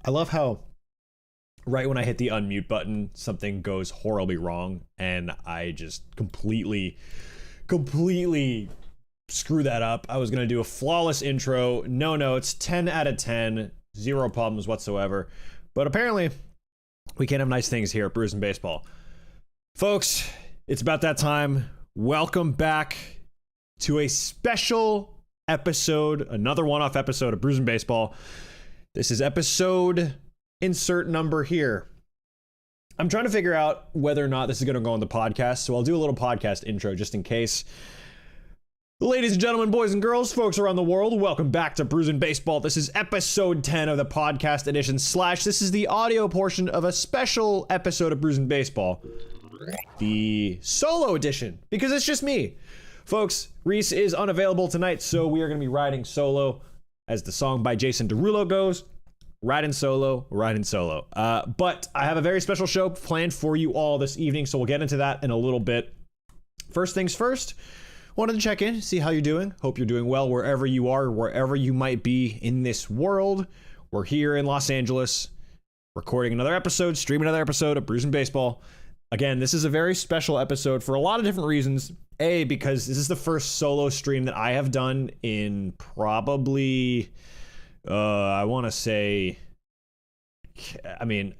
I love how right when I hit the unmute button, something goes horribly wrong, and I just completely screw that up. I was gonna do a flawless intro, no notes, 10 out of 10, zero problems whatsoever. But apparently, we can't have nice things here at Brews and Baseball. Folks, it's about that time. Welcome back to a special episode, another one-off episode of Brews and Baseball. This is episode insert number here. I'm trying to figure out whether or not this is going to go on the podcast, so I'll do a little podcast intro just in case. Ladies and gentlemen, boys and girls, folks around the world, welcome back to Brews and Baseball. This is episode 10 of the podcast edition / this is the audio portion of a special episode of Brews and Baseball. The solo edition, because it's just me. Folks, Reese is unavailable tonight, so we are going to be riding solo, as the song by Jason Derulo goes. Riding solo. But I have a very special show planned for you all this evening, so we'll get into that in a little bit. First things first, wanted to check in, see how you're doing. Hope you're doing well wherever you are, wherever you might be in this world. We're here in Los Angeles, recording another episode, streaming another episode of Brews and Baseball. Again, this is a very special episode for a lot of different reasons. A, because this is the first solo stream that I have done in probably, I want to say, I mean,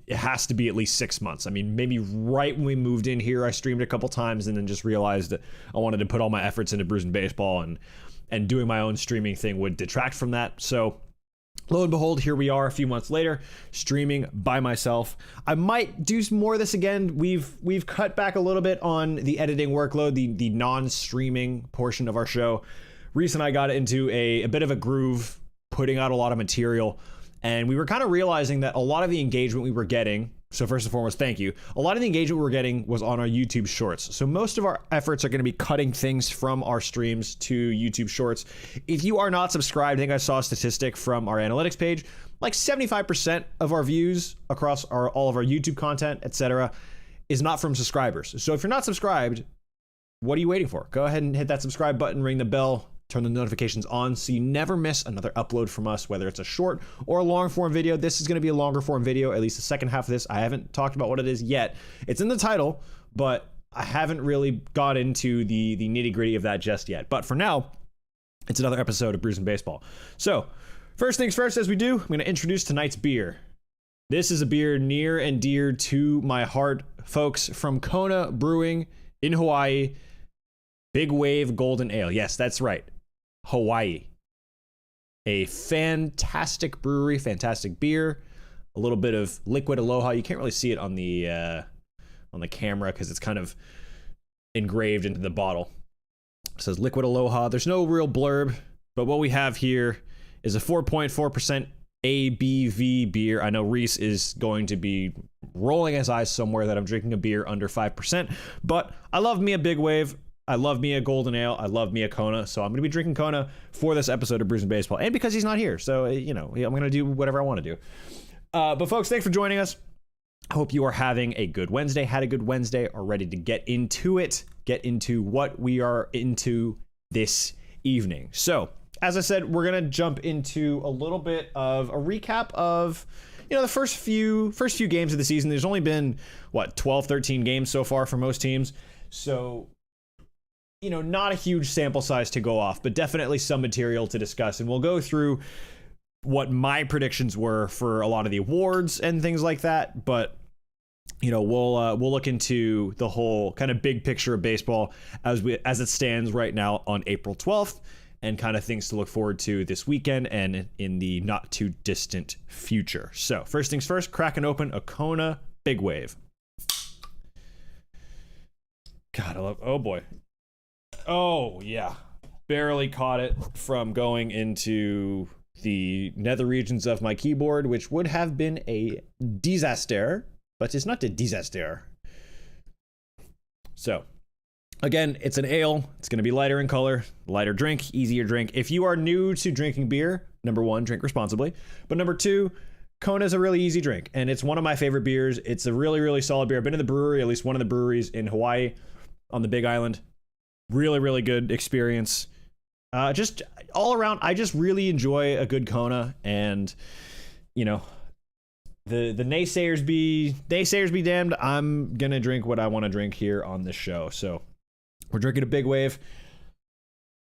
it has to be at least 6 months. I mean, maybe right when we moved in here, I streamed a couple times and then just realized that I wanted to put all my efforts into Brews and Baseball, and doing my own streaming thing would detract from that. So lo and behold, here we are a few months later, streaming by myself. I might do more of this again. We've cut back a little bit on the editing workload, the non-streaming portion of our show. Reese and I got into a bit of a groove, putting out a lot of material, and we were kind of realizing that a lot of the engagement we were getting, so first and foremost, thank you. A lot of the engagement we were getting was on our YouTube Shorts. So most of our efforts are going to be cutting things from our streams to YouTube Shorts. If you are not subscribed, I think I saw a statistic from our analytics page, like 75% of our views across all of our YouTube content, etc., is not from subscribers. So if you're not subscribed, what are you waiting for? Go ahead and hit that subscribe button, ring the bell, turn the notifications on so you never miss another upload from us, whether it's a short or a long form video. This is going to be a longer form video, at least the second half of this. I haven't talked about what it is yet. It's in the title, but I haven't really got into the nitty gritty of that just yet. But for now, it's another episode of Brews and Baseball. So first things first, as we do, I'm going to introduce tonight's beer. This is a beer near and dear to my heart, folks, from Kona Brewing in Hawaii. Big Wave Golden Ale. Yes, that's right. Hawaii. A fantastic brewery, fantastic beer, a little bit of liquid aloha. You can't really see it on the camera because it's kind of engraved into the bottle. It says liquid aloha. There's no real blurb, but what we have here is a 4.4% ABV beer. I know Reese is going to be rolling his eyes somewhere that I'm drinking a beer under 5%, but I love me a Big Wave. I love me a Golden Ale. I love me a Kona. So I'm going to be drinking Kona for this episode of Brews and Baseball. And because he's not here. So, you know, I'm going to do whatever I want to do. But folks, thanks for joining us. I hope you are having a good Wednesday, had a good Wednesday, are ready to get into it, get into what we are into this evening. So, as I said, we're going to jump into a little bit of a recap of, you know, the first few games of the season. There's only been, 12, 13 games so far for most teams. So, you know, not a huge sample size to go off, but definitely some material to discuss. And we'll go through what my predictions were for a lot of the awards and things like that. But, you know, we'll look into the whole kind of big picture of baseball as it stands right now on April 12th, and kind of things to look forward to this weekend and in the not too distant future. So first things first, cracking open a Kona Big Wave. God, oh boy. Oh, yeah. Barely caught it from going into the nether regions of my keyboard, which would have been a disaster, but it's not a disaster. So, again, it's an ale. It's going to be lighter in color, lighter drink, easier drink. If you are new to drinking beer, number one, drink responsibly. But number two, Kona is a really easy drink, and it's one of my favorite beers. It's a really, really solid beer. I've been to the brewery, at least one of the breweries in Hawaii on the Big Island. Really, really good experience. Just all around, I just really enjoy a good Kona, and you know, the naysayers be damned. I'm gonna drink what I want to drink here on this show. So we're drinking a Big Wave.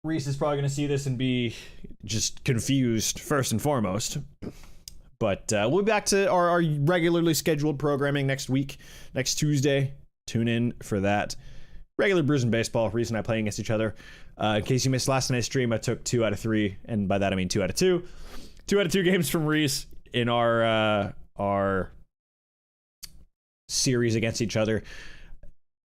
Reese is probably gonna see this and be just confused first and foremost. But we'll be back to our regularly scheduled programming next week, next Tuesday. Tune in for that. Regular Brews and Baseball. Reese and I playing against each other. In case you missed last night's stream, I took 2 out of 3, and by that I mean 2 out of 2. 2 out of 2 games from Reese in our series against each other.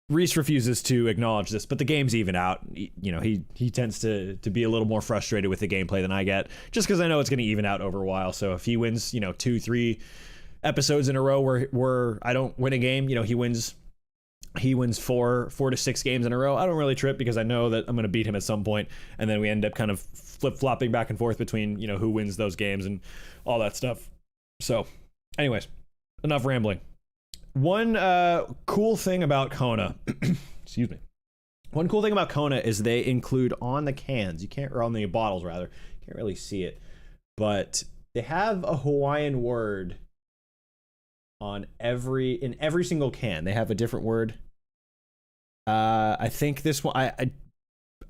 Reese refuses to acknowledge this, but the game's even out. He tends to be a little more frustrated with the gameplay than I get, just because I know it's going to even out over a while. So if he wins, 2-3 episodes in a row where I don't win a game, he wins 4 to 6 games in a row, I don't really trip, because I know that I'm going to beat him at some point, and then we end up kind of flip-flopping back and forth between who wins those games and all that stuff. So anyways, enough rambling. One cool thing about Kona, excuse me. One cool thing about Kona is they include on the cans, or on the bottles rather, you can't really see it, but they have a Hawaiian word in every single can. They have a different word. I think this one,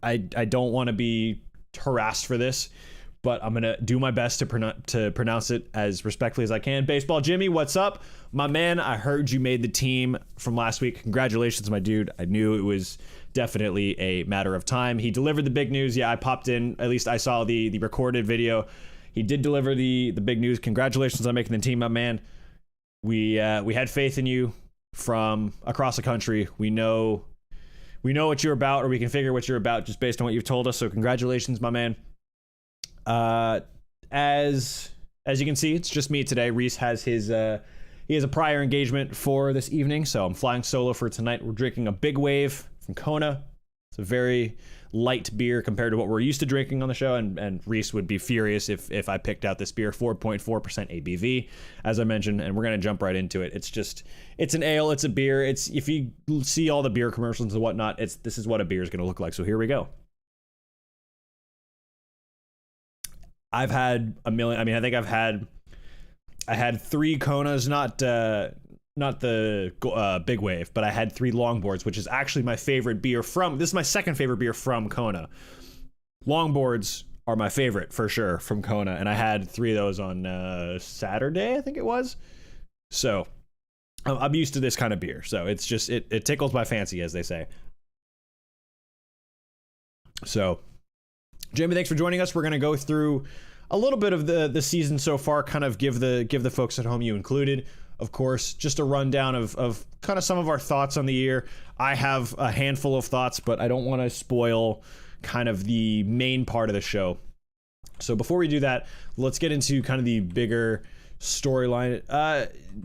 I don't want to be harassed for this, but I'm gonna do my best to pronounce it as respectfully as I can. Baseball Jimmy, what's up, my man? I heard you made the team from last week. Congratulations, my dude. I knew it was definitely a matter of time. He delivered the big news. Yeah, I popped in. At least I saw the recorded video. He did deliver the big news. Congratulations on making the team, my man. We had faith in you from across the country. We know what you're about, or we can figure what you're about just based on what you've told us. So congratulations, my man. As you can see, it's just me today. Reese has he has a prior engagement for this evening, so I'm flying solo for tonight. We're drinking a Big Wave from Kona. It's a very light beer compared to what we're used to drinking on the show, and Reese would be furious if I picked out this beer. 4.4% ABV, as I mentioned, and we're gonna jump right into it. It's an ale, it's a beer. It's, if you see all the beer commercials and whatnot, this is what a beer is gonna look like. So here we go. I've had a million. I mean, I think I had 3 Konas, not the Big Wave, but I had 3 longboards, which is actually my favorite beer from. This is my second favorite beer from Kona. Longboards are my favorite for sure from Kona, and I had 3 of those on Saturday, I think it was. So I'm used to this kind of beer. So it's just it tickles my fancy, as they say. So, Jamie, thanks for joining us. We're gonna go through a little bit of the season so far, kind of give the folks at home, you included, of course, just a rundown of kind of some of our thoughts on the year. I have a handful of thoughts, but I don't want to spoil kind of the main part of the show. So before we do that, let's get into kind of the bigger storyline.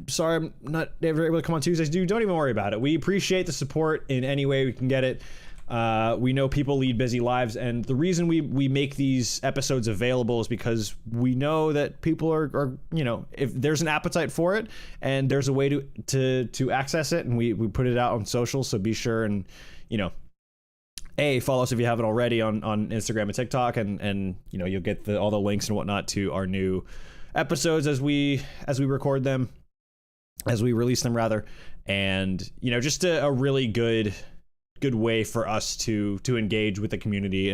Sorry, I'm not ever able to come on Tuesdays. Dude, don't even worry about it. We appreciate the support in any way we can get it. We know people lead busy lives, and the reason we make these episodes available is because we know that people are if there's an appetite for it and there's a way to access it, and we put it out on social. So be sure and follow us if you haven't already on Instagram and TikTok, and you'll get all the links and whatnot to our new episodes as we record them, as we release them rather, and just a really good way for us to engage with the community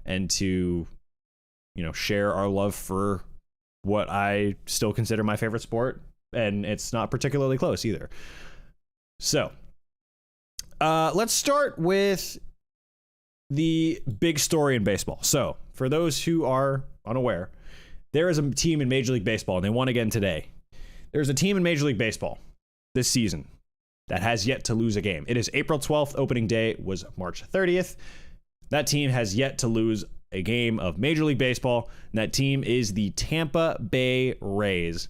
and to share our love for what I still consider my favorite sport, and it's not particularly close either. So let's start with the big story in baseball. So for those who are unaware, there is a team in Major League Baseball, and they won again today. There's a team in Major League Baseball this season that has yet to lose a game. It is April 12th. Opening day was March 30th. That team has yet to lose a game of Major League Baseball, and that team is the Tampa Bay Rays.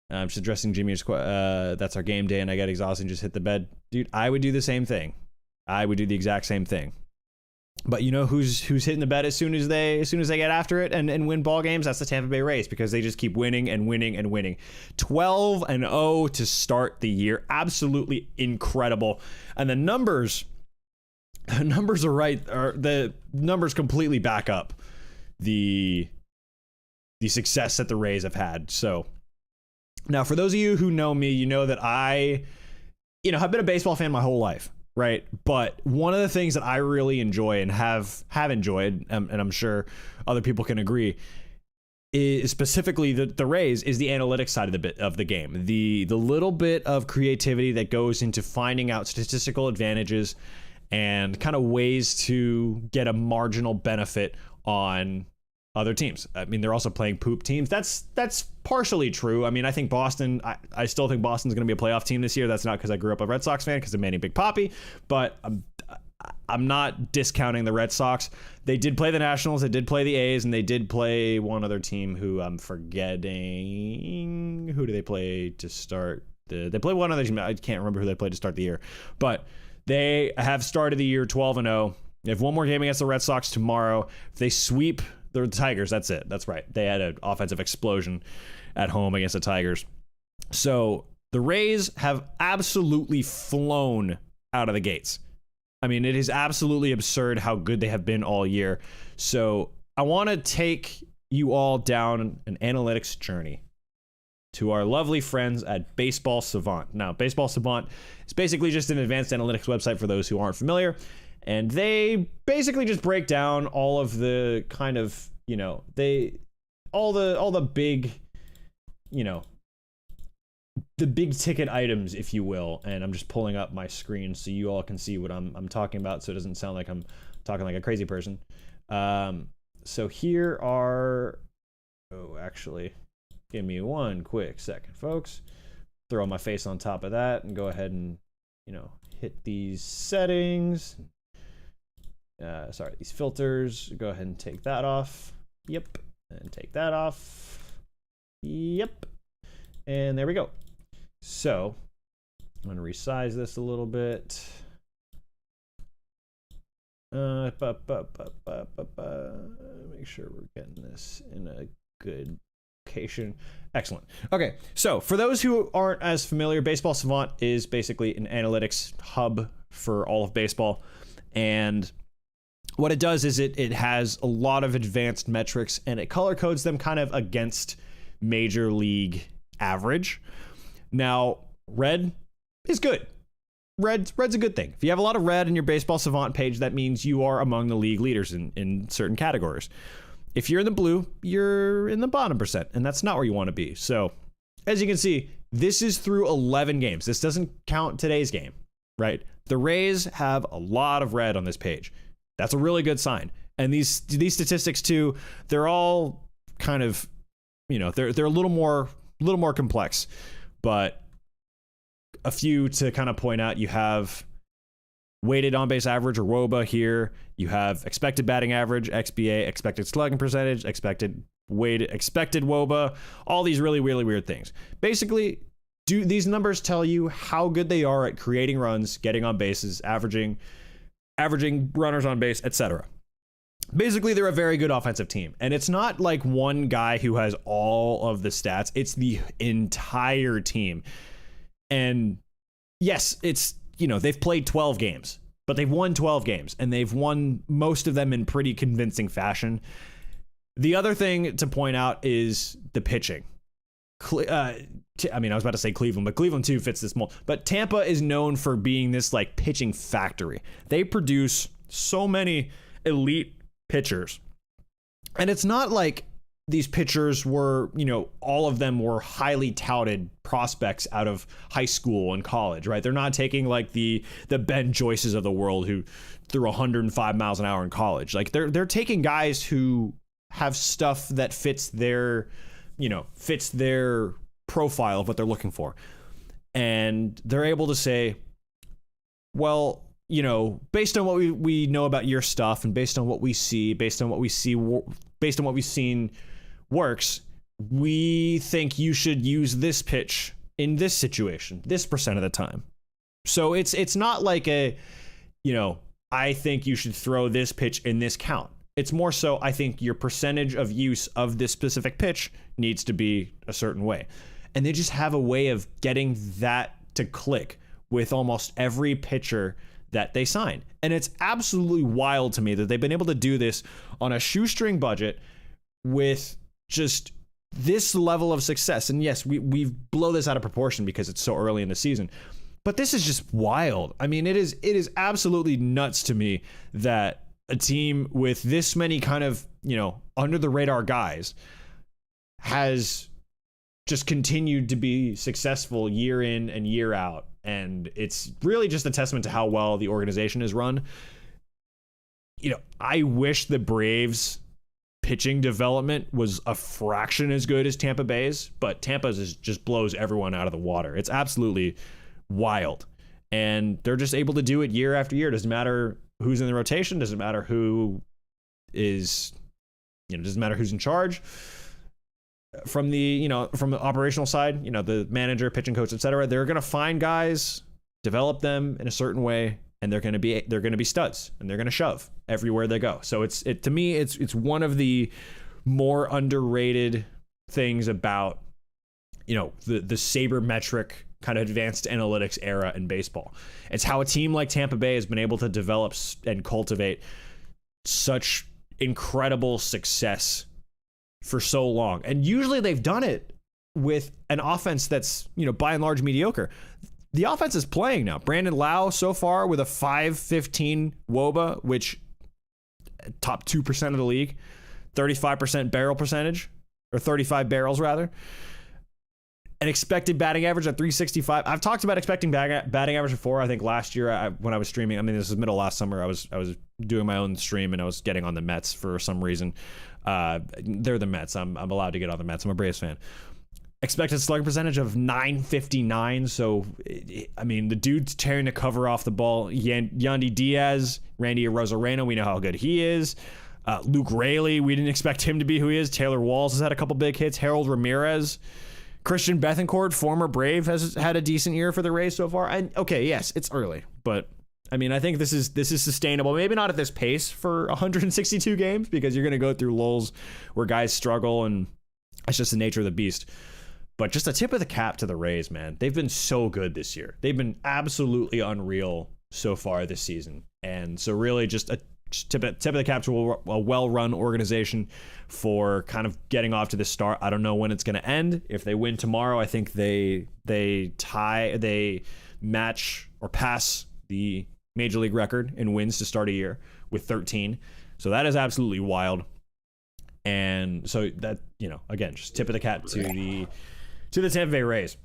I'm just addressing Jimmy's that's our game day, and I got exhausted and just hit the bed. Dude, I would do the same thing. I would do the exact same thing. But you know who's hitting the bed as soon as they get after it and win ball games? That's the Tampa Bay Rays, because they just keep winning and winning and winning. 12-0 to start the year. Absolutely incredible. And the numbers are right. The numbers completely back up the the success that the Rays have had. So now, for those of you who know me, you know that I, have been a baseball fan my whole life, right? But one of the things that I really enjoy and have enjoyed, and I'm sure other people can agree, is specifically the Rays, is the analytics side of the game. The little bit of creativity that goes into finding out statistical advantages and kind of ways to get a marginal benefit on other teams. I mean, they're also playing poop teams. That's partially true. I mean, I think Boston, I still think Boston's going to be a playoff team this year. That's not because I grew up a Red Sox fan, because of Manny Big Papi, but I'm not discounting the Red Sox. They did play the Nationals, they did play the A's, and they did play one other team who I'm forgetting. Who do they play to start? They play one other team. I can't remember who they played to start the year, but they have started the year 12-0. They have one more game against the Red Sox tomorrow. If they sweep the Tigers, that's it. That's right. They had an offensive explosion at home against the Tigers. So the Rays have absolutely flown out of the gates. I mean, it is absolutely absurd how good they have been all year. So I want to take you all down an analytics journey to our lovely friends at Baseball Savant. Now, Baseball Savant is basically just an advanced analytics website for those who aren't familiar. And they basically just break down all of the kind of, all the big, the big ticket items, if you will. And I'm just pulling up my screen so you all can see what I'm talking about, so it doesn't sound like I'm talking like a crazy person. So here are, actually, give me one quick second, folks. Throw my face on top of that and go ahead and, hit these settings. These filters. Go ahead and take that off. Yep. And take that off. Yep. And there we go. So I'm going to resize this a little bit. Make sure we're getting this in a good location. Excellent. Okay, so for those who aren't as familiar, Baseball Savant is basically an analytics hub for all of baseball. And what it does is it has a lot of advanced metrics, and it color codes them kind of against major league average. Now, red is good. Red's a good thing. If you have a lot of red in your Baseball Savant page, that means you are among the league leaders in certain categories. If you're in the blue, you're in the bottom percent, and that's not where you want to be. So, as you can see, this is through 11 games. This doesn't count today's game, right? The Rays have a lot of red on this page. That's a really good sign. And these statistics too, they're all kind of, they're a little more complex, but a few to kind of point out. You have weighted on base average, or WOBA here. You have expected batting average, XBA, expected slugging percentage, expected WOBA, all these really, really weird things. Basically, do these numbers tell you how good they are at creating runs, getting on bases, averaging runners on base, etc. Basically, they're a very good offensive team. And it's not like one guy who has all of the stats. It's the entire team. And yes, it's, they've played 12 games, but they've won 12 games, and they've won most of them in pretty convincing fashion. The other thing to point out is the pitching. I was about to say Cleveland, but Cleveland too fits this mold. But Tampa is known for being this like pitching factory. They produce so many elite pitchers. And it's not like these pitchers were, all of them were highly touted prospects out of high school and college, right? They're not taking like the Ben Joyces of the world who threw 105 miles an hour in college. Like they're taking guys who have stuff that fits their profile of what they're looking for. And they're able to say, well, based on what we know about your stuff, and based on what we've seen works, we think you should use this pitch in this situation, this percent of the time. So it's not like I think you should throw this pitch in this count. It's more so, I think your percentage of use of this specific pitch needs to be a certain way. And they just have a way of getting that to click with almost every pitcher that they sign. And it's absolutely wild to me that they've been able to do this on a shoestring budget with just this level of success, and yes, we blow this out of proportion because it's so early in the season, but this is just wild. I mean, it is absolutely nuts to me that a team with this many kind of, under the radar guys has just continued to be successful year in and year out. And it's really just a testament to how well the organization is run. I wish the Braves pitching development was a fraction as good as Tampa Bay's, but Tampa's just blows everyone out of the water. It's absolutely wild. And they're just able to do it year after year. Doesn't matter who's in the rotation, doesn't matter who is, doesn't matter who's in charge. From the operational side, the manager, pitching coach, etc., they're going to find guys, develop them in a certain way, and they're going to be studs, and they're going to shove everywhere they go. So to me it's one of the more underrated things about the sabermetric kind of advanced analytics era in baseball. It's how a team like Tampa Bay has been able to develop and cultivate such incredible success for so long. And usually they've done it with an offense that's, by and large mediocre. The offense is playing now. Brandon Lau so far with a .515 WOBA, which top 2% of the league, 35% barrel percentage, or 35 barrels rather. An expected batting average at .365. I've talked about expecting batting average before. I think last year when I was streaming, this is middle of last summer, I was doing my own stream and I was getting on the Mets for some reason. They're the Mets. I'm allowed to get on the Mets. I'm a Braves fan. Expected slugging percentage of .959. So, the dude's tearing the cover off the ball. Yandy Diaz, Randy Arozarena, we know how good he is. Luke Raley, we didn't expect him to be who he is. Taylor Walls has had a couple big hits. Harold Ramirez. Christian Bethancourt, former Brave, has had a decent year for the Rays so far. And okay, yes, it's early, but I think this is sustainable. Maybe not at this pace for 162 games, because you're going to go through lulls where guys struggle, and it's just the nature of the beast. But just a tip of the cap to the Rays, man. They've been so good this year. They've been absolutely unreal so far this season. And so really just a tip of the cap to a well-run organization for kind of getting off to this start. I don't know when it's going to end. If they win tomorrow, I think they match or pass the major league record in wins to start a year with 13. So that is absolutely wild. And so that, again, just tip of the cap to the Tampa Bay Rays.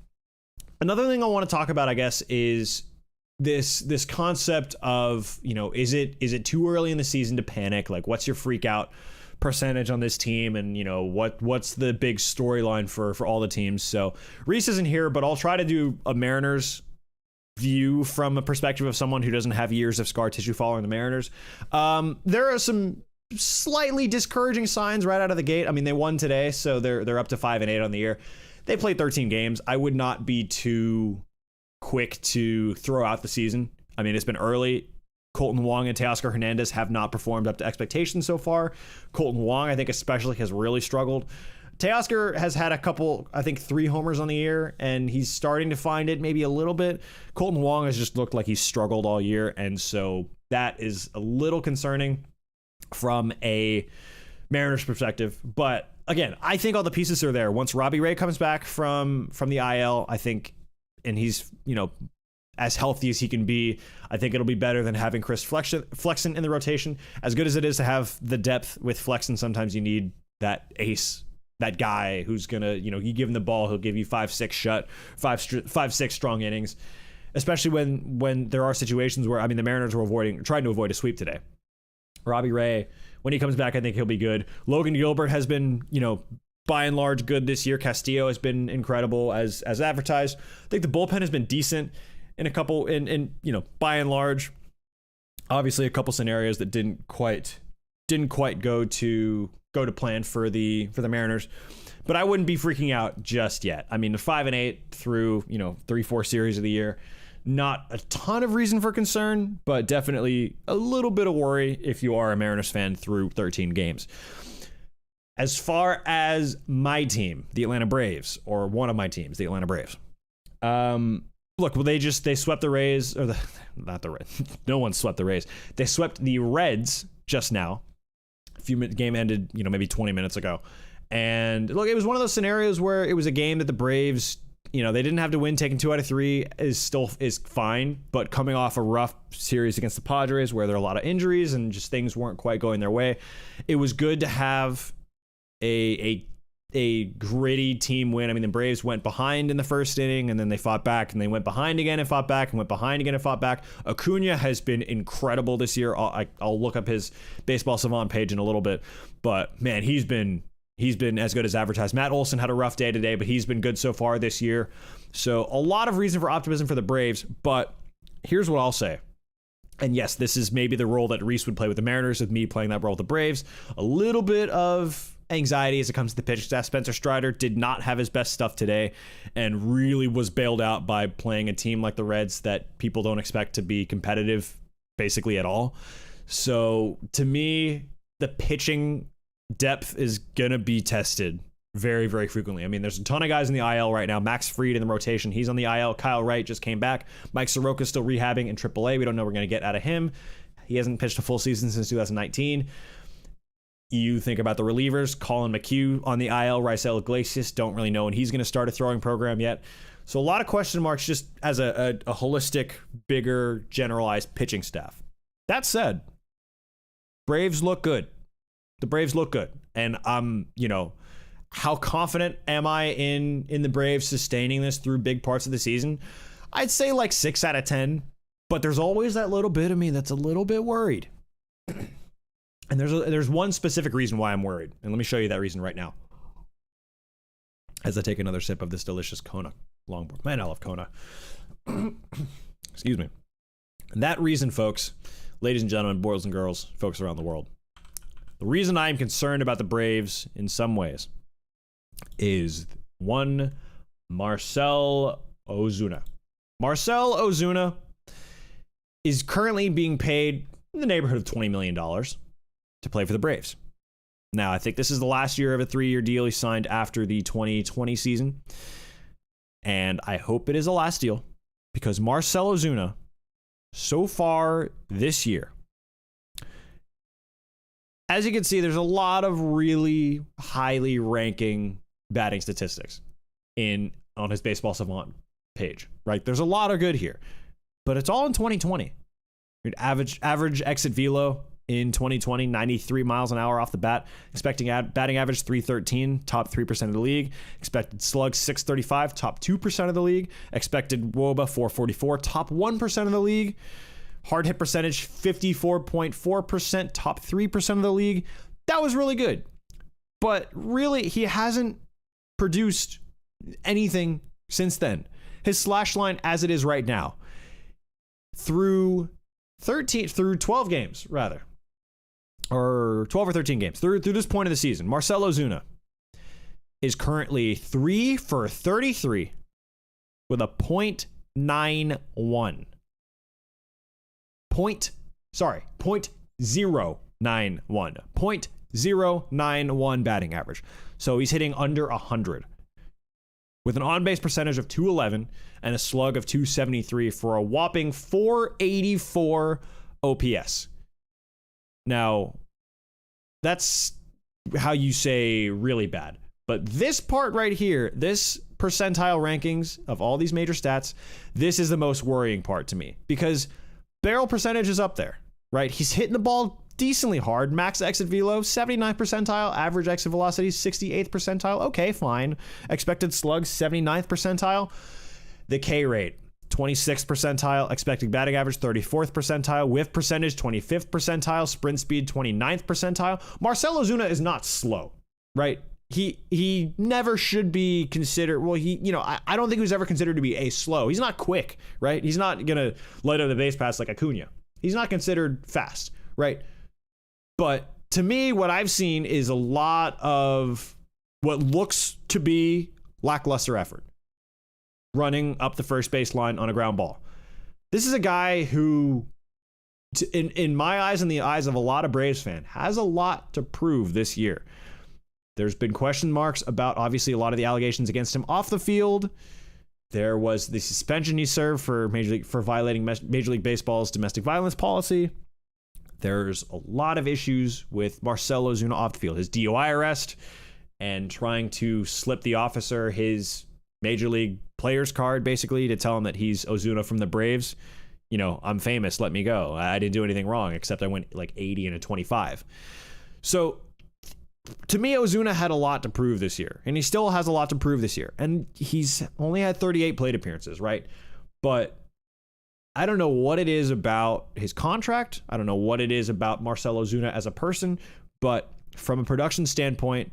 Another thing I want to talk about, I guess, is this concept of, is it too early in the season to panic? Like, what's your freak out percentage on this team? And, what's the big storyline for all the teams? So Reese isn't here, but I'll try to do a Mariners view from a perspective of someone who doesn't have years of scar tissue following the Mariners. There are some slightly discouraging signs right out of the gate. They won today, so they're up to 5-8 on the year. They played 13 games. I would not be too quick to throw out the season. It's been early. Colton Wong and Teoscar Hernandez have not performed up to expectations so far. Colton Wong, I think especially, has really struggled. Teoscar has had a couple, I think 3 homers on the year, and he's starting to find it maybe a little bit. Colton Wong has just looked like he's struggled all year, and so that is a little concerning from a Mariners perspective. But again, I think all the pieces are there. Once Robbie Ray comes back from the IL, I think, and he's, as healthy as he can be, I think it'll be better than having Chris Flexen in the rotation. As good as it is to have the depth with Flexen, sometimes you need that ace, that guy who's gonna, you give him the ball, he'll give you 5-6 strong innings, especially when there are situations where, the Mariners were trying to avoid a sweep today. Robbie Ray, when he comes back, I think he'll be good. Logan Gilbert has been, by and large good this year. Castillo has been incredible as advertised. I think the bullpen has been decent in a couple, by and large. Obviously a couple scenarios that didn't quite go to plan for the Mariners, but I wouldn't be freaking out just yet. The 5-8 through 3-4 series of the year, not a ton of reason for concern, but definitely a little bit of worry if you are a Mariners fan through 13 games. As far as my team, the Atlanta Braves, or one of my teams, the Atlanta Braves, look, well, they swept the Rays, or not the Rays. No one swept the Rays. They swept the Reds just now. Game ended, maybe 20 minutes ago. And look, it was one of those scenarios where it was a game that the Braves, they didn't have to win. Taking 2 out of 3 is fine, but coming off a rough series against the Padres where there are a lot of injuries and just things weren't quite going their way, it was good to have a gritty team win. I mean, the Braves went behind in the first inning, and then they fought back, and they went behind again and fought back, and went behind again and fought back. Acuna has been incredible this year. I'll look up his Baseball Savant page in a little bit, but man, he's been as good as advertised. Matt Olson had a rough day today, but he's been good so far this year. So a lot of reason for optimism for the Braves, but here's what I'll say. And yes, this is maybe the role that Reese would play with the Mariners, with me playing that role with the Braves. A little bit of anxiety as it comes to the pitching staff. Spencer Strider did not have his best stuff today and really was bailed out by playing a team like the Reds that people don't expect to be competitive basically at all. So to me, the pitching depth is going to be tested very, very frequently. I mean, there's a ton of guys in the IL right now. Max Fried in the rotation, he's on the IL. Kyle Wright just came back. Mike Soroka's still rehabbing in AAA. We don't know what we're going to get out of him. He hasn't pitched a full season since 2019. You think about the relievers, Colin McHugh on the IL, Raisel Iglesias, don't really know when he's going to start a throwing program yet. So a lot of question marks just as a holistic, bigger, generalized pitching staff. That said, Braves look good. The Braves look good. And how confident am I in the Braves sustaining this through big parts of the season? I'd say like 6 out of 10, but there's always that little bit of me that's a little bit worried. And there's one specific reason why I'm worried. And let me show you that reason right now. As I take another sip of this delicious Kona longboard. Man, I love Kona. Excuse me. And that reason, folks, ladies and gentlemen, boys and girls, folks around the world, the reason I'm concerned about the Braves in some ways is one Marcell Ozuna. Marcell Ozuna is currently being paid in the neighborhood of $20 million to play for the Braves. Now, I think this is the last year of a 3-year deal he signed after the 2020 season. And I hope it is a last deal because Marcell Ozuna, so far this year, as you can see, there's a lot of really highly ranking batting statistics on his Baseball Savant page, right? There's a lot of good here, but it's all in 2020. Average exit velo in 2020, 93 miles an hour off the bat. Expecting batting average 313, top 3% of the league. Expected slugs 635, top 2% of the league. Expected WOBA 444, top 1% of the league. Hard hit percentage 54.4%, top 3% of the league. That was really good. But really, he hasn't produced anything since then. His slash line as it is right now, through 12 games, rather, or 12 or 13 games, through this point of the season, Marcell Ozuna is currently 3 for 33 with a .91. .091 batting average. So he's hitting under 100 with an on-base percentage of 211 and a slug of 273 for a whopping 484 OPS. Now, that's how you say really bad. But this part right here, this percentile rankings of all these major stats, this is the most worrying part to me because barrel percentage is up there, right? He's hitting the ball decently hard. Max exit velo, 79th percentile. Average exit velocity, 68th percentile. Okay, fine. Expected slugs, 79th percentile. The K rate, 26th percentile. Expected batting average, 34th percentile. Whiff percentage, 25th percentile. Sprint speed, 29th percentile. Marcell Ozuna is not slow, right? He never should be considered. Well, I don't think he was ever considered to be a slow. He's not quick, right? He's not gonna light up the base pass like Acuna. He's not considered fast, right? But to me, what I've seen is a lot of what looks to be lackluster effort, running up the first baseline on a ground ball. This is a guy who, in my eyes and the eyes of a lot of Braves fans, has a lot to prove this year. There's been question marks about, obviously, a lot of the allegations against him off the field. There was the suspension he served for violating Major League Baseball's domestic violence policy. There's a lot of issues with Marcell Ozuna off the field. His DUI arrest and trying to slip the officer his major league players card, basically, to tell him that he's Ozuna from the Braves. I'm famous, let me go. I didn't do anything wrong, except I went like 80 and a 25. So to me, Ozuna had a lot to prove this year, and he still has a lot to prove this year. And he's only had 38 plate appearances, right? But I don't know what it is about his contract. I don't know what it is about Marcell Ozuna as a person, but from a production standpoint,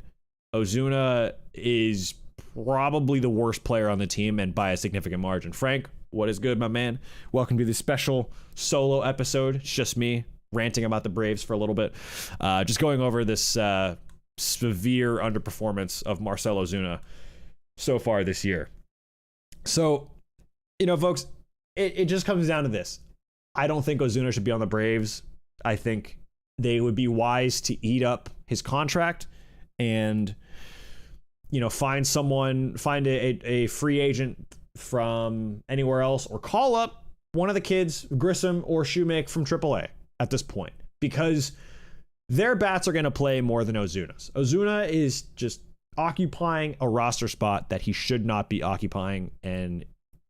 Ozuna is probably the worst player on the team, and by a significant margin. Frank, what is good, my man? Welcome to this special solo episode. It's just me ranting about the Braves for a little bit. Just going over this severe underperformance of Marcell Ozuna so far this year. So, folks, it just comes down to this. I don't think Ozuna should be on the Braves. I think they would be wise to eat up his contract and find a free agent from anywhere else, or call up one of the kids, Grissom or Shoemake, from AAA at this point, because their bats are going to play more than Ozuna's. Ozuna is just occupying a roster spot that he should not be occupying, and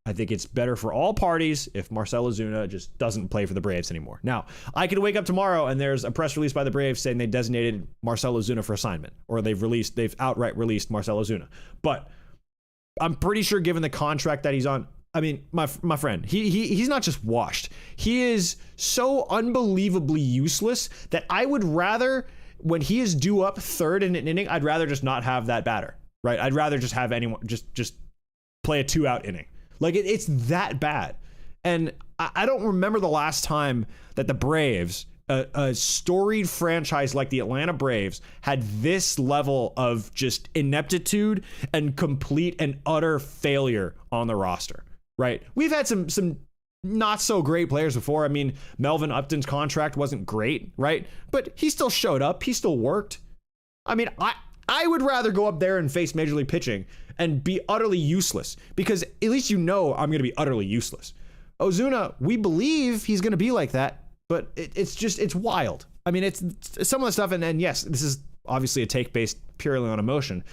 I think it's better for all parties if Marcell Ozuna just doesn't play for the Braves anymore. Now, I could wake up tomorrow and there's a press release by the Braves saying they designated Marcell Ozuna for assignment, or they've outright released Marcell Ozuna. But I'm pretty sure, given the contract that he's on, I mean, my friend, he's not just washed. He is so unbelievably useless that I would rather, when he is due up third in an inning, I'd rather just not have that batter, right? I'd rather just have anyone just play a 2-out inning. Like, it's that bad. And I don't remember the last time that the Braves, a storied franchise like the Atlanta Braves, had this level of just ineptitude and complete and utter failure on the roster, right? We've had some not so great players before. I mean, Melvin Upton's contract wasn't great, right? But he still showed up. He still worked. I mean, I would rather go up there and face Major League pitching and be utterly useless, because at least I'm going to be utterly useless. Ozuna, we believe he's going to be like that, but it's wild. I mean, it's some of the stuff, and yes, this is obviously a take based purely on emotion,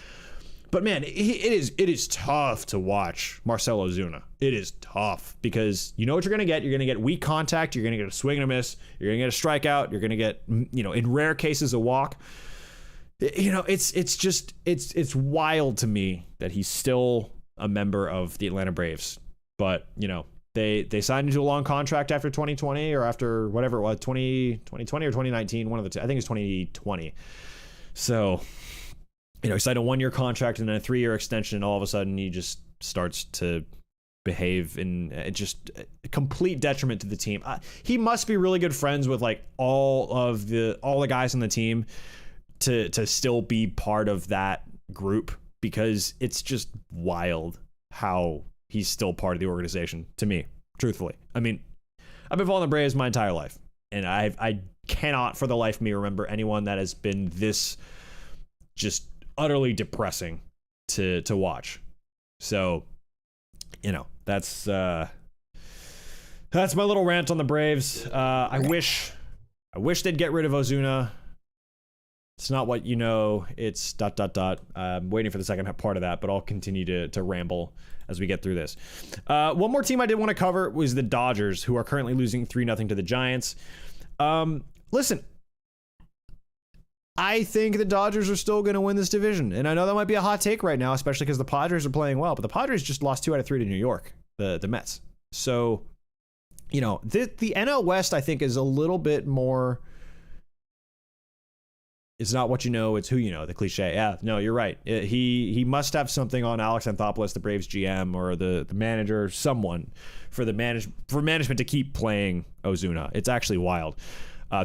but man, it is tough to watch Marcell Ozuna. It is tough, because you know what you're going to get. You're going to get weak contact. You're going to get a swing and a miss. You're going to get a strikeout. You're going to get, in rare cases, a walk. It's wild to me that he's still a member of the Atlanta Braves. But, they signed into a long contract after 2020, or after whatever it was, 2020 or 2019, one of the two. I think it's 2020. So, he signed a 1-year contract and then a 3-year extension, and all of a sudden he just starts to behave in just a complete detriment to the team. He must be really good friends with like all the guys on the team to still be part of that group, because it's just wild how he's still part of the organization, to me, truthfully. I mean, I've been following the Braves my entire life, and I cannot for the life of me remember anyone that has been this just utterly depressing to watch. So, that's my little rant on the Braves. I wish they'd get rid of Ozuna. It's not what it's ... I'm waiting for the second part of that, but I'll continue to ramble as we get through this. One more team I did want to cover was the Dodgers, who are currently losing 3-0 to the Giants. Listen, I think the Dodgers are still going to win this division. And I know that might be a hot take right now, especially because the Padres are playing well. But the Padres just lost 2 out of 3 to New York, the Mets. So, the NL West, I think, is a little bit more... It's not what you know, it's who you know, the cliche. Yeah, no, you're right. He must have something on Alex Anthopoulos, the Braves GM, or the manager, someone for management to keep playing Ozuna. It's actually wild.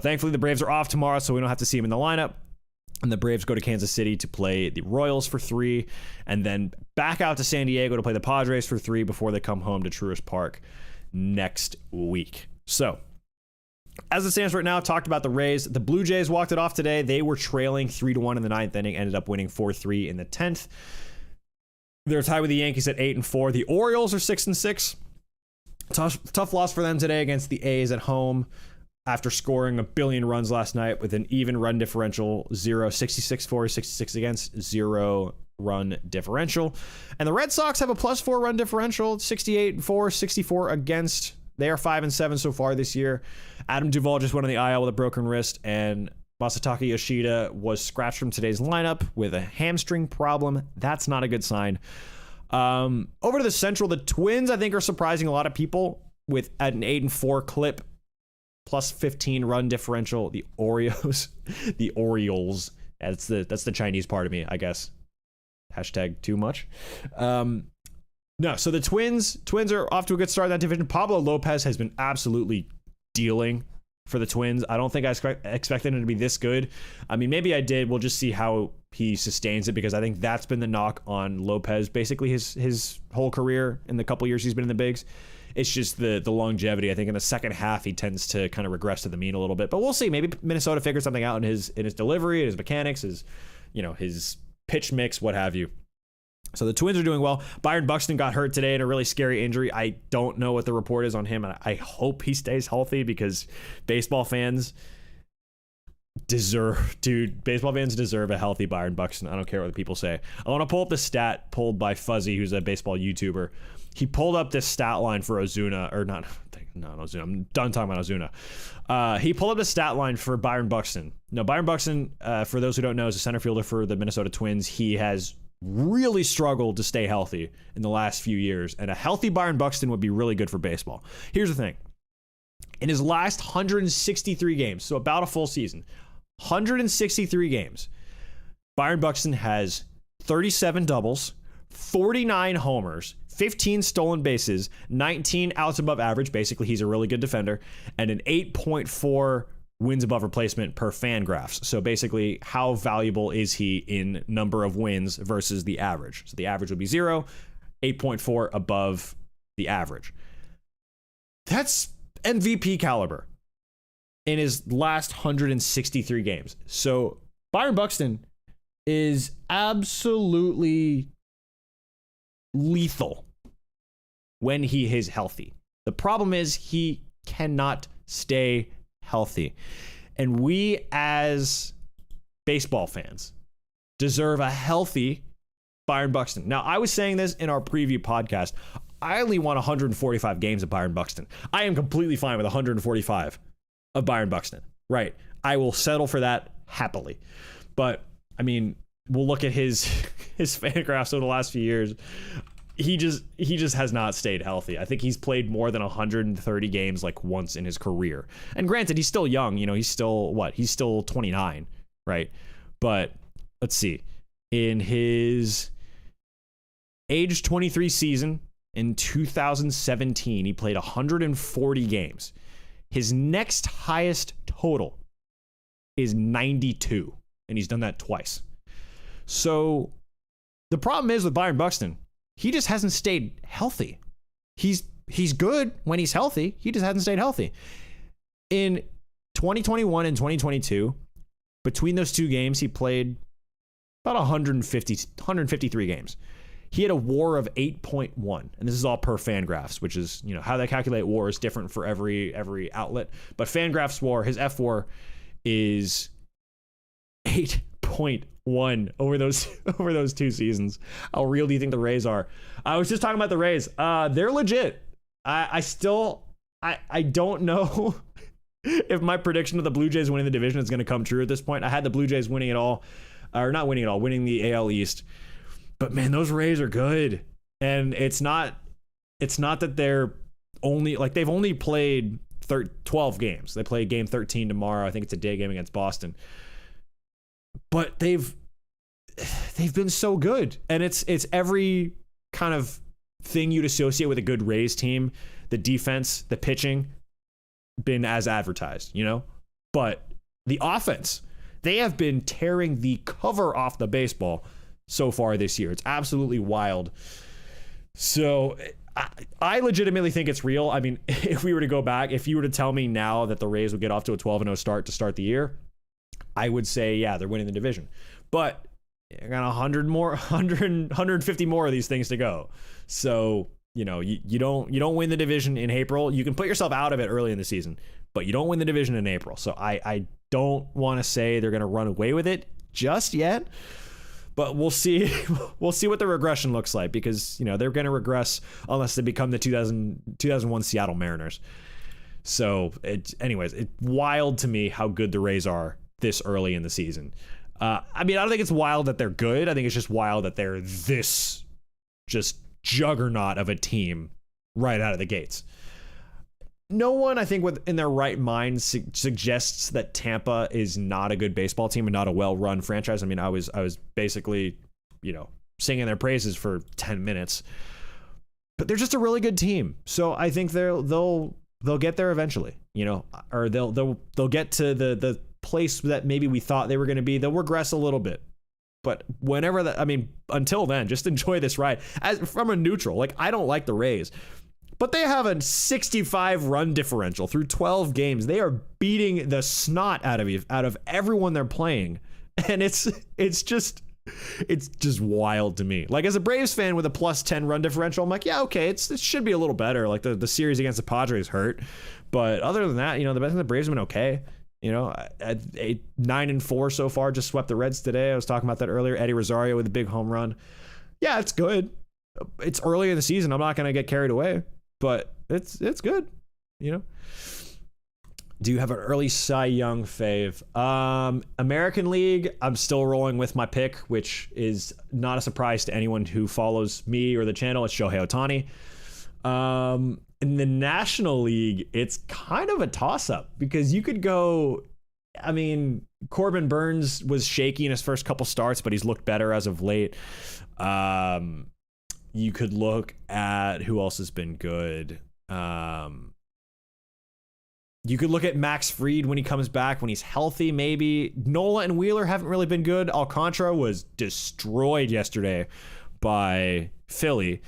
Thankfully, the Braves are off tomorrow, so we don't have to see him in the lineup. And the Braves go to Kansas City to play the Royals for 3, and then back out to San Diego to play the Padres for 3 before they come home to Truist Park next week. So, as it stands right now, talked about the Rays. The Blue Jays walked it off today. They were trailing 3-1 in the 9th inning, ended up winning 4-3 in the 10th. They're tied with the Yankees at 8-4. The Orioles are 6-6. Tough loss for them today against the A's at home. after scoring a billion runs last night with an even run differential, 0, 66 for, 66 against, 0 run differential. And the Red Sox have a +4 run differential, 68 for, 64 against. They are 5-7 so far this year. Adam Duvall just went on the IL with a broken wrist, and Masataka Yoshida was scratched from today's lineup with a hamstring problem. That's not a good sign. Over to the Central, the Twins, I think, are surprising a lot of people with at an 8-4 clip, +15 run differential. The Orioles, that's the Chinese part of me, I guess. Hashtag too much. No, so the Twins are off to a good start in that division. Pablo Lopez has been absolutely dealing for the Twins. I don't think I expected him to be this good. I mean, maybe I did. We'll just see how he sustains it, because I think that's been the knock on Lopez basically his whole career in the couple years he's been in the bigs. It's just the longevity. I think in the second half he tends to kind of regress to the mean a little bit. But we'll see. Maybe Minnesota figures something out in his delivery, his mechanics, his pitch mix, what have you. So the Twins are doing well. Byron Buxton got hurt today in a really scary injury. I don't know what the report is on him, and I hope he stays healthy, because baseball fans deserve a healthy Byron Buxton. I don't care what the people say. I want to pull up the stat pulled by Fuzzy, who's a baseball YouTuber. He pulled up this stat line for Ozuna, or not Ozuna. I'm done talking about Ozuna. He pulled up the stat line for Byron Buxton. Now, Byron Buxton, for those who don't know, is a center fielder for the Minnesota Twins. He has really struggled to stay healthy in the last few years, and a healthy Byron Buxton would be really good for baseball. Here's the thing. In his last 163 games, so about a full season, 163 games, Byron Buxton has 37 doubles, 49 homers, 15 stolen bases, 19 outs above average. Basically, he's a really good defender, and an 8.4 wins above replacement per Fangraphs. So basically, how valuable is he in number of wins versus the average? So the average would be 0, 8.4 above the average. That's MVP caliber in his last 163 games. So Byron Buxton is absolutely lethal when he is healthy. The problem is he cannot stay healthy. And we as baseball fans deserve a healthy Byron Buxton. Now, I was saying this in our preview podcast. I only want 145 games of Byron Buxton. I am completely fine with 145 of Byron Buxton. Right. I will settle for that happily. But, I mean, we'll look at his Fangraphs over the last few years. He just has not stayed healthy. I think he's played more than 130 games like once in his career. And granted, he's still young. He's still 29, right? But let's see. In his age 23 season in 2017, he played 140 games. His next highest total is 92, and he's done that twice. So the problem is with Byron Buxton, he just hasn't stayed healthy. He's good when he's healthy. He just hasn't stayed healthy. In 2021 and 2022, between those two games, he played about 153 games. He had a WAR of 8.1, and this is all per Fangraphs, which is, how they calculate WAR is different for every outlet. But Fangraphs WAR, his F-WAR is 8.1 over those two seasons. How real do you think the Rays are? I was just talking about the Rays. They're legit. I don't know if my prediction of the Blue Jays winning the division is going to come true at this point. I had the Blue Jays winning it all, or not winning it all, winning the AL East. But man, those Rays are good. And it's not that they're only, they've only played 12 games. They play game 13 tomorrow. I think it's a day game against Boston. But they've been so good. And it's every kind of thing you'd associate with a good Rays team. The defense, the pitching, been as advertised, But the offense, they have been tearing the cover off the baseball so far this year. It's absolutely wild. So I legitimately think it's real. I mean, if we were to go back, if you were to tell me now that the Rays would get off to a 12-0 start to start the year, I would say, yeah, they're winning the division. But I got 150 more of these things to go. So you don't win the division in April. You can put yourself out of it early in the season, but you don't win the division in April. So I don't want to say they're going to run away with it just yet, but we'll see. We'll see what the regression looks like, because they're going to regress unless they become the 2001 Seattle Mariners. So it's wild to me how good the Rays are this early in the season. I don't think it's wild that they're good. I think it's just wild that they're this just juggernaut of a team right out of the gates. No one, I think, in their right mind suggests that Tampa is not a good baseball team and not a well-run franchise. I was basically, singing their praises for 10 minutes, but they're just a really good team. So I think they'll get there eventually, or they'll get to the place that maybe we thought they were going to be. They'll regress a little bit. But until then, just enjoy this ride. From a neutral, I don't like the Rays, but they have a 65 run differential through 12 games. They are beating the snot out of everyone they're playing, and it's just wild to me. As a Braves fan with a plus 10 run differential, I'm like, yeah, okay, it should be a little better. The series against the Padres hurt, but other than that, the Braves have been okay. At 9-4 so far, just swept the Reds today. I was talking about that earlier. Eddie Rosario with a big home run. Yeah, it's good. It's early in the season. I'm not going to get carried away, but it's good. Do you have an early Cy Young fave? American League, I'm still rolling with my pick, which is not a surprise to anyone who follows me or the channel. It's Shohei Ohtani. In the National League, it's kind of a toss-up, because you could go, Corbin Burns was shaky in his first couple starts, but he's looked better as of late. You could look at who else has been good. You could look at Max Fried when he comes back, when he's healthy, maybe. Nola and Wheeler haven't really been good. Alcantara was destroyed yesterday by Philly.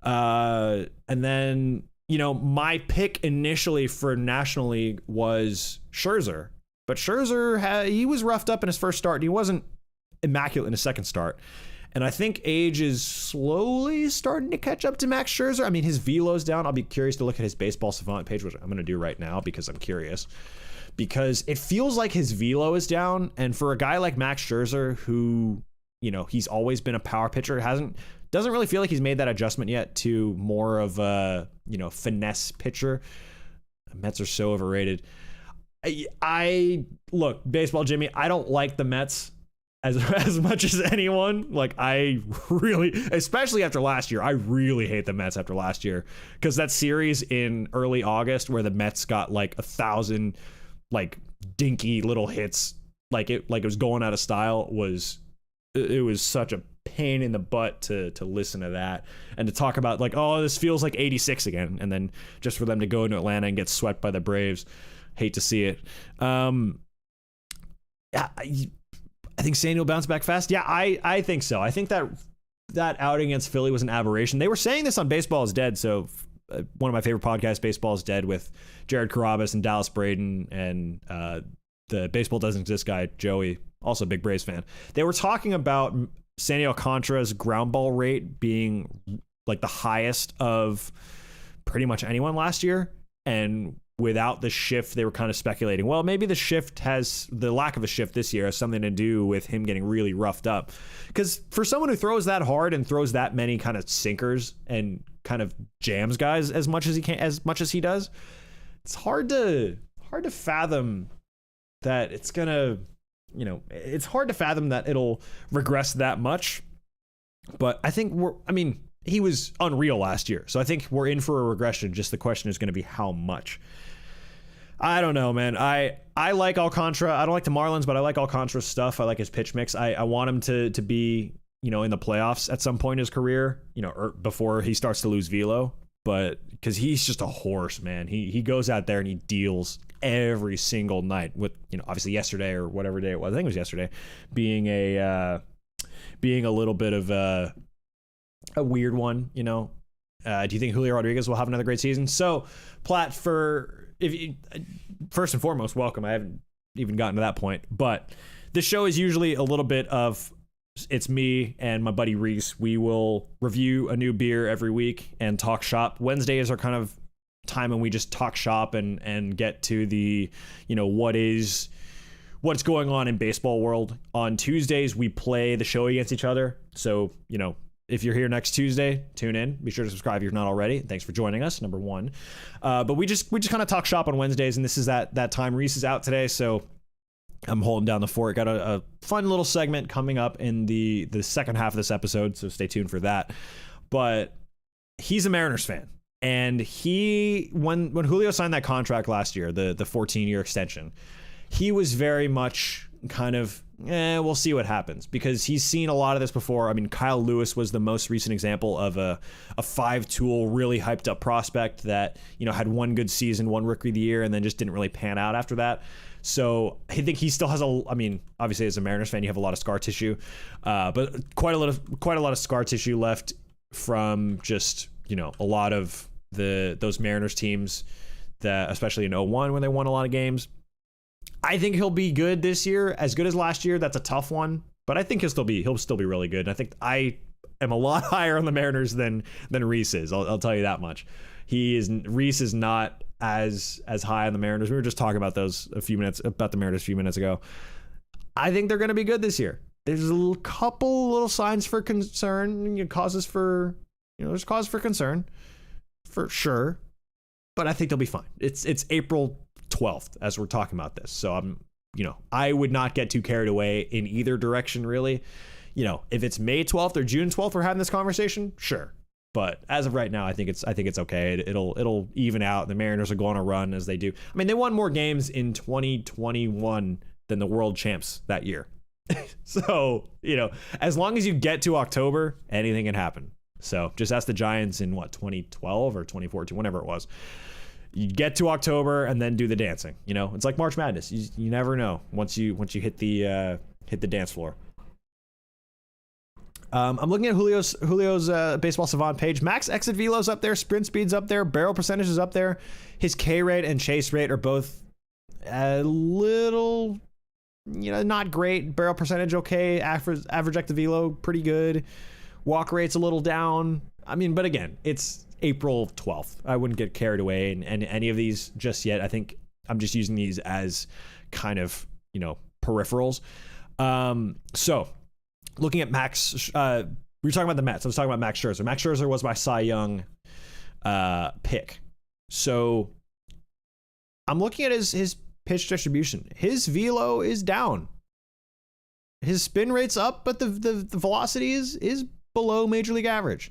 And then, my pick initially for National League was Scherzer. But Scherzer, he was roughed up in his first start, and he wasn't immaculate in his second start. And I think age is slowly starting to catch up to Max Scherzer. His velo's down. I'll be curious to look at his Baseball Savant page, which I'm going to do right now because I'm curious. Because it feels like his velo is down. And for a guy like Max Scherzer, who, he's always been a power pitcher, doesn't really feel like he's made that adjustment yet to more of a, finesse pitcher. Mets are so overrated. I look, Baseball Jimmy, I don't like the Mets as much as anyone. I really, especially after last year, I really hate the Mets after last year, because that series in early August where the Mets got 1,000 dinky little hits, it was going out of style, was such a pain in the butt to listen to that and to talk about this feels like 86 again, and then just for them to go into Atlanta and get swept by the Braves. Hate to see it. I think Sandy will bounce back fast. Yeah, I think so. I think that outing against Philly was an aberration. They were saying this on Baseball is Dead, so one of my favorite podcasts, Baseball is Dead, with Jared Carrabis and Dallas Braden and the Baseball Doesn't Exist guy, Joey, also a big Braves fan. They were talking about Sandy Alcantara's ground ball rate being the highest of pretty much anyone last year, and without the shift, they were kind of speculating, well, maybe the lack of a shift this year has something to do with him getting really roughed up. Because for someone who throws that hard and throws that many kind of sinkers and kind of jams guys as much as he does, it's hard to fathom that it's gonna, it's hard to fathom that it'll regress that much. But I think he was unreal last year, so I think we're in for a regression. Just the question is going to be how much. I don't know, man. I like Alcantara. I don't like the Marlins, but I like Alcantara's stuff. I like his pitch mix. I want him to be, in the playoffs at some point in his career, or before he starts to lose velo. But because he's just a horse, man. He goes out there and he deals every single night with, obviously yesterday or whatever day it was. I think it was yesterday, being a little bit of a weird one, Do you think Julio Rodriguez will have another great season? So, Platt, first and foremost, welcome. I haven't even gotten to that point, but this show is usually a little bit of it's me and my buddy Reese. We will review a new beer every week and talk shop. Wednesdays are kind of time when we just talk shop and get to the, what's going on in baseball world. On Tuesdays, we play the show against each other. So, if you're here next Tuesday, tune in. Be sure to subscribe if you're not already. Thanks for joining us, number one. But we just kind of talk shop on Wednesdays, and this is that time. Reese is out today, so I'm holding down the fort. Got a fun little segment coming up in the second half of this episode, so stay tuned for that. But he's a Mariners fan, and when Julio signed that contract last year, the 14-year extension, he was very much kind of, we'll see what happens, because he's seen a lot of this before. I mean, Kyle Lewis was the most recent example of a five-tool, really hyped up prospect that, had one good season, one Rookie of the Year, and then just didn't really pan out after that. So I think he still has obviously as a Mariners fan, you have a lot of scar tissue, but quite a lot of scar tissue left from just, a lot of those Mariners teams that, especially in 01 when they won a lot of games. I think he'll be good this year, as good as last year. That's a tough one, but I think he'll still be really good. And I think I am a lot higher on the Mariners than Reese is. I'll tell you that much. Reese is not as high on the Mariners. We were just talking about the Mariners a few minutes ago. I think they're going to be good this year. There's a couple little signs for concern, there's cause for concern for sure, but I think they'll be fine. It's April 12th as we're talking about this, so I would not get too carried away in either direction, really. If it's May 12th or June 12th we're having this conversation, sure, but as of right now, I think it's okay. It'll even out. The Mariners are going to run as they do. I mean, they won more games in 2021 than the world champs that year. So, as long as you get to October, anything can happen. So just ask the Giants in 2012 or 2014, whenever it was. You get to October and then do the dancing. It's like March Madness. You never know once you hit the dance floor. I'm looking at Julio's Baseball Savant page. Max exit velo's up there, sprint speed's up there, barrel percentage is up there. His K rate and chase rate are both a little, not great. Barrel percentage okay. Average exit velo pretty good. Walk rate's a little down. I mean, but again, it's April 12th. I wouldn't get carried away in any of these just yet. I think I'm just using these as kind of, peripherals. So looking at Max, we were talking about the Mets. I was talking about Max Scherzer. Max Scherzer was my Cy Young pick. So I'm looking at his pitch distribution. His velo is down. His spin rate's up, but the velocity is below major league average.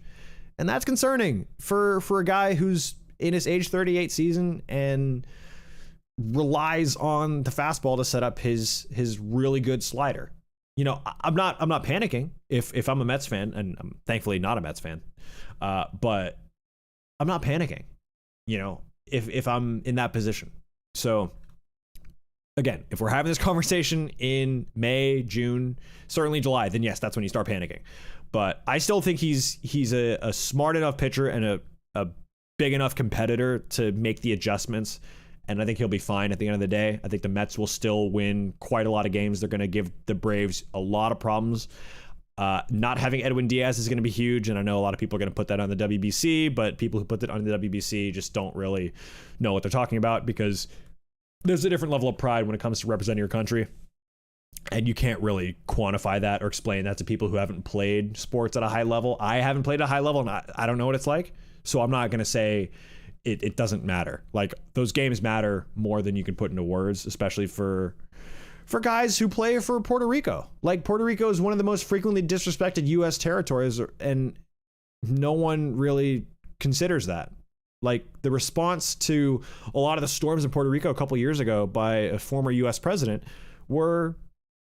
And that's concerning for a guy who's in his age 38 season and relies on the fastball to set up his really good slider. I'm not panicking if I'm a Mets fan, and I'm thankfully not a Mets fan. But I'm not panicking, if I'm in that position. So again, if we're having this conversation in May, June, certainly July, then yes, that's when you start panicking. But I still think he's a smart enough pitcher and a big enough competitor to make the adjustments. And I think he'll be fine at the end of the day. I think the Mets will still win quite a lot of games. They're going to give the Braves a lot of problems. Not having Edwin Diaz is going to be huge. And I know a lot of people are going to put that on the WBC, but people who put it on the WBC just don't really know what they're talking about, because there's a different level of pride when it comes to representing your country. And you can't really quantify that or explain that to people who haven't played sports at a high level. I haven't played at a high level, and I don't know what it's like. So I'm not going to say it doesn't matter. Like, those games matter more than you can put into words, especially for guys who play for Puerto Rico. Like, Puerto Rico is one of the most frequently disrespected U.S. territories, and no one really considers that. Like, the response to a lot of the storms in Puerto Rico a couple years ago by a former U.S. president were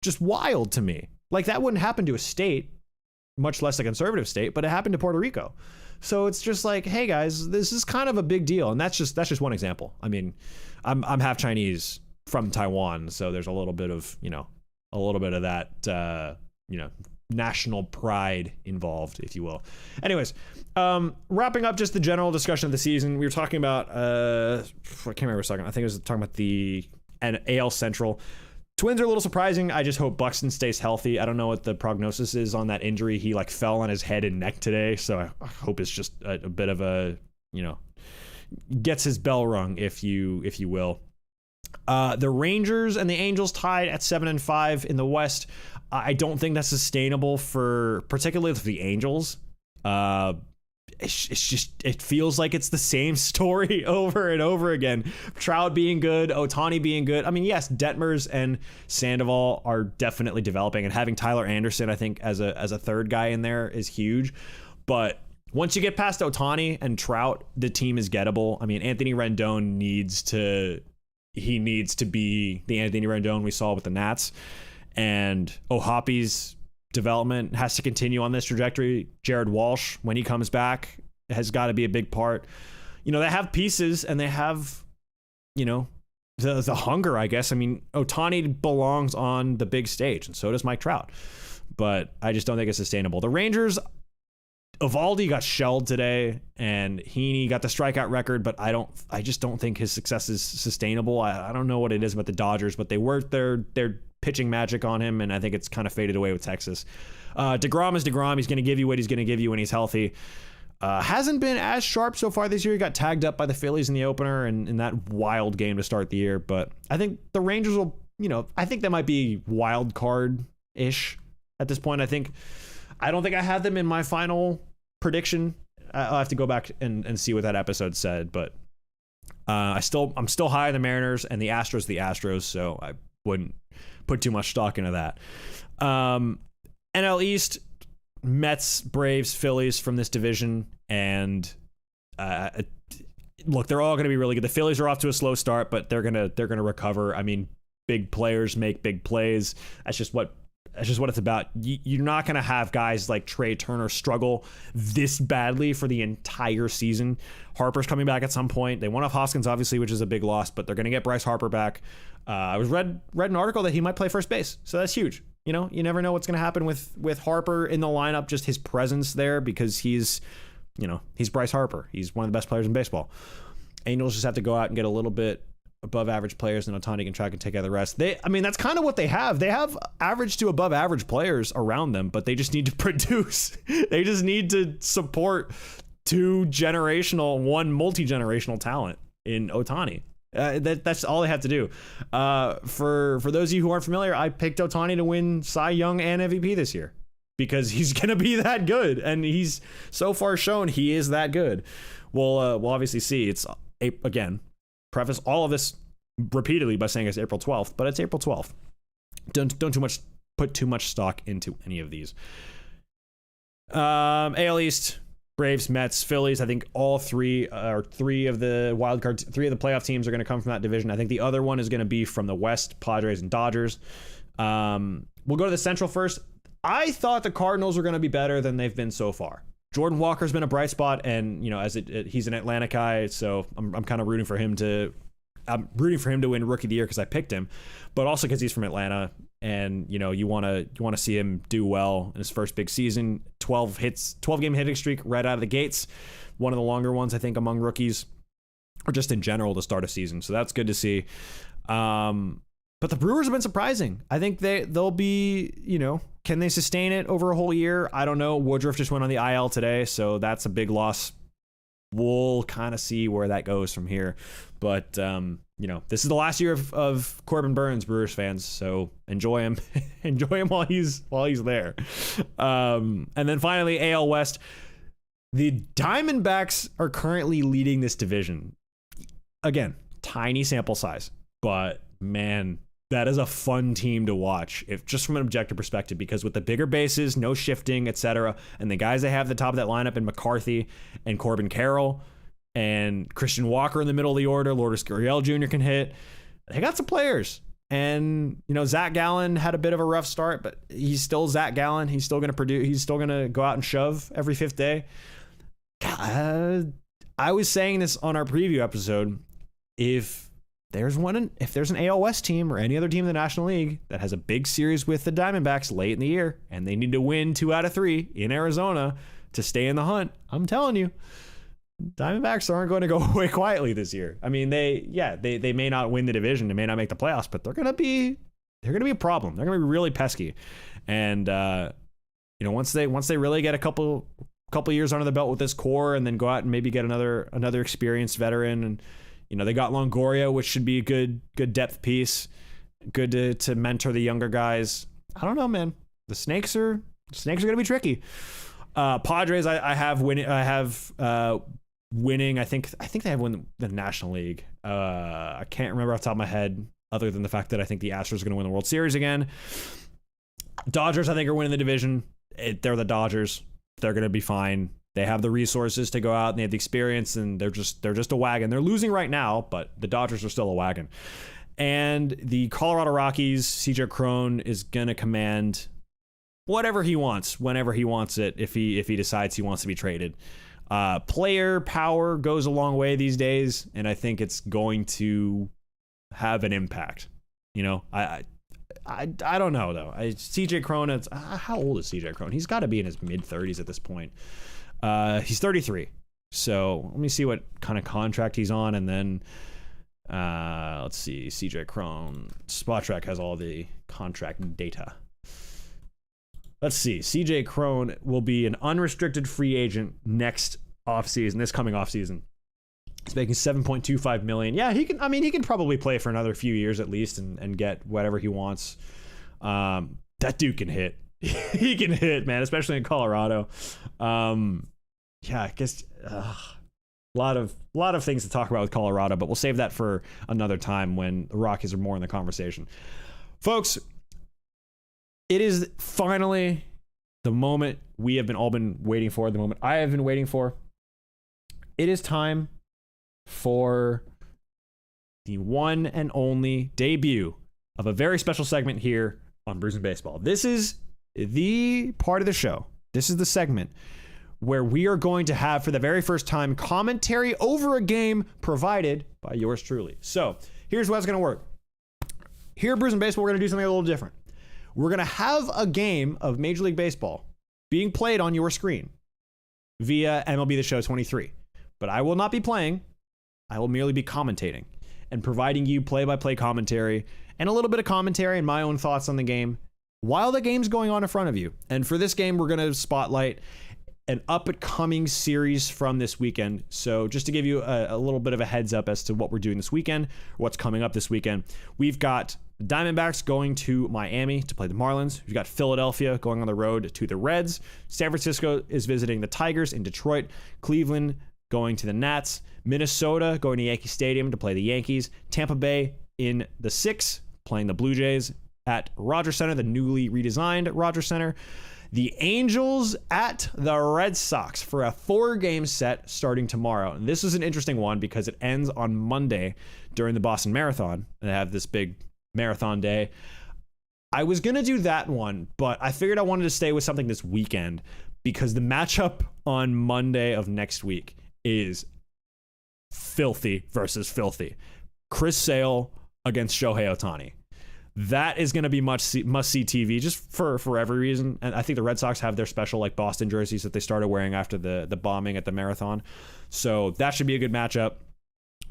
just wild to me. Like, that wouldn't happen to a state, much less a conservative state, but it happened to Puerto Rico. So it's just like, hey guys, this is kind of a big deal. And that's just one example. I mean, I'm half Chinese from Taiwan, so there's a little bit of that, national pride involved, if you will. Anyways, wrapping up just the general discussion of the season, we were talking about, I can't remember a second. I think I was talking about the AL Central. Twins are a little surprising. I just hope Buxton stays healthy. I don't know what the prognosis is on that injury. He like fell on his head and neck today, so I hope it's just a bit of a, gets his bell rung, if you will. The Rangers and the Angels tied at 7-5 in the West. I don't think that's sustainable particularly for the Angels. It feels like it's the same story over and over again. Trout being good, Ohtani being good. I mean, yes, Detmers and Sandoval are definitely developing, and having Tyler Anderson, I think, as a third guy in there is huge. But once you get past Ohtani and Trout, the team is gettable. I mean, Anthony Rendon needs to be the Anthony Rendon we saw with the Nats, and Ohapi's development has to continue on this trajectory. Jared Walsh, when he comes back, has got to be a big part. They have pieces, and they have, the hunger, I guess. I mean, Ohtani belongs on the big stage, and so does Mike Trout. But I just don't think it's sustainable. The Rangers, Eovaldi got shelled today, and Heaney got the strikeout record, but I just don't think his success is sustainable. I don't know what it is about the Dodgers, but they worked their pitching magic on him, and I think it's kind of faded away with Texas. DeGrom is DeGrom. He's going to give you what he's going to give you when he's healthy. Hasn't been as sharp so far this year. He got tagged up by the Phillies in the opener and in that wild game to start the year, but I think the Rangers will, I think that might be wild card-ish at this point. I don't think I had them in my final prediction. I'll have to go back and see what that episode said, but I'm still high on the Mariners, and the Astros, so I wouldn't put too much stock into that. NL East, Mets, Braves, Phillies from this division, and look, they're all going to be really good. The Phillies are off to a slow start, but they're gonna recover. I mean, big players make big plays. That's just what it's about. You're not going to have guys like Trey Turner struggle this badly for the entire season. Harper's coming back at some point. They won off Hoskins, obviously, which is a big loss, but they're going to get Bryce Harper back. I read an article that he might play first base, so that's huge. You never know what's going to happen with Harper in the lineup, just his presence there, because he's Bryce Harper. He's one of the best players in baseball. Angels just have to go out and get a little bit above average players, and Ohtani can try and take care of the rest. That's kind of what they have. They have average to above average players around them, but they just need to produce. They just need to support one multi-generational talent in Ohtani. That's all they have to do. For those of you who aren't familiar, I picked Ohtani to win Cy Young and MVP this year because he's going to be that good, and he's so far shown he is that good. We'll obviously see. It's, again, preface all of this repeatedly by saying it's April 12th, but it's April 12th. Don't put too much stock into any of these. AL East, Braves, Mets, Phillies. I think all three of the wild cards, three of the playoff teams are going to come from that division. I think the other one is going to be from the West, Padres and Dodgers. We'll go to the Central first. I thought the Cardinals were going to be better than they've been so far. Jordan Walker's been a bright spot, and he's an Atlanta guy, so I'm kind of rooting for him to win Rookie of the Year because I picked him, but also because he's from Atlanta, and you want to see him do well in his first big season. 12 game hitting streak right out of the gates, one of the longer ones I think among rookies, or just in general to start a season. So that's good to see. But the Brewers have been surprising. I think they'll be, can they sustain it over a whole year? I don't know. Woodruff just went on the IL today, so that's a big loss. We'll kind of see where that goes from here. But, this is the last year of Corbin Burns, Brewers fans, so enjoy him. Enjoy him while he's there. And then finally, AL West. The Diamondbacks are currently leading this division. Again, tiny sample size, but man, that is a fun team to watch, if just from an objective perspective, because with the bigger bases, no shifting, etc., and the guys they have at the top of that lineup in McCarthy and Corbin Carroll and Christian Walker in the middle of the order, Lourdes Gurriel Jr. can hit. They got some players. And, Zach Gallen had a bit of a rough start, but he's still Zach Gallen. He's still going to produce. He's still going to go out and shove every fifth day. I was saying this on our preview episode. If there's an AL West team or any other team in the National League that has a big series with the Diamondbacks late in the year and they need to win 2 out of 3 in Arizona to stay in the hunt, I'm telling you, Diamondbacks aren't going to go away quietly this year. I mean, they may not win the division, they may not make the playoffs, but they're going to be they're going to be a problem. They're going to be really pesky. And, once they really get a couple years under the belt with this core and then go out and maybe get another experienced veteran. And, they got Longoria, which should be a good depth piece. Good to mentor the younger guys. I don't know, man. The Snakes are going to be tricky. Padres, I have winning. Winning. I think they have won the National League. I can't remember off the top of my head, other than the fact that I think the Astros are going to win the World Series again. Dodgers, I think, are winning the division. They're the Dodgers. They're going to be fine. They have the resources to go out and they have the experience, and they're just a wagon. They're losing right now, but the Dodgers are still a wagon. And the Colorado Rockies, CJ Cron is going to command whatever he wants, whenever he wants it, if he decides he wants to be traded. Player power goes a long way these days, and I think it's going to have an impact. I don't know, though. CJ Cron, how old is CJ Cron? He's got to be in his mid-30s at this point. He's 33. So let me see what kind of contract he's on, and then let's see. CJ Cron. Spotrac has all the contract data. Let's see. CJ Cron will be an unrestricted free agent next offseason, this coming offseason. He's making $7.25 million. Yeah, he can probably play for another few years at least and get whatever he wants. That dude can hit. He can hit, man, especially in Colorado. I guess a lot of things to talk about with Colorado, but we'll save that for another time when the Rockies are more in the conversation. Folks, it is finally the moment we have all been waiting for, the moment I have been waiting for. It is time for the one and only debut of a very special segment here on Brews and Baseball. This is the part of the show. This is the segment where we are going to have, for the very first time, commentary over a game provided by yours truly. So here's how it's going to work. Here at Brews and Baseball, we're going to do something a little different. We're going to have a game of Major League Baseball being played on your screen via MLB The Show 23. But I will not be playing. I will merely be commentating and providing you play-by-play commentary and a little bit of commentary and my own thoughts on the game while the game's going on in front of you. And for this game, we're going to spotlight an up-and-coming series from this weekend. So just to give you a little bit of a heads up as to what we're doing this weekend, what's coming up this weekend, we've got Diamondbacks going to Miami to play the Marlins. We've got Philadelphia going on the road to the Reds. San Francisco is visiting the Tigers in Detroit. Cleveland going to the Nats. Minnesota going to Yankee Stadium to play the Yankees. Tampa Bay in the 6, playing the Blue Jays at Rogers Center, the newly redesigned Rogers Center. The Angels at the Red Sox for a 4-game set starting tomorrow. And this is an interesting one because it ends on Monday during the Boston Marathon. And they have this big marathon day. I was going to do that one, but I figured I wanted to stay with something this weekend because the matchup on Monday of next week is filthy versus filthy. Chris Sale against Shohei Ohtani. That is going to be must-see TV just for every reason. And I think the Red Sox have their special like Boston jerseys that they started wearing after the bombing at the marathon. So that should be a good matchup.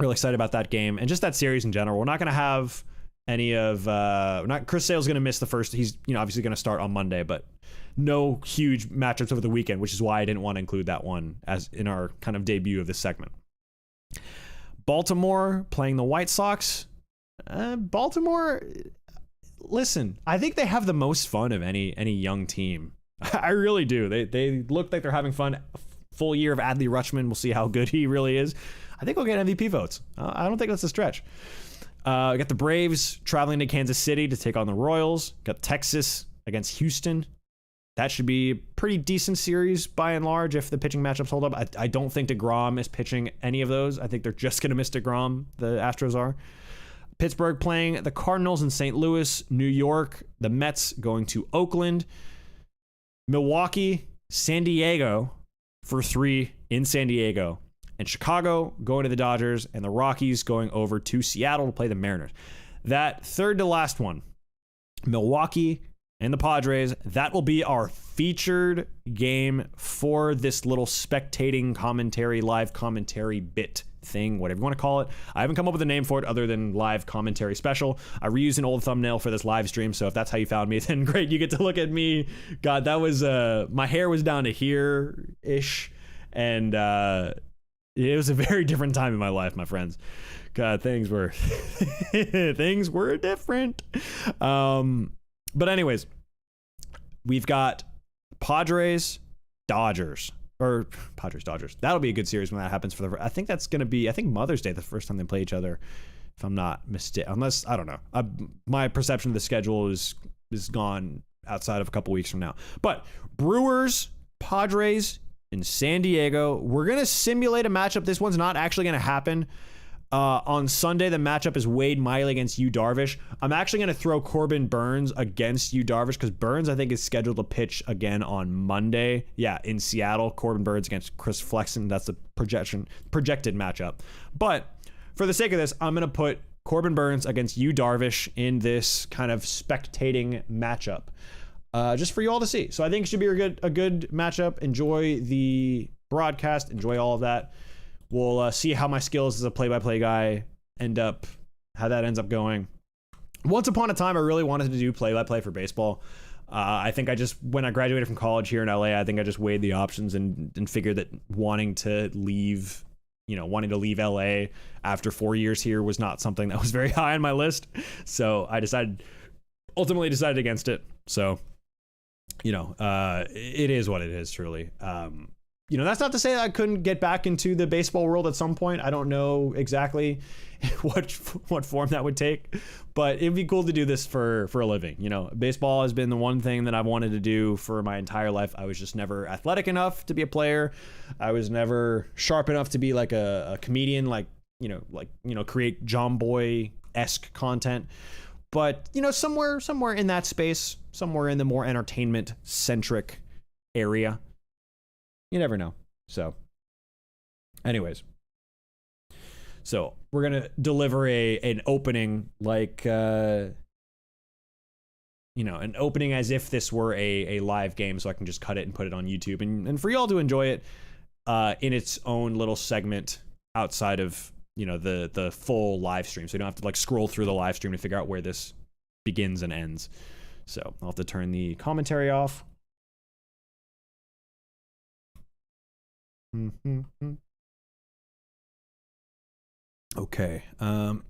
Really excited about that game and just that series in general. We're not going to have any of Chris Sale's going to miss the first. He's obviously going to start on Monday, but no huge matchups over the weekend, which is why I didn't want to include that one as in our kind of debut of this segment. Baltimore playing the White Sox. Baltimore, listen, I think they have the most fun of any young team. I really do. They look like they're having fun. Full year of Adley Rutschman. We'll see how good he really is. I think we'll get MVP votes. I don't think that's a stretch. Got the Braves traveling to Kansas City to take on the Royals. Got Texas against Houston. That should be a pretty decent series by and large if the pitching matchups hold up. I don't think DeGrom is pitching any of those. I think they're just going to miss DeGrom, the Astros are. Pittsburgh playing the Cardinals in St. Louis. New York, the Mets going to Oakland. Milwaukee, San Diego for 3 in San Diego. And Chicago going to the Dodgers, and the Rockies going over to Seattle to play the Mariners. That third to last one, Milwaukee and the Padres, that will be our featured game for this little spectating commentary, live commentary bit thing, whatever you want to call it. I haven't come up with a name for it other than live commentary special. I reused an old thumbnail for this live stream, so if that's how you found me, then great, you get to look at me. God, that was my hair was down to here ish, and it was a very different time in my life, my friends. God, things were things were different. But anyways, we've got Padres Dodgers. Or Padres Dodgers. That'll be a good series when that happens I think that's going to be, I think Mother's Day, the first time they play each other, if I'm not mistaken. Unless, I don't know. My perception of the schedule is gone outside of a couple weeks from now. But Brewers, Padres in San Diego. We're going to simulate a matchup. This one's not actually going to happen. On Sunday, the matchup is Wade Miley against Yu Darvish. I'm actually going to throw Corbin Burnes against Yu Darvish because Burnes, I think, is scheduled to pitch again on Monday. Yeah, in Seattle. Corbin Burnes against Chris Flexen. That's the projected matchup. But for the sake of this, I'm going to put Corbin Burnes against Yu Darvish in this kind of spectating matchup, just for you all to see. So I think it should be a good matchup. Enjoy the broadcast. Enjoy all of that. We'll see how my skills as a play-by-play guy how that ends up going. Once upon a time, I really wanted to do play-by-play for baseball. I think when I graduated from college here in LA, I think I just weighed the options and figured that wanting to leave LA after 4 years here was not something that was very high on my list. So I ultimately decided against it. So, it is what it is, truly. That's not to say that I couldn't get back into the baseball world at some point. I don't know exactly what form that would take, but it'd be cool to do this for a living. Baseball has been the one thing that I've wanted to do for my entire life. I was just never athletic enough to be a player. I was never sharp enough to be like a comedian, create John Boy-esque content. But, somewhere in that space, somewhere in the more entertainment centric area. You never know. So, anyways. So, we're going to deliver an opening an opening as if this were a live game, so I can just cut it and put it on YouTube. And for y'all to enjoy it in its own little segment outside of, the full live stream. So you don't have to scroll through the live stream to figure out where this begins and ends. So, I'll have to turn the commentary off. Okay. Man,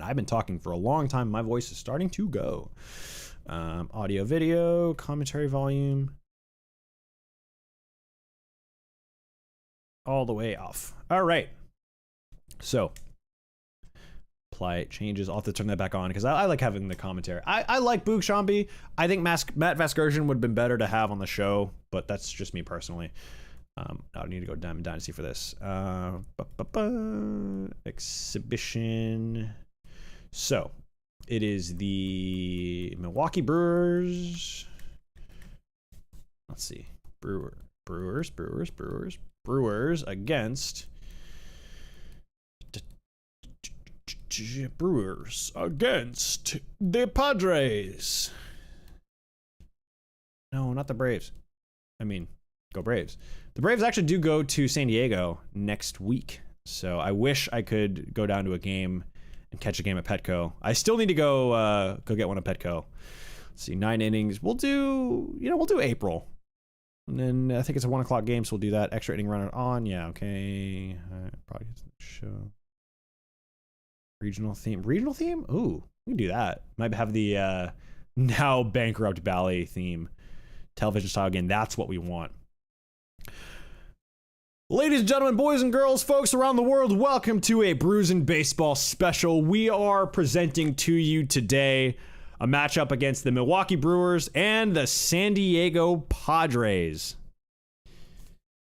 I've been talking for a long time. My voice is starting to go. Audio, video, commentary volume. All the way off. All right. So, apply changes. I'll have to turn that back on because I like having the commentary. I like Boog Shambi. I think Matt Vasgersian would have been better to have on the show, but that's just me personally. I need to go Diamond Dynasty for this. Exhibition. So, it is the Milwaukee Brewers. Let's see. Brewers against the Padres. No, not the Braves. I mean, go Braves. The Braves actually do go to San Diego next week. So I wish I could go down to a game and catch a game at Petco. I still need to go get one at Petco. Let's see, 9 innings. We'll do April. And then I think it's a 1 o'clock game, so we'll do that. Extra inning runner on. Yeah, okay. Probably show. Regional theme. Ooh, we can do that. Might have the now bankrupt Bally theme. Television style again. That's what we want. Ladies and gentlemen, boys and girls, folks around the world, welcome to a Brews and Baseball special. We are presenting to you today a matchup against the Milwaukee Brewers and the San Diego Padres.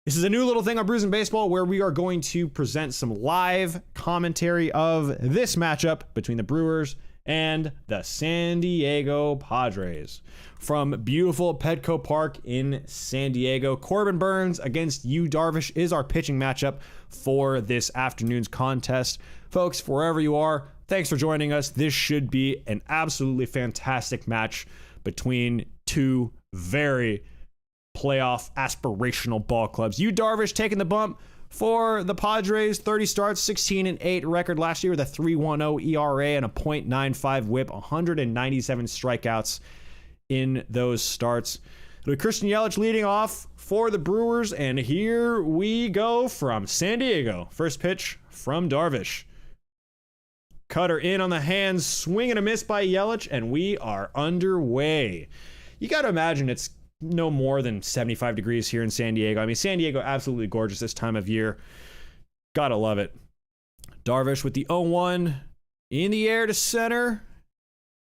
This is a new little thing on Brews and Baseball where we are going to present some live commentary of this matchup between the Brewers and the San Diego Padres. From beautiful Petco Park in San Diego, Corbin Burnes against Yu Darvish is our pitching matchup for this afternoon's contest. Folks, wherever you are, thanks for joining us. This should be an absolutely fantastic match between two very playoff aspirational ball clubs. Yu Darvish taking the bump For the Padres, 30 starts, 16-8 record last year with a 3.10 ERA and a .95 whip, 197 strikeouts in those starts. Christian Yelich leading off for the Brewers, and here we go from San Diego. First pitch from Darvish. Cutter in on the hands, swing and a miss by Yelich, and we are underway. You got to imagine it's no more than 75 degrees here in San Diego. I mean, San Diego, absolutely gorgeous this time of year. Gotta love it. Darvish with the 0-1 in the air to center.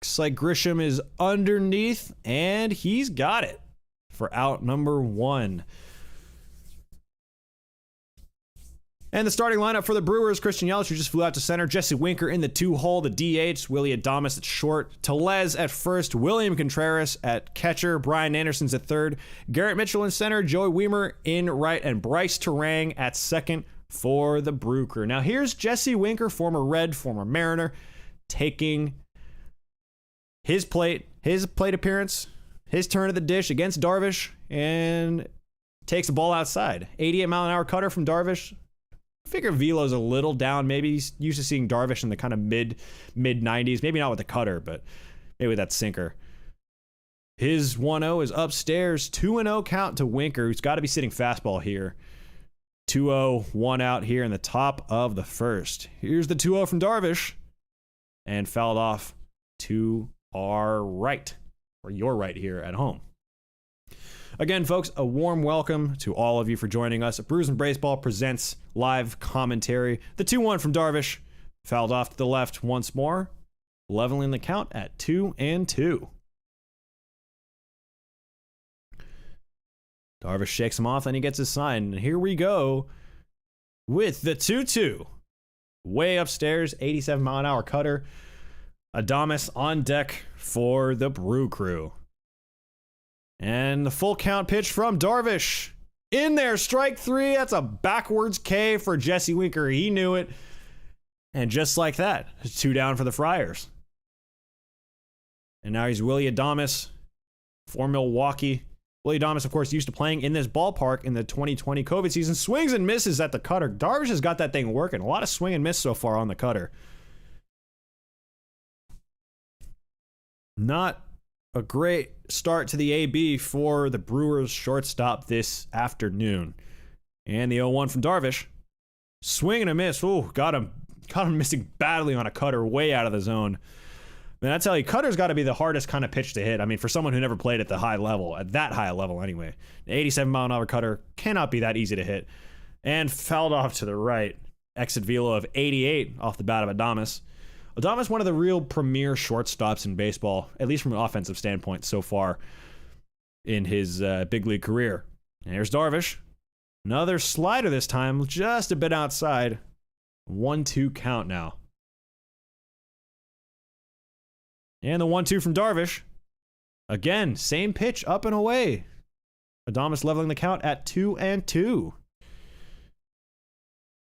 Looks like Grisham is underneath, and he's got it for out number 1. And the starting lineup for the Brewers, Christian Yelich, who just flew out to center, Jesse Winker in the 2-hole, the DH, Willie Adames at short, Tellez at first, William Contreras at catcher, Brian Anderson's at third, Garrett Mitchell in center, Joey Weimer in right, and Bryce Terang at second for the Brew Crew. Now here's Jesse Winker, former Red, former Mariner, taking his plate appearance, his turn at the dish against Darvish, and takes the ball outside. 88-mile-an-hour cutter from Darvish. Figure velo's a little down. Maybe he's used to seeing Darvish in the kind of mid 90s. Maybe not with the cutter, but maybe with that sinker. His 1-0 is upstairs. 2-0 count to Winker, who's got to be sitting fastball here. 2-0, 1 out here in the top of the first. Here's the 2-0 from Darvish, and fouled off to our right, or your right here at home. Again, folks, a warm welcome to all of you for joining us. Brews and Baseball presents live commentary. The 2-1 from Darvish, fouled off to the left once more, leveling the count at 2-2. Darvish shakes him off, and he gets his sign. And here we go with the 2-2. Way upstairs, 87-mile-an-hour cutter. Adames on deck for the Brew Crew. And the full count pitch from Darvish. In there, strike 3. That's a backwards K for Jesse Winker. He knew it. And just like that, 2 down for the Friars. And now he's Willie Adames for Milwaukee. Willie Adames, of course, used to playing in this ballpark in the 2020 COVID season. Swings and misses at the cutter. Darvish has got that thing working. A lot of swing and miss so far on the cutter. Not a great start to the AB for the Brewers shortstop this afternoon. And the 0-1 from Darvish. Swing and a miss. Ooh, got him missing badly on a cutter way out of the zone. Man, I tell you, cutter's got to be the hardest kind of pitch to hit. I mean, for someone who never played at the high level, at that high level anyway. An 87-mile-an-hour cutter cannot be that easy to hit. And fouled off to the right. Exit velo of 88 off the bat of Adames. Adames, one of the real premier shortstops in baseball, at least from an offensive standpoint so far in his big league career. And here's Darvish. Another slider this time, just a bit outside. 1-2 count now. And the 1-2 from Darvish. Again, same pitch, up and away. Adames leveling the count at 2-2.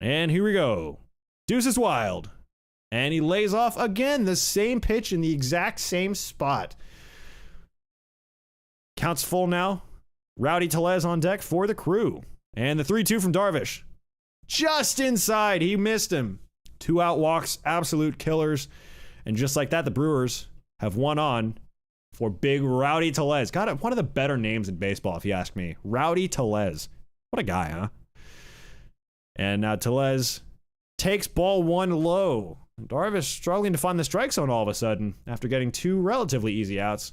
And here we go. Deuce is wild. And he lays off again, the same pitch in the exact same spot. Counts full now. Rowdy Tellez on deck for the Crew. And the 3-2 from Darvish. Just inside. He missed him. 2 out walks, absolute killers. And just like that, the Brewers have one on for big Rowdy Tellez. Got one of the better names in baseball, if you ask me. Rowdy Tellez. What a guy, huh? And now Tellez takes ball 1 low. Darvish struggling to find the strike zone all of a sudden after getting 2 relatively easy outs.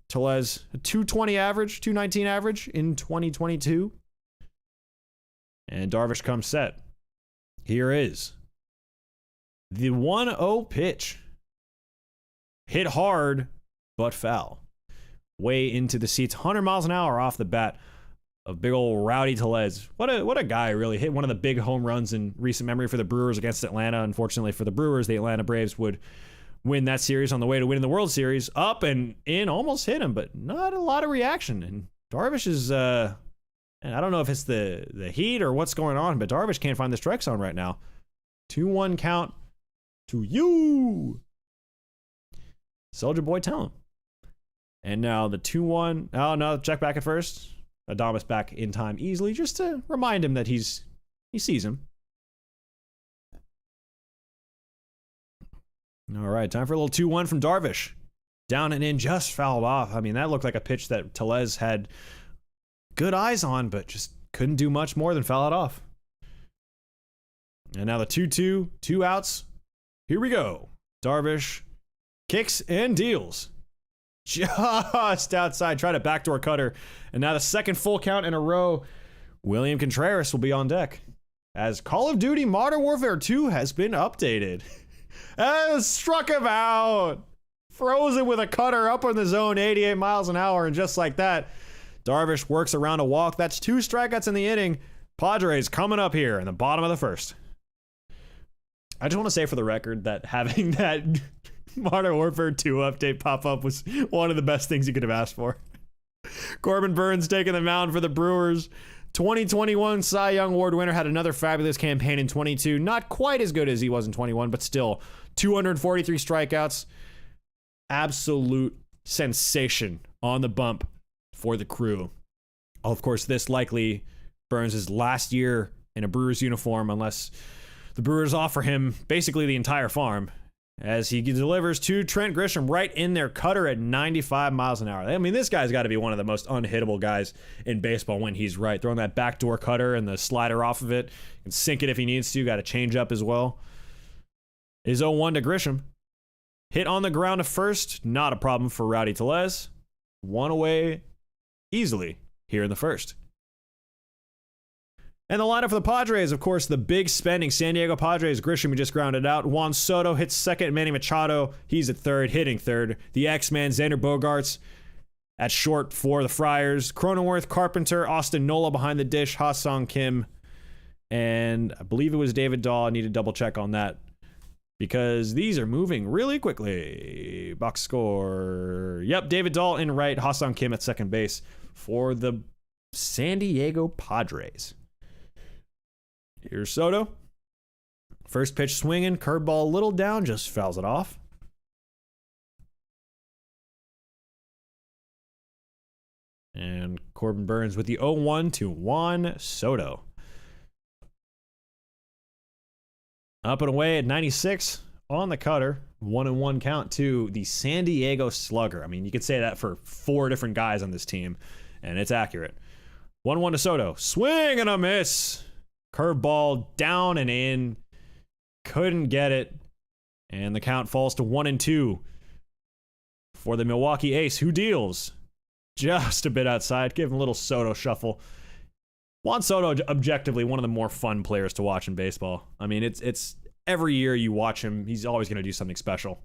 Tellez, a 220 average, 219 average in 2022. And Darvish comes set. Here is the 1-0 pitch. Hit hard, but foul. Way into the seats, 100 miles an hour off the bat of big old Rowdy Tellez. What a guy, really. Hit one of the big home runs in recent memory for the Brewers against Atlanta. Unfortunately for the Brewers, the Atlanta Braves would win that series on the way to winning the World Series. Up and in, almost hit him, but not a lot of reaction. And Darvish is, and I don't know if it's the heat or what's going on, but Darvish can't find the strike zone right now. 2-1 count to you. Soldier Boy, tell him. And now the 2-1. Oh, no, check back at first. Adames back in time easily, just to remind him that he's He sees him. All right, time for a little 2-1 from Darvish. Down and in, just fouled off. I mean, that looked like a pitch that Tellez had good eyes on, but just couldn't do much more than foul it off. And now the 2-2, 2 outs. Here we go. Darvish kicks and deals. Just outside, tried a backdoor cutter. And now the second full count in a row. William Contreras will be on deck as Call of Duty Modern Warfare 2 has been updated. Struck him out. Frozen with a cutter up in the zone, 88 miles an hour, and just like that, Darvish works around a walk. That's 2 strikeouts in the inning. Padres coming up here in the bottom of the first. I just want to say for the record that having that Modern Warfare 2 update pop up was one of the best things you could have asked for. Corbin Burns taking the mound for the Brewers. 2021 Cy Young Award winner, had another fabulous campaign in 22. Not quite as good as he was in 21, but still 243 strikeouts. Absolute sensation on the bump for the crew. Of course, this likely Burns' last year in a Brewers uniform, unless the Brewers offer him basically the entire farm, as he delivers to Trent Grisham right in their cutter at 95 miles an hour. I mean, this guy's got to be one of the most unhittable guys in baseball when he's right. Throwing that backdoor cutter and the slider off of it, and sink it if he needs to. Got a change up as well. Is 0-1 to Grisham. Hit on the ground to first, not a problem for Rowdy Tellez. One away easily here in the first. And the lineup for the Padres, of course, the big spending San Diego Padres. Grisham, we just grounded out. Juan Soto hits second. Manny Machado, he's at third, hitting third. The X-Man, Xander Bogaerts at short for the Friars. Cronenworth, Carpenter, Austin Nola behind the dish, Ha-Sung Kim, and I believe it was David Dahl. I need to double check on that, because these are moving really quickly. Box score. Yep, David Dahl in right, Ha-Sung Kim at second base for the San Diego Padres. Here's Soto. First pitch swinging, curveball a little down, just fouls it off. And Corbin Burns with the 0-1 to Juan Soto. Up and away at 96 on the cutter. 1-1 count to the San Diego Slugger. I mean, you could say that for 4 different guys on this team, and it's accurate. 1-1 to Soto. Swing and a miss. Curveball down and in. Couldn't get it. And the count falls to 1-2 for the Milwaukee Ace, who deals just a bit outside. Give him a little Soto shuffle. Juan Soto, objectively, one of the more fun players to watch in baseball. I mean, it's every year you watch him, he's always going to do something special.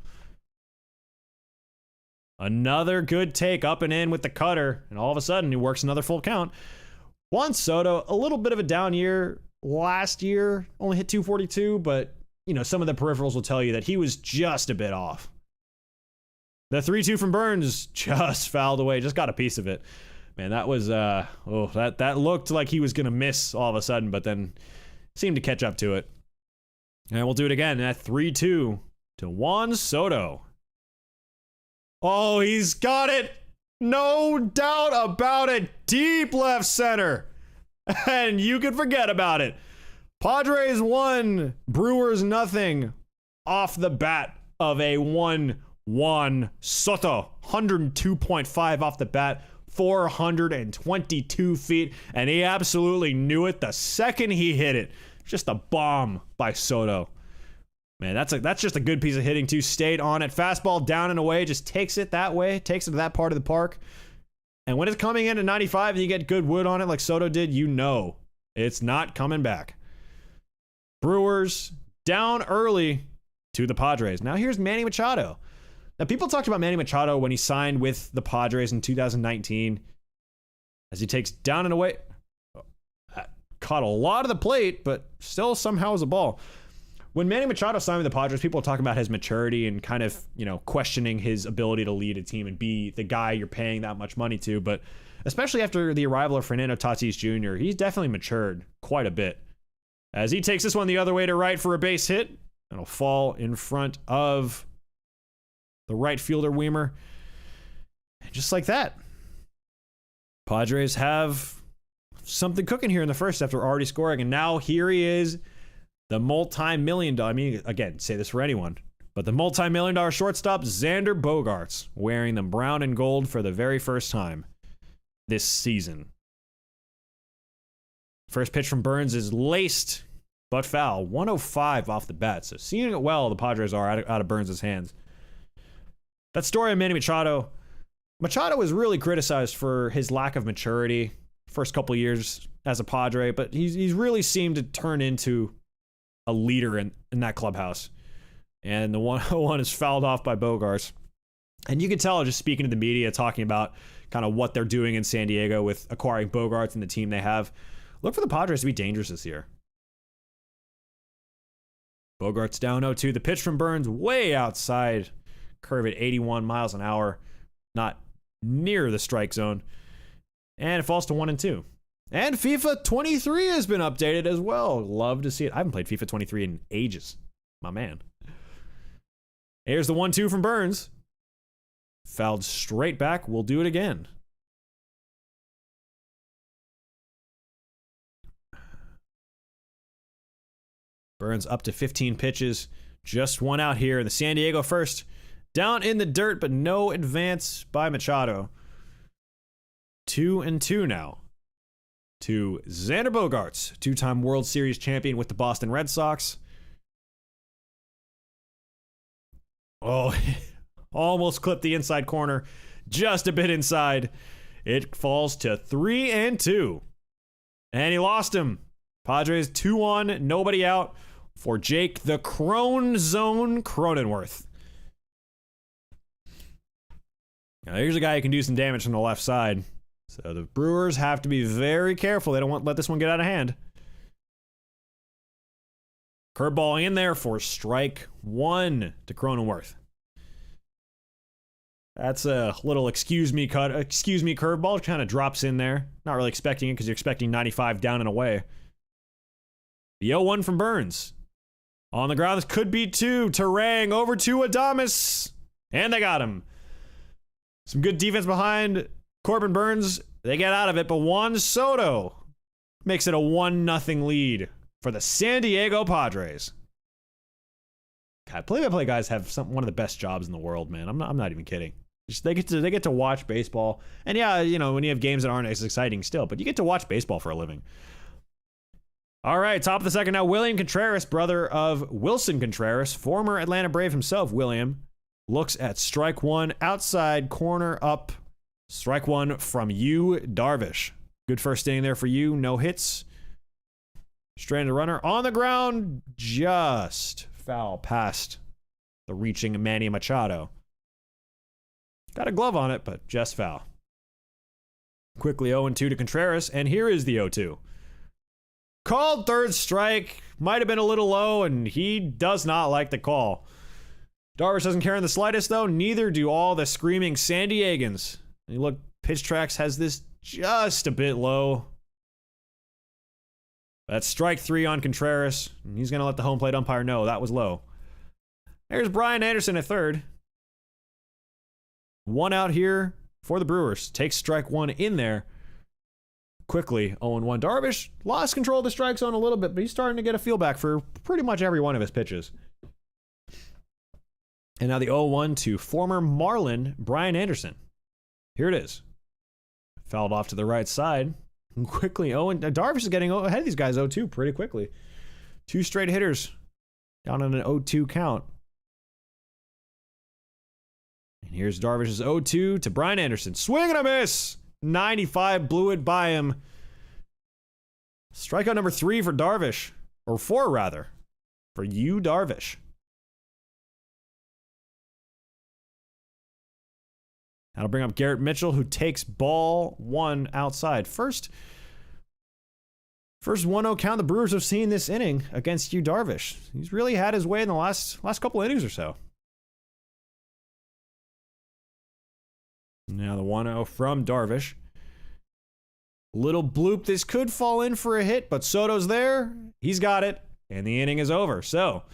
Another good take up and in with the cutter, and all of a sudden he works another full count. Juan Soto, a little bit of a down year last year, only hit 242, but you know, some of the peripherals will tell you that he was just a bit off. The 3-2 from Burns just fouled away, just got a piece of it. Man, that was that looked like he was gonna miss all of a sudden, but then seemed to catch up to it. And we'll do it again at 3-2 to Juan Soto. Oh, he's got it! No doubt about it. Deep left center. And you can forget about it. Padres 1, Brewers nothing off the bat of a 1 Juan Soto. 102.5 off the bat. 422 feet. And he absolutely knew it the second he hit it. Just a bomb by Soto. Man, that's just a good piece of hitting too. Stayed on it. Fastball down and away. Just takes it that way. Takes it to that part of the park. And when it's coming in at 95 and you get good wood on it like Soto did, you know it's not coming back. Brewers down early to the Padres. Now here's Manny Machado. Now people talked about Manny Machado when he signed with the Padres in 2019. As he takes down and away. Caught a lot of the plate, but still somehow was a ball. When Manny Machado signed with the Padres, people were talking about his maturity and kind of, you know, questioning his ability to lead a team and be the guy you're paying that much money to. But especially after the arrival of Fernando Tatis Jr., he's definitely matured quite a bit. As he takes this one the other way to right for a base hit, it'll fall in front of the right fielder Weimer. And just like that, Padres have something cooking here in the first after already scoring. And now here he is, the multi-million-dollar, I mean, again, say this for anyone, but the multi-million-dollar shortstop, Xander Bogaerts, wearing the brown and gold for the very first time this season. First pitch from Burns is laced, but foul. 105 off the bat. So seeing it well, the Padres are out of Burns' hands. That story of Manny Machado. Machado was really criticized for his lack of maturity first couple years as a Padre, but he's really seemed to turn into a leader in that clubhouse. And the 101 is fouled off by Bogaerts. And you can tell just speaking to the media, talking about kind of what they're doing in San Diego with acquiring Bogaerts and the team they have. Look for the Padres to be dangerous this year. Bogaerts down 0-2. The pitch from Burns way outside. Curve at 81 miles an hour. Not near the strike zone. And it falls to 1-2. And FIFA 23 has been updated as well. Love to see it. I haven't played FIFA 23 in ages. My man. Here's the 1-2 from Burns. Fouled straight back. We'll do it again. Burns up to 15 pitches. Just one out here. The San Diego first. Down in the dirt, but no advance by Machado. 2-2 now. To Xander Bogaerts, two-time World Series champion with the Boston Red Sox. Oh, almost clipped the inside corner. Just a bit inside. It falls to 3-2. And he lost him. Padres 2-1, nobody out for Jake the Crone Zone Cronenworth. Now here's a guy who can do some damage from the left side. So the Brewers have to be very careful. They don't want to let this one get out of hand. Curveball in there for strike one to Cronenworth. That's a little excuse me curveball. Kind of drops in there. Not really expecting it because you're expecting 95 down and away. The 0-1 from Burns. On the ground, this could be two. Terang over to Adames. And they got him. Some good defense behind Corbin Burns. They get out of it, but Juan Soto makes it a 1-0 lead for the San Diego Padres. God, play-by-play guys have one of the best jobs in the world, man. I'm not even kidding. They get to watch baseball. And yeah, you know, when you have games that aren't as exciting still, but you get to watch baseball for a living. All right, top of the second now. William Contreras, brother of Wilson Contreras, former Atlanta Brave himself. William looks at strike one, outside corner up. Strike one from Yu Darvish. Good first inning there for you. No hits. Stranded runner on the ground. Just foul past the reaching Manny Machado. Got a glove on it, but just foul. Quickly 0-2 to Contreras, and here is the 0-2. Called third strike. Might have been a little low, and he does not like the call. Darvish doesn't care in the slightest, though. Neither do all the screaming San Diegans. And look, Pitch Tracks has this just a bit low. That's strike three on Contreras. And he's going to let the home plate umpire know that was low. There's Brian Anderson at third. One out here for the Brewers. Takes strike one in there. Quickly, 0-1. Darvish lost control of the strike zone a little bit, but he's starting to get a feel back for pretty much every one of his pitches. And now the 0-1 to former Marlin, Brian Anderson. Here it is. Fouled off to the right side. And quickly, Owen. Darvish is getting ahead of these guys 0-2 pretty quickly. Two straight hitters down on an 0-2 count. And here's Darvish's 0-2 to Brian Anderson. Swing and a miss! 95 blew it by him. Strikeout number 3 for Darvish. Or 4, rather. For Yu Darvish. That'll bring up Garrett Mitchell, who takes ball 1 outside. First 1-0 count the Brewers have seen this inning against Yu Darvish. He's really had his way in the last couple innings or so. Now the 1-0 from Darvish. Little bloop. This could fall in for a hit, but Soto's there. He's got it, and the inning is over. So,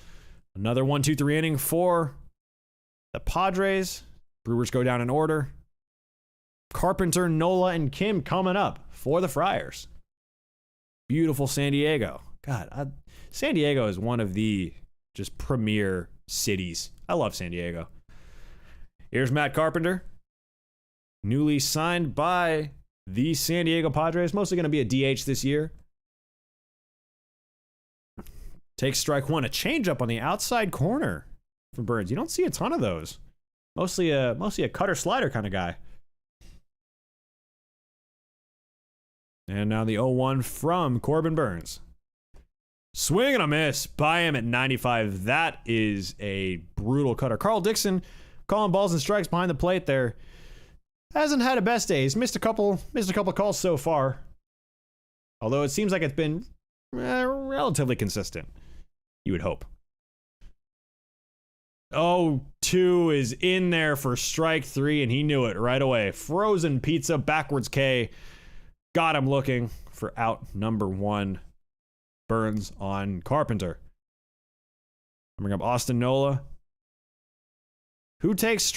another 1-2-3 inning for the Padres. Brewers go down in order. Carpenter, Nola, and Kim coming up for the Friars. Beautiful San Diego. God, San Diego is one of the just premier cities. I love San Diego. Here's Matt Carpenter, newly signed by the San Diego Padres. Mostly going to be a DH this year. Takes strike one. A changeup on the outside corner from Burns. You don't see a ton of those. Mostly a cutter slider kind of guy. And now the 0-1 from Corbin Burns. Swing and a miss by him at 95. That is a brutal cutter. Carl Dixon calling balls and strikes behind the plate there. Hasn't had a best day. He's missed a couple calls so far. Although it seems like it's been relatively consistent. You would hope. 0-2 is in there for strike three, and he knew it right away. Frozen pizza, backwards K. Got him looking for out number one. Burns on Carpenter. I bring up Austin Nola. Who takes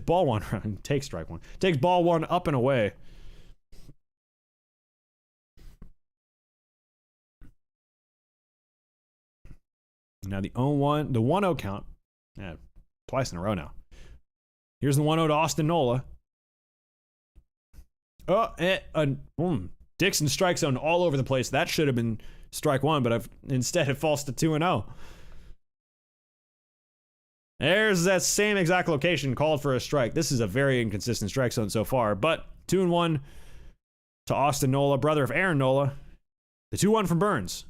ball one? Takes strike one. Takes ball one up and away. Now the 0-1, the 1-0 count. Yeah, twice in a row now. Here's the 1-0 to Austin Nola. Dixon strike zone all over the place. That should have been strike one, but instead it falls to 2-0. There's that same exact location called for a strike. This is a very inconsistent strike zone so far, but 2-1 to Austin Nola, brother of Aaron Nola. The 2-1 from Burns.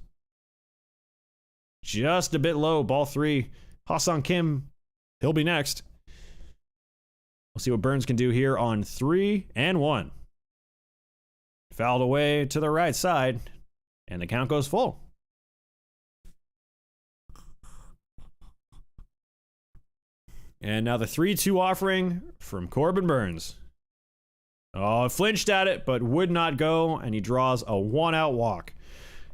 Just a bit low, ball three. Ha-Seong Kim, he'll be next. We'll see what Burns can do here on 3-1. Fouled away to the right side, and the count goes full. And now the 3-2 offering from Corbin Burns. Oh, flinched at it, but would not go, and he draws a 1-out walk.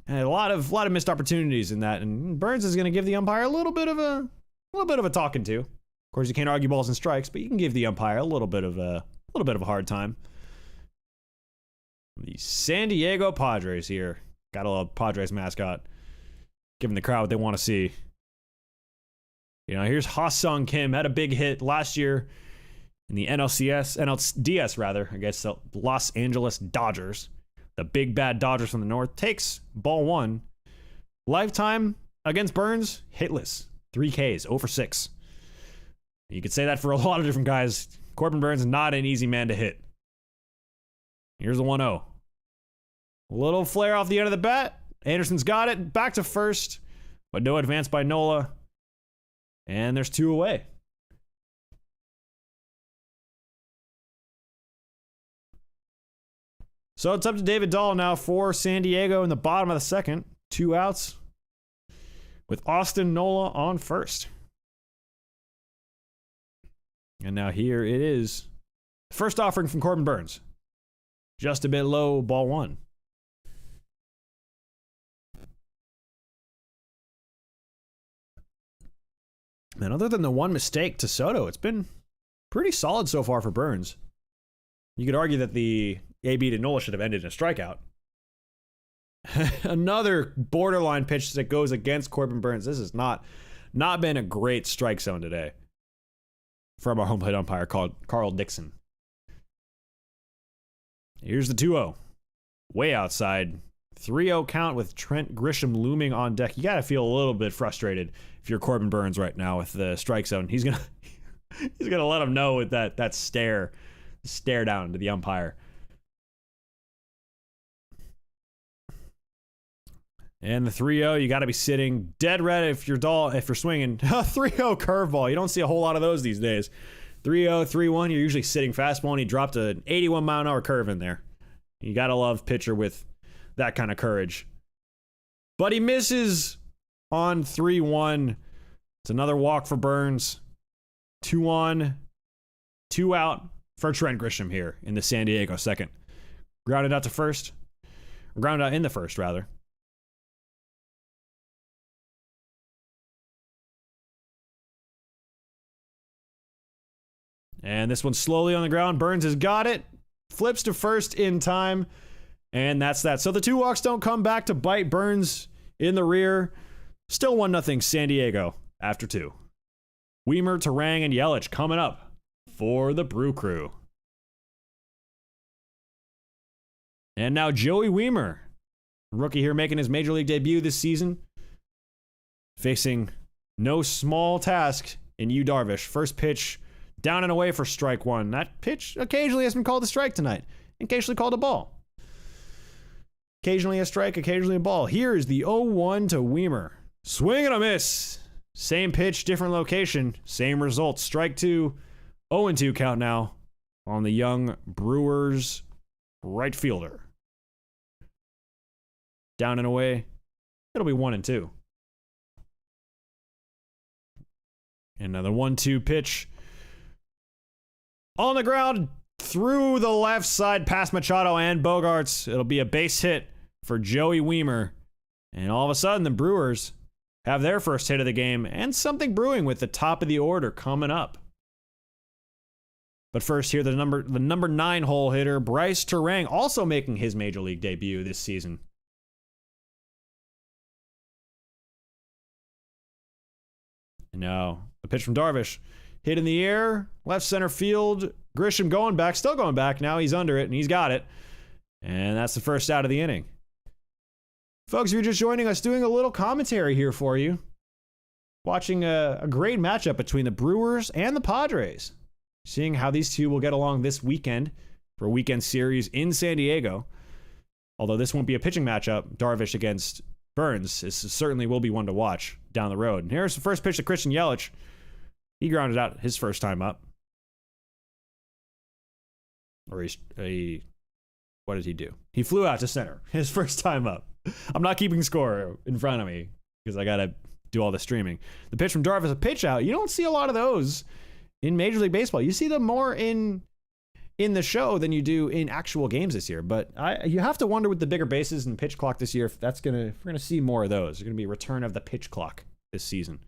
And a lot of missed opportunities in that, and Burns is going to give the umpire a little bit of a talking to. Of course, you can't argue balls and strikes, but you can give the umpire a little bit of a hard time. The San Diego Padres here. Gotta love Padres mascot. Giving the crowd what they want to see. You know, here's Ha-Seong Kim. Had a big hit last year in the NLDS rather, against the Los Angeles Dodgers. The big bad Dodgers from the north. Takes ball one. Lifetime against Burns, hitless. 3 Ks, 0 for 6. You could say that for a lot of different guys. Corbin Burns is not an easy man to hit. Here's the 1-0. Little flare off the end of the bat. Anderson's got it. Back to first. But no advance by Nola. And there's 2 away. So it's up to David Dahl now for San Diego in the bottom of the second. 2 outs. With Austin Nola on first. And now here it is. First offering from Corbin Burns. Just a bit low, ball one. Man, other than the one mistake to Soto, it's been pretty solid so far for Burns. You could argue that the AB to Nola should have ended in a strikeout. Another borderline pitch that goes against Corbin Burns. This has not been a great strike zone today from our home plate umpire called Carl Dixon. Here's the 2-0. Way outside. 3-0 count with Trent Grisham looming on deck. You got to feel a little bit frustrated if you're Corbin Burns right now with the strike zone. He's gonna let him know with that stare down to the umpire. And the 3-0, you got to be sitting dead red if you're swinging. 3-0 curveball. You don't see a whole lot of those these days. 3-0, 3-1, you're usually sitting fastball, and he dropped an 81-mile-an-hour curve in there. You got to love pitcher with that kind of courage. But he misses on 3-1. It's another walk for Burns. 2 on, 2 out for Trent Grisham here in the San Diego second. Grounded out in the first, rather. And this one's slowly on the ground. Burns has got it. Flips to first in time. And that's that. So the 2 walks don't come back to bite Burns in the rear. Still 1-0 San Diego after 2. Weimer, Terang, and Yelich coming up for the Brew Crew. And now Joey Weimer, rookie here making his major league debut this season, facing no small task in Yu Darvish. First pitch down and away for strike 1. That pitch occasionally has been called a strike tonight, occasionally called a ball. Occasionally a strike, occasionally a ball. Here is the 0-1 to Weimer. Swing and a miss. Same pitch, different location, same result. Strike 2, 0-2 count now on the young Brewers right fielder. Down and away, it'll be 1-2. Another 1-2 pitch. On the ground, through the left side, past Machado and Bogarts. It'll be a base hit for Joey Weimer. And all of a sudden, the Brewers have their first hit of the game, and something brewing with the top of the order coming up. But first here, the number 9 hole hitter, Bryce Terang, also making his major league debut this season. Now, the pitch from Darvish. Hit in the air, left center field. Grisham going back, still going back. Now he's under it, and he's got it. And that's the first out of the inning. Folks, if you're just joining us, doing a little commentary here for you. Watching a great matchup between the Brewers and the Padres. Seeing how these two will get along this weekend for a weekend series in San Diego. Although this won't be a pitching matchup, Darvish against Burns, this certainly will be one to watch down the road. And here's the first pitch to Christian Yelich. He grounded out his first time up. Or what did he do? He flew out to center his first time up. I'm not keeping score in front of me because I got to do all the streaming. The pitch from Darvish, a pitch out. You don't see a lot of those in Major League Baseball. You see them more in the show than you do in actual games this year. But you have to wonder with the bigger bases and pitch clock this year if we're gonna see more of those. There's gonna be a return of the pitch clock this season.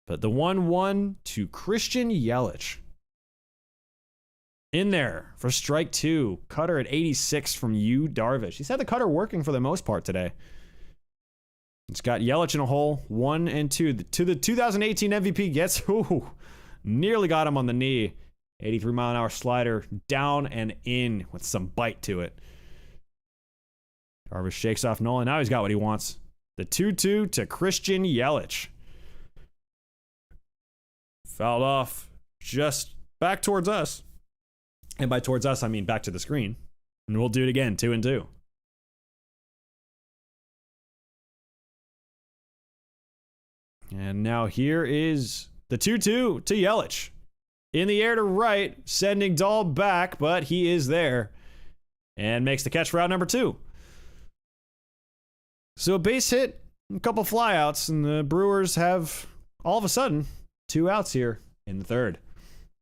But the 1-1 to Christian Yelich. In there for strike 2. Cutter at 86 from Yu Darvish. He's had the cutter working for the most part today. It's got Yelich in a hole, 1-2. To the 2018 MVP gets, nearly got him on the knee. 83-mile-an-hour slider, down and in with some bite to it. Darvish shakes off Nolan. Now he's got what he wants. The 2-2 to Christian Yelich. Fouled off just back towards us. And by towards us, I mean back to the screen. And we'll do it again, 2-2. And now here is the 2-2 to Yelich. In the air to right, sending Dahl back, but he is there. And makes the catch for out number 2. So a base hit, a couple flyouts, and the Brewers have, all of a sudden, 2 outs here in the third.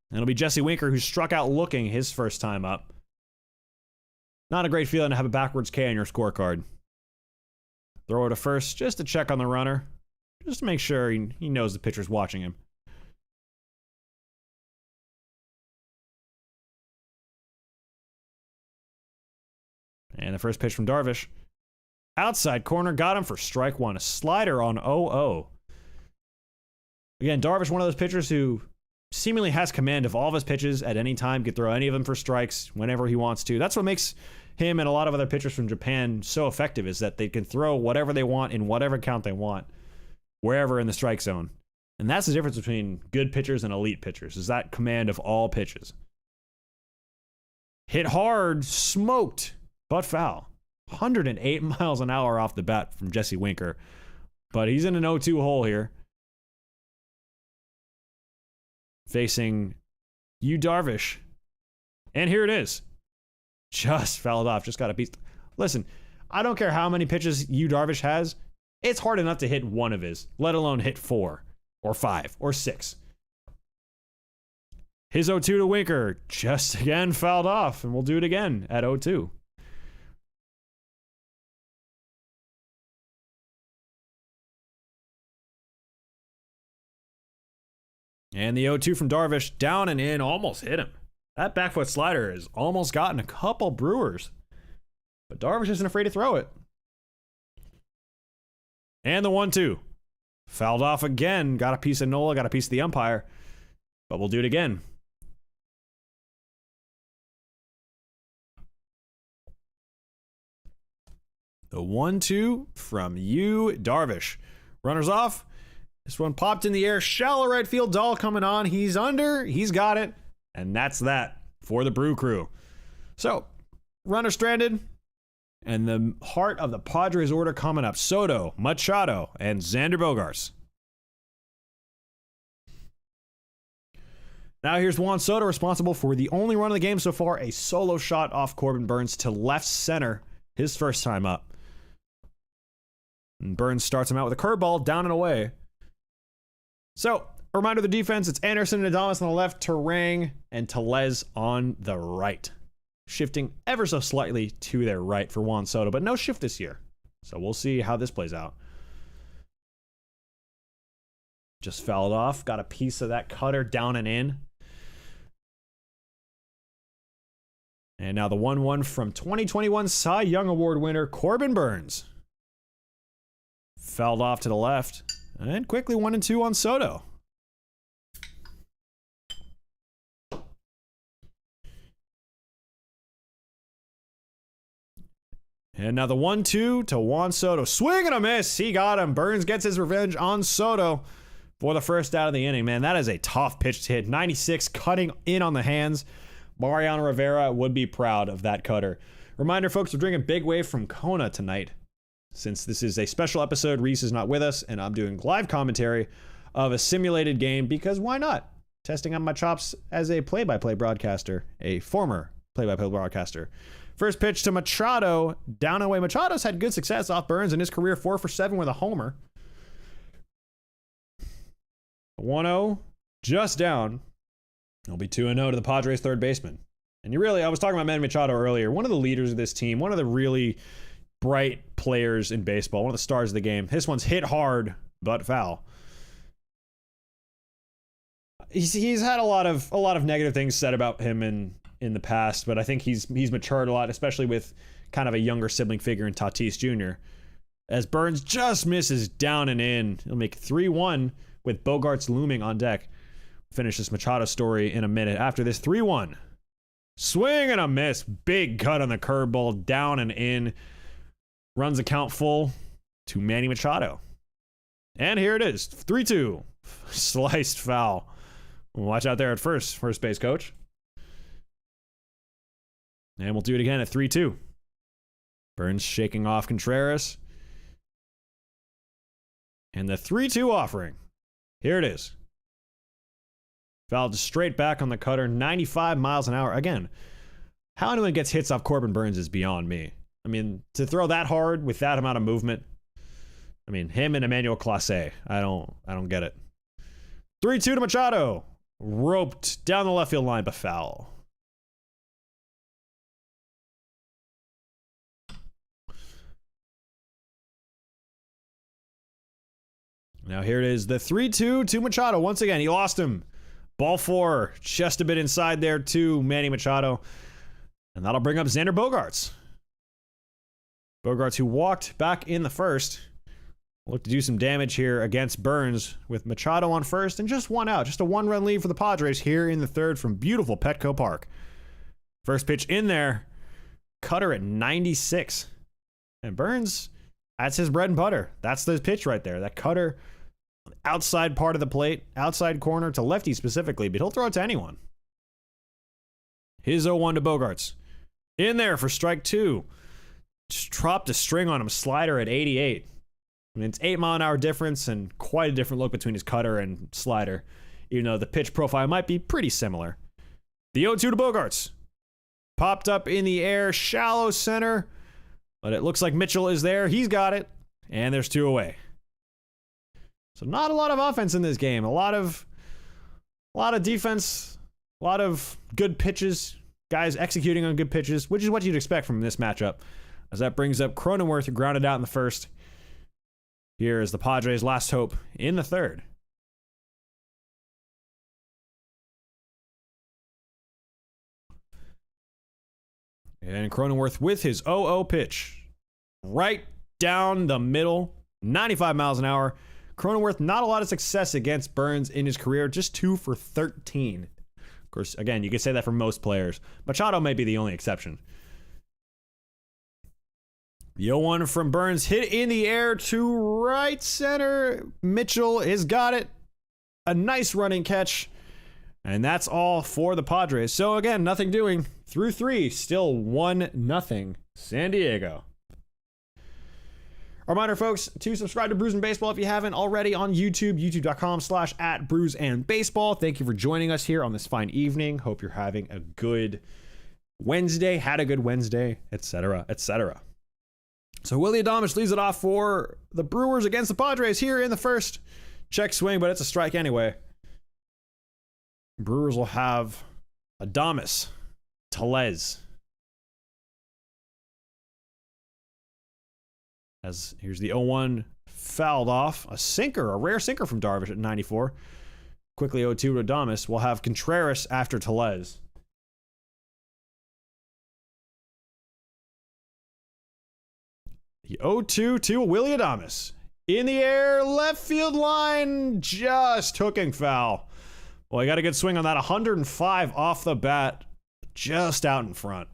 And it'll be Jesse Winker, who struck out looking his first time up. Not a great feeling to have a backwards K on your scorecard. Throw it to first, just to check on the runner. Just to make sure he knows the pitcher's watching him. And the first pitch from Darvish. Outside corner, got him for strike 1. A slider on 0-0. Again, Darvish, one of those pitchers who seemingly has command of all of his pitches at any time, could throw any of them for strikes whenever he wants to. That's what makes him and a lot of other pitchers from Japan so effective, is that they can throw whatever they want in whatever count they want, wherever in the strike zone. And that's the difference between good pitchers and elite pitchers, is that command of all pitches. Hit hard, smoked, but foul. 108 miles an hour off the bat from Jesse Winker. But he's in an 0-2 hole here. Facing Yu Darvish. And here it is. Just fouled off. Just got a piece. Listen, I don't care how many pitches Yu Darvish has. It's hard enough to hit one of his, let alone hit 4 or 5 or 6. His 0-2 to Winker. Just again fouled off. And we'll do it again at 0-2. And the 0-2 from Darvish, down and in, almost hit him. That back foot slider has almost gotten a couple Brewers. But Darvish isn't afraid to throw it. And the 1-2. Fouled off again. Got a piece of Nola, got a piece of the umpire. But we'll do it again. The 1-2 from you, Darvish. Runners off. This one popped in the air. Shallow right field. Dahl coming on. He's under. He's got it. And that's that for the Brew Crew. So, runner stranded. And the heart of the Padres order coming up. Soto, Machado, and Xander Bogaerts. Now here's Juan Soto, responsible for the only run of the game so far. A solo shot off Corbin Burnes to left center. His first time up. And Burnes starts him out with a curveball, down and away. So, a reminder of the defense. It's Anderson and Adames on the left, Terang and Tellez on the right. Shifting ever so slightly to their right for Juan Soto, but no shift this year. So we'll see how this plays out. Just fouled off. Got a piece of that cutter down and in. And now the 1-1 from 2021 Cy Young Award winner Corbin Burnes. Fouled off to the left. And quickly 1-2 on Soto. And now the 1-2 to Juan Soto. Swing and a miss. He got him. Burnes gets his revenge on Soto for the first out of the inning. Man, that is a tough pitch to hit. 96 cutting in on the hands. Mariano Rivera would be proud of that cutter. Reminder, folks, we're drinking Big Wave from Kona tonight. Since this is a special episode, Reese is not with us, and I'm doing live commentary of a simulated game because why not? Testing on my chops as a play-by-play broadcaster, a former play-by-play broadcaster. First pitch to Machado, down and away. Machado's had good success off Burnes in his career, 4 for 7 with a homer. 1-0, just down. It'll be 2-0 to the Padres third baseman. And I was talking about Manny Machado earlier, one of the leaders of this team, one of the really bright players in baseball, one of the stars of the game. This one's hit hard, but foul. He's had a lot of negative things said about him in the past, but I think he's matured a lot, especially with kind of a younger sibling figure in Tatis Jr. As Burnes just misses down and in. He'll make 3-1 with Bogaerts looming on deck. Finish this Machado story in a minute. After this, 3-1. Swing and a miss. Big cut on the curveball, down and in. Runs the count full to Manny Machado. And here it is, 3-2. Sliced foul. Watch out there at first base coach. And we'll do it again at 3-2. Burnes shaking off Contreras. And the 3-2 offering. Here it is. Fouled straight back on the cutter, 95 miles an hour. Again, how anyone gets hits off Corbin Burnes is beyond me. I mean, to throw that hard with that amount of movement. I mean, him and Emmanuel Clase. I don't get it. 3-2 to Machado. Roped down the left field line, but foul. Now here it is, the 3-2 to Machado. Once again, he lost him. Ball 4, just a bit inside there to Manny Machado. And that'll bring up Xander Bogaerts. Bogaerts, who walked back in the first, looked to do some damage here against Burnes with Machado on first and just one out. Just a 1-run lead for the Padres here in the third from beautiful Petco Park. First pitch in there. Cutter at 96. And Burnes, that's his bread and butter. That's the pitch right there. That cutter, outside part of the plate, outside corner to lefty specifically, but he'll throw it to anyone. His 0-1 to Bogaerts. In there for strike 2. Just dropped a string on him, slider at 88. I mean, it's 8-mile-an-hour difference and quite a different look between his cutter and slider, even though the pitch profile might be pretty similar. The 0-2 to Bogaerts. Popped up in the air, shallow center, but it looks like Mitchell is there. He's got it, and there's 2 away. So not a lot of offense in this game. A lot of defense, a lot of good pitches, guys executing on good pitches, which is what you'd expect from this matchup. As that brings up Cronenworth, who grounded out in the first. Here is the Padres' last hope in the third. And Cronenworth with his 0-0 pitch. Right down the middle, 95 miles an hour. Cronenworth, not a lot of success against Burns in his career, just 2 for 13. Of course, again, you could say that for most players. Machado may be the only exception. The 0-1 from Burns, hit in the air to right center. Mitchell has got it. A nice running catch. And that's all for the Padres. So again, nothing doing. Through 3, still 1-0 San Diego. Reminder, folks, to subscribe to Brews and Baseball if you haven't already on YouTube, youtube.com/@BrewsAndBaseball. Thank you for joining us here on this fine evening. Hope you're having a good Wednesday, had a good Wednesday, etc., etc. So Willie Adames leads it off for the Brewers against the Padres here in the first. Check swing, but it's a strike anyway. Brewers will have Adames, Tellez. As here's the 0-1 fouled off. A sinker, a rare sinker from Darvish at 94. Quickly 0-2 to Adames. We'll have Contreras after Tellez. The 0-2 to Willie Adames. In the air, left field line, just hooking foul. Well, he got a good swing on that. 105 off the bat, just out in front.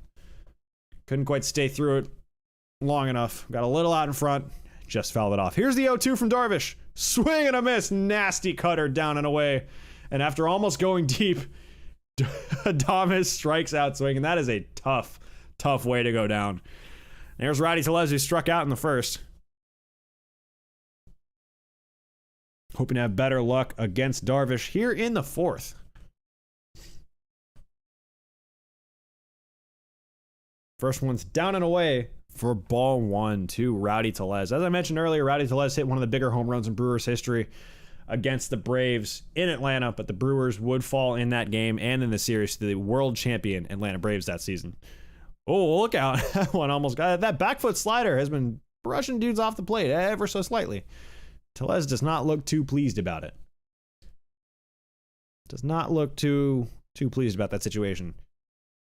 Couldn't quite stay through it long enough. Got a little out in front, just fouled it off. Here's the 0-2 from Darvish. Swing and a miss, nasty cutter down and away. And after almost going deep, Adames strikes out swinging. That is a tough, tough way to go down. There's Rowdy Tellez, who struck out in the first. Hoping to have better luck against Darvish here in the fourth. First one's down and away for ball 1 to Rowdy Tellez. As I mentioned earlier, Rowdy Tellez hit one of the bigger home runs in Brewers history against the Braves in Atlanta, but the Brewers would fall in that game and in the series to the world champion Atlanta Braves that season. Oh, look out. That one almost got it. That back foot slider has been brushing dudes off the plate ever so slightly. Tellez does not look too pleased about it. Does not look too pleased about that situation.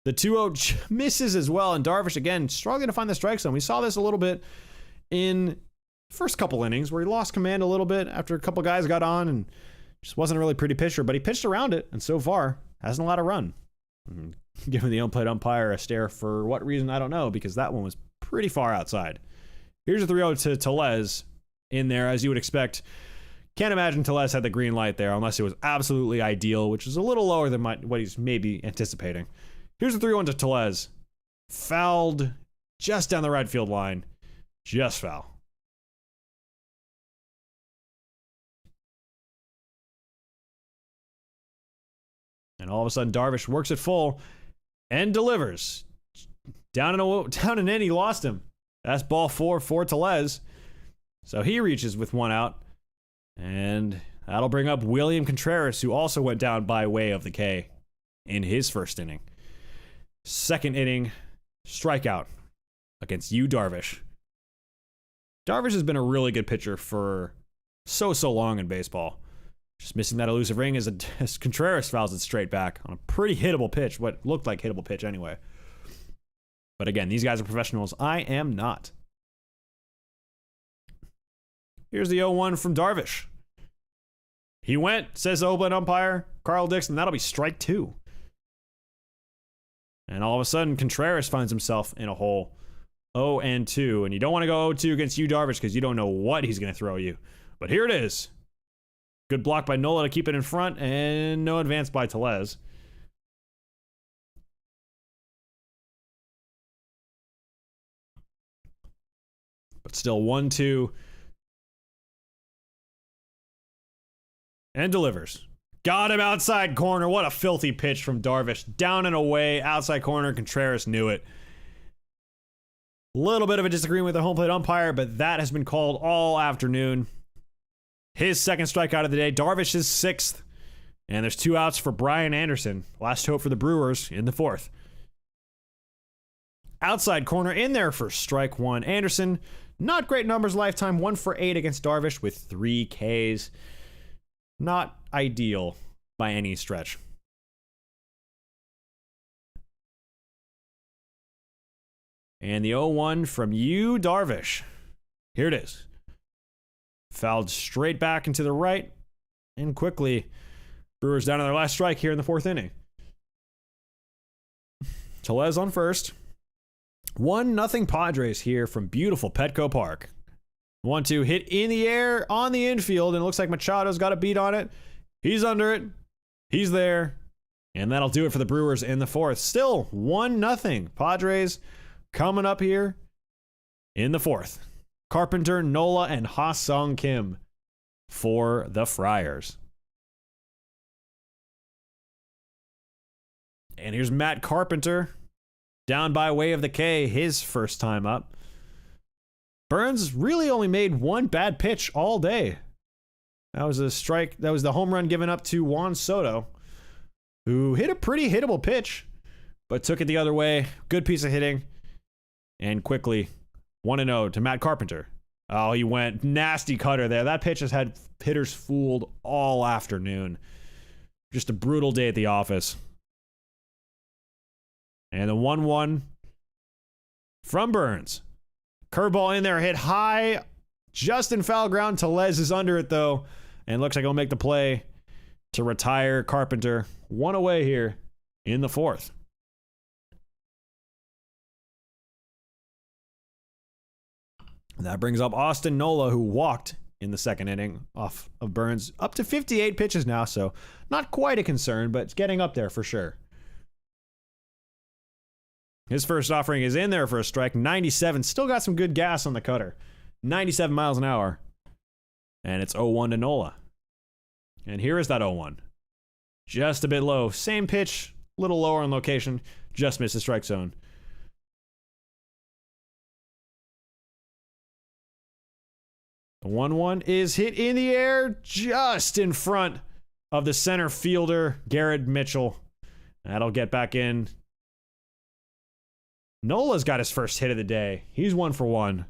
The 2-0 misses as well, and Darvish, again, struggling to find the strike zone. We saw this a little bit in first couple innings where he lost command a little bit after a couple guys got on and just wasn't a really pretty pitcher, but he pitched around it, and so far hasn't allowed a run. Giving the on-plate umpire a stare for what reason, I don't know, because that one was pretty far outside. Here's a 3-0 to Tellez in there, as you would expect. Can't imagine Tellez had the green light there unless it was absolutely ideal, which is a little lower than what he's maybe anticipating. Here's a 3-1 to Tellez. Fouled just down the right field line. Just foul. And all of a sudden, Darvish works it full and delivers. Down and in, he lost him. That's ball 4 for Tellez. So he reaches with 1 out. And that'll bring up William Contreras, who also went down by way of the K in his first inning. Second inning, strikeout against Yu Darvish. Darvish has been a really good pitcher for so long in baseball. Just missing that elusive ring as Contreras fouls it straight back on a pretty hittable pitch, what looked like hittable pitch anyway. But again, these guys are professionals. I am not. Here's the 0-1 from Darvish. He went, says the open umpire, Carl Dixon. That'll be strike 2. And all of a sudden, Contreras finds himself in a hole. 0-2. And you don't want to go 0-2 against Yu Darvish because you don't know what he's going to throw you. But here it is. Good block by Nola to keep it in front, and no advance by Tellez. But still 1-2. And delivers. Got him outside corner. What a filthy pitch from Darvish. Down and away, outside corner. Contreras knew it. Little bit of a disagreement with the home plate umpire, but that has been called all afternoon. His second strikeout of the day. Darvish's 6th. And there's 2 outs for Brian Anderson. Last hope for the Brewers in the 4th. Outside corner in there for strike 1. Anderson, not great numbers lifetime. 1 for 8 against Darvish with 3 Ks. Not ideal by any stretch. And the 0-1 from you, Darvish. Here it is. Fouled straight back into the right. And quickly, Brewers down to their last strike here in the 4th inning. Tellez on first. 1-0 Padres here from beautiful Petco Park. 1-2 hit in the air on the infield, and it looks like Machado's got a beat on it. He's under it. He's there. And that'll do it for the Brewers in the 4th. Still 1-0. Padres coming up here in the 4th. Carpenter, Nola, and Ha-Sung Kim for the Friars. And here's Matt Carpenter down by way of the K, his first time up. Burns really only made one bad pitch all day. That was a strike. That was the home run given up to Juan Soto, who hit a pretty hittable pitch, but took it the other way. Good piece of hitting. And quickly, 1-0 to Matt Carpenter. Oh, he went nasty cutter there. That pitch has had hitters fooled all afternoon. Just a brutal day at the office. And the 1-1 from Burns. Curveball in there, hit high, just in foul ground. Tellez is under it, though, and looks like he'll make the play to retire Carpenter. 1 away here in the 4th. That brings up Austin Nola, who walked in the 2nd inning off of Burns. Up to 58 pitches now, so not quite a concern, but it's getting up there for sure. His first offering is in there for a strike. 97. Still got some good gas on the cutter. 97 miles an hour. And it's 0-1 to Nola. And here is that 0-1. Just a bit low. Same pitch, a little lower on location. Just missed the strike zone. The 1-1 is hit in the air just in front of the center fielder, Garrett Mitchell. That'll get back in. Nola's got his first hit of the day. He's 1 for 1.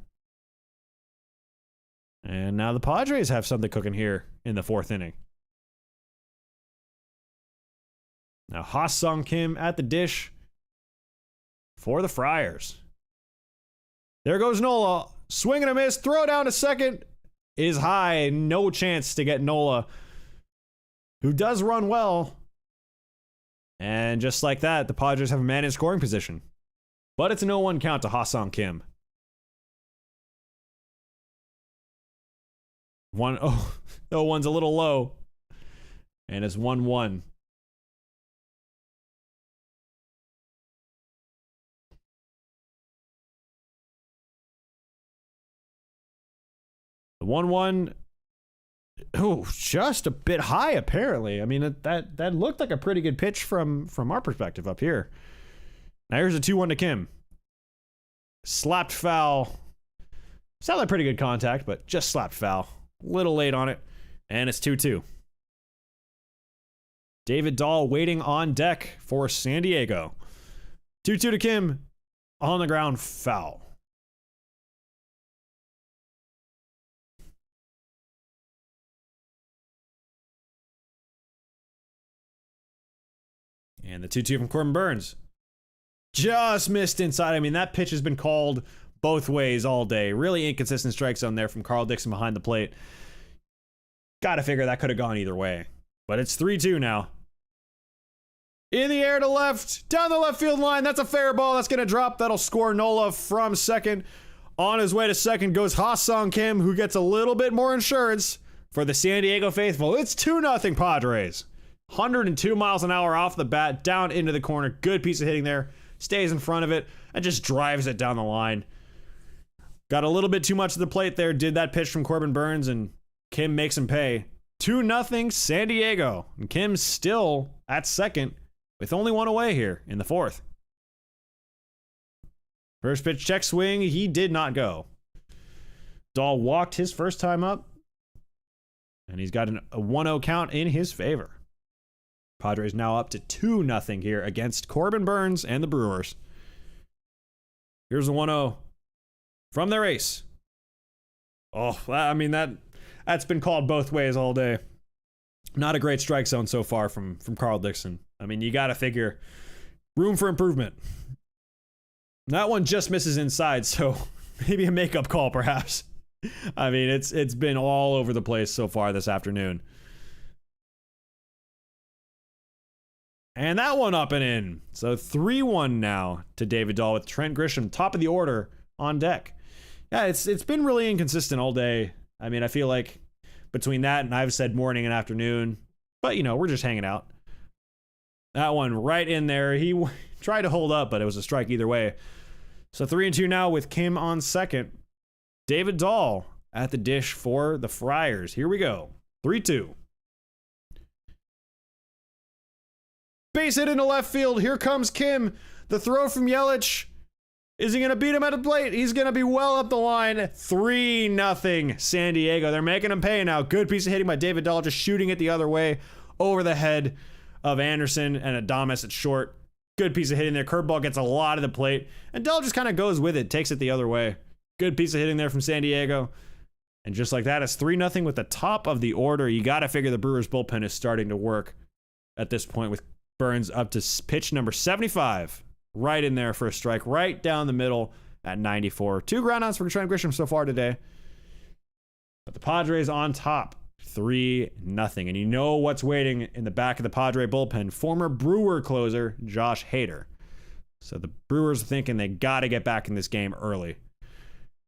And now the Padres have something cooking here in the 4th inning. Now Ha-Sung Kim at the dish for the Friars. There goes Nola. Swing and a miss. Throw down to second is high. No chance to get Nola, who does run well. And just like that, the Padres have a man in scoring position. But it's a 0-1 count to Ha-Sung Kim. 0-1's a little low. And it's 1-1. The 1-1. Oh, just a bit high, apparently. I mean, that looked like a pretty good pitch from our perspective up here. Now here's a 2-1 to Kim. Slapped foul. Sounded like pretty good contact, but just slapped foul. Little late on it. And it's 2-2. David Dahl waiting on deck for San Diego. 2-2 to Kim. On the ground, foul. And the 2-2 from Corbin Burns. Just missed inside. I mean, that pitch has been called both ways all day. Really inconsistent strike zone there from Carl Dixon behind the plate. Gotta figure that could have gone either way. But it's 3-2 now. In the air to left. Down the left field line. That's a fair ball. That's going to drop. That'll score Nola from second. On his way to second goes Ha-Sung Kim, who gets a little bit more insurance for the San Diego faithful. It's 2-0 Padres. 102 miles an hour off the bat. Down into the corner. Good piece of hitting there. Stays in front of it and just drives it down the line. Got a little bit too much of the plate there. Did that pitch from Corbin Burns, and Kim makes him pay. 2-0 San Diego. And Kim's still at second with only 1 away here in the 4th. First pitch check swing. He did not go. Dahl walked his first time up, and he's got a 1-0 count in his favor. Padres now up to 2-0 here against Corbin Burns and the Brewers. Here's the 1-0 from their ace. Oh, I mean, that's been called both ways all day. Not a great strike zone so far from Carl Dixon. I mean, you got to figure room for improvement. That one just misses inside, so maybe a makeup call, perhaps. I mean, it's been all over the place so far this afternoon. And that one up and in. So 3-1 now to David Dahl with Trent Grisham, top of the order, on deck. Yeah, it's been really inconsistent all day. I mean, I feel like between that and I've said morning and afternoon, but we're just hanging out. That one right in there. He tried to hold up, but it was a strike either way. So 3-2 now with Kim on second. David Dahl at the dish for the Friars. Here we go. 3-2. Base hit into left field. Here comes Kim. The throw from Yelich. Is he going to beat him at the plate? He's going to be well up the line. 3-0 San Diego. They're making him pay now. Good piece of hitting by David Dahl, just shooting it the other way over the head of Anderson and Adames at short. Good piece of hitting there. Curveball gets a lot of the plate. And Dahl just kind of goes with it, takes it the other way. Good piece of hitting there from San Diego. And just like that, it's 3-0 with the top of the order. You got to figure the Brewers bullpen is starting to work at this point with Burns up to pitch number 75. Right in there for a strike. Right down the middle at 94. 2 groundouts for Trent Grisham so far today. But the Padres on top. 3-0. And you know what's waiting in the back of the Padre bullpen. Former Brewer closer, Josh Hader. So the Brewers are thinking they got to get back in this game early.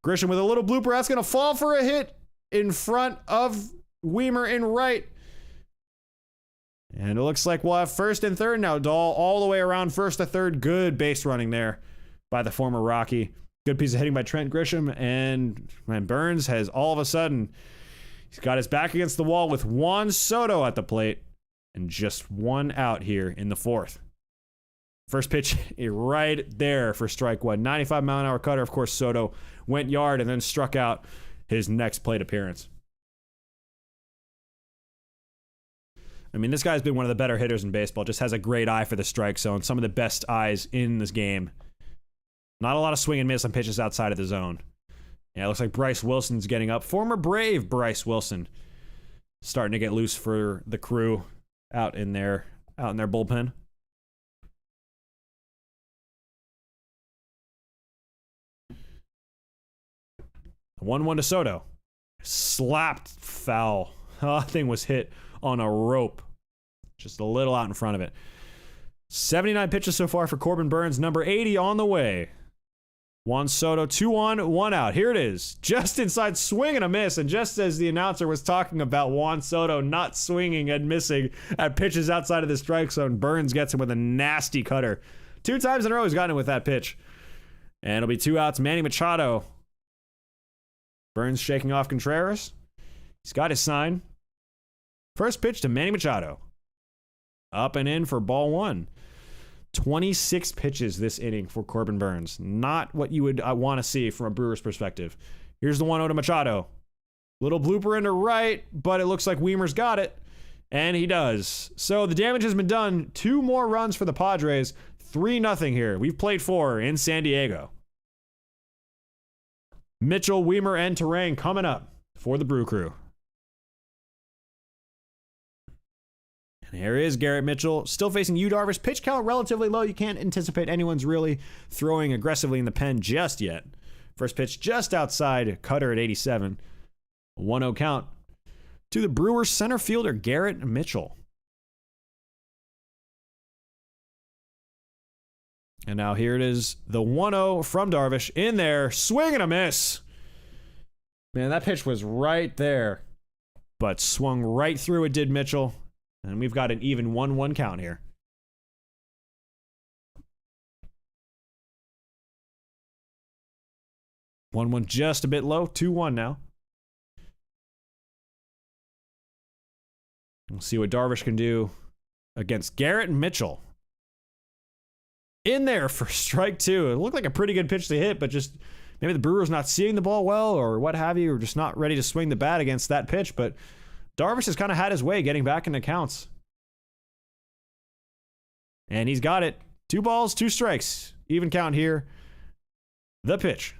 Grisham with a little blooper. That's going to fall for a hit in front of Weimer in right. And it looks like we'll have first and third now. Dahl all the way around first to third. Good base running there by the former Rocky. Good piece of hitting by Trent Grisham. And Burns has all of a sudden, he's got his back against the wall with Juan Soto at the plate. And just 1 out here in the 4th. First pitch right there for strike 1. 95-mile-an-hour cutter. Of course, Soto went yard and then struck out his next plate appearance. I mean, this guy's been one of the better hitters in baseball. Just has a great eye for the strike zone. Some of the best eyes in this game. Not a lot of swing and miss on pitches outside of the zone. Yeah, it looks like Bryce Wilson's getting up. Former Brave Bryce Wilson starting to get loose for the crew out in their bullpen. 1-1 to Soto. Slapped foul. That thing was hit on a rope. Just a little out in front of it. 79 pitches so far for Corbin Burns. Number 80 on the way. Juan Soto, 2 on, 1 out. Here it is. Just inside, swing and a miss. And just as the announcer was talking about Juan Soto not swinging and missing at pitches outside of the strike zone, Burns gets him with a nasty cutter. 2 times in a row he's gotten it with that pitch. And it'll be 2 outs. Manny Machado. Burns shaking off Contreras. He's got his sign. First pitch to Manny Machado. Up and in for ball 1. 26 pitches this inning for Corbin Burns. Not what you would want to see from a Brewers perspective. Here's the 1-0 to Machado. Little blooper into right, but it looks like Weimer's got it. And he does. So the damage has been done. 2 more runs for the Padres. 3-0 here. We've played 4 in San Diego. Mitchell, Weimer, and Terang coming up for the Brew Crew. And here is Garrett Mitchell, still facing Yu Darvish. Pitch count relatively low. You can't anticipate anyone's really throwing aggressively in the pen just yet. First pitch just outside, cutter at 87. 1-0 count to the Brewers center fielder, Garrett Mitchell. And now here it is, the 1-0 from Darvish in there, swing and a miss. Man, that pitch was right there, but swung right through it, did Mitchell. And we've got an even 1-1 count here. One just a bit low. 2-1 now. We'll see what Darvish can do against Garrett Mitchell. In there for strike 2. It looked like a pretty good pitch to hit, but just maybe the Brewers not seeing the ball well or what have you, or just not ready to swing the bat against that pitch. But Darvish has kind of had his way getting back into counts. And he's got it. 2 balls, 2 strikes. Even count here. The pitch.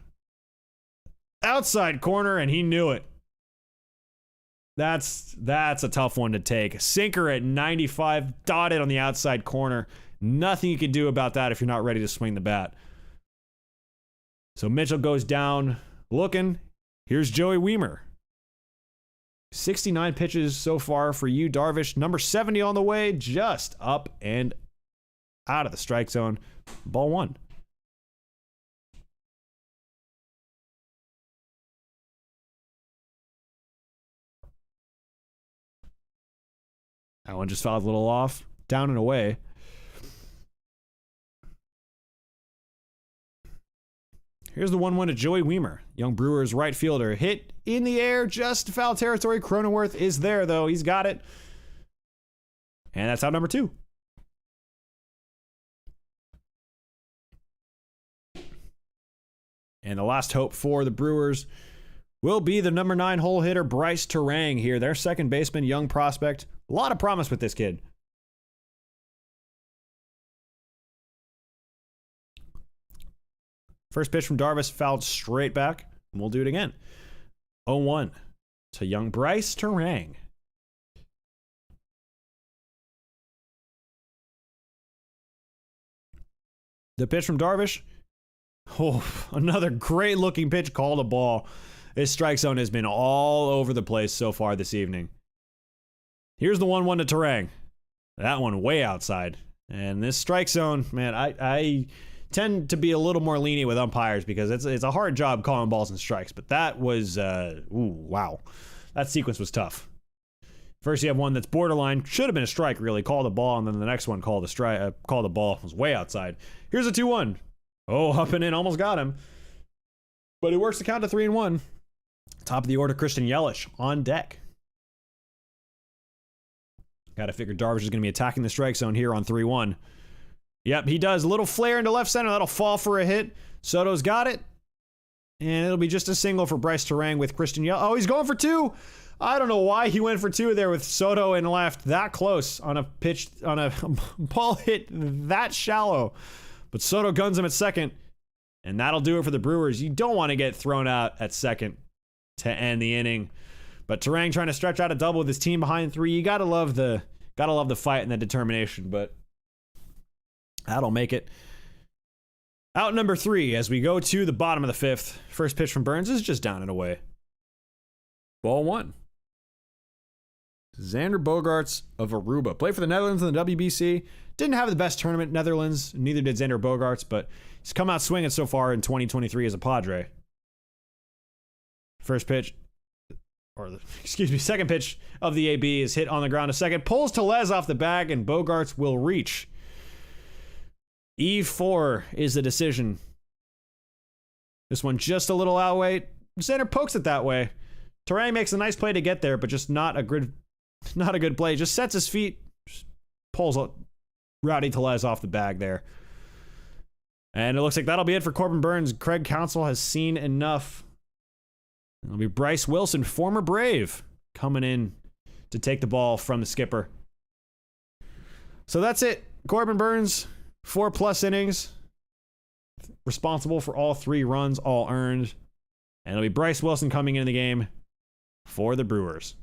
Outside corner, and he knew it. That's a tough one to take. Sinker at 95, dotted on the outside corner. Nothing you can do about that if you're not ready to swing the bat. So Mitchell goes down looking. Here's Joey Wiemer. 69 pitches so far for you, Darvish. Number 70 on the way, just up and out of the strike zone. Ball 1. That one just fouled a little off. Down and away. Here's the 1-1 to Joey Wiemer. Young Brewers right fielder. Hit in the air, just foul territory. Cronenworth is there, though. He's got it. And that's out number 2. And the last hope for the Brewers will be the number 9 hole hitter, Bryce Terang here. Their second baseman, young prospect. A lot of promise with this kid. First pitch from Darvish fouled straight back. And we'll do it again. 0-1 to young Bryce Terang. The pitch from Darvish. Oh, another great looking pitch, called a ball. This strike zone has been all over the place so far this evening. Here's the 1-1 to Terang. That one way outside. And this strike zone, man, I tend to be a little more lenient with umpires because it's a hard job calling balls and strikes. But that was, wow. That sequence was tough. First you have one that's borderline, should have been a strike really, called a ball, and then the next one called a ball, was way outside. Here's a 2-1. Oh, up and in, almost got him. But he works the count to 3-1. Top of the order, Christian Yelich on deck. Gotta figure Darvish is going to be attacking the strike zone here on 3-1. Yep, he does. A little flare into left center. That'll fall for a hit. Soto's got it. And it'll be just a single for Bryce Terang with Christian Yelich. Oh, he's going for 2. I don't know why he went for 2 there with Soto in left. That close on a pitch, on a ball hit that shallow. But Soto guns him at second. And that'll do it for the Brewers. You don't want to get thrown out at second to end the inning. But Terang trying to stretch out a double with his team behind 3. You gotta love the fight and the determination, but that'll make it. Out number 3 as we go to the bottom of the 5th. First pitch from Burns is just down and away. Ball 1. Xander Bogaerts of Aruba. Played for the Netherlands in the WBC. Didn't have the best tournament, Netherlands. Neither did Xander Bogaerts, but he's come out swinging so far in 2023 as a Padre. First pitch, second pitch of the AB is hit on the ground to second. Pulls Tellez off the bag, and Bogaerts will reach. E4 is the decision. This one just a little outweight. Xander pokes it that way. Terang makes a nice play to get there, but just not a good play. Just sets his feet, just pulls Rowdy Tellez off the bag there. And it looks like that'll be it for Corbin Burns. Craig Counsell has seen enough. It'll be Bryce Wilson, former Brave, coming in to take the ball from the skipper. So that's it. Corbin Burns, 4+ innings. Responsible for all 3 runs, all earned. And it'll be Bryce Wilson coming into the game for the Brewers.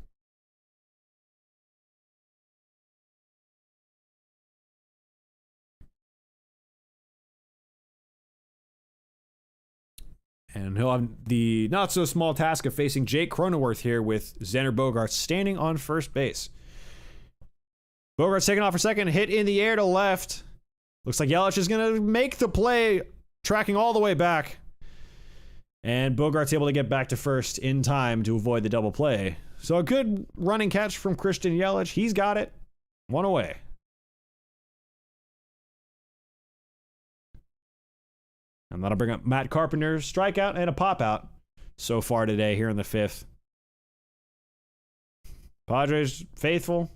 And he'll have the not-so-small task of facing Jake Cronenworth here with Xander Bogaerts standing on first base. Bogaerts taking off for second, hit in the air to left. Looks like Yelich is going to make the play, tracking all the way back. And Bogaerts able to get back to first in time to avoid the double play. So a good running catch from Christian Yelich. He's got it. 1 away. And that'll bring up Matt Carpenter's strikeout and a pop-out so far today here in the 5th. Padres faithful,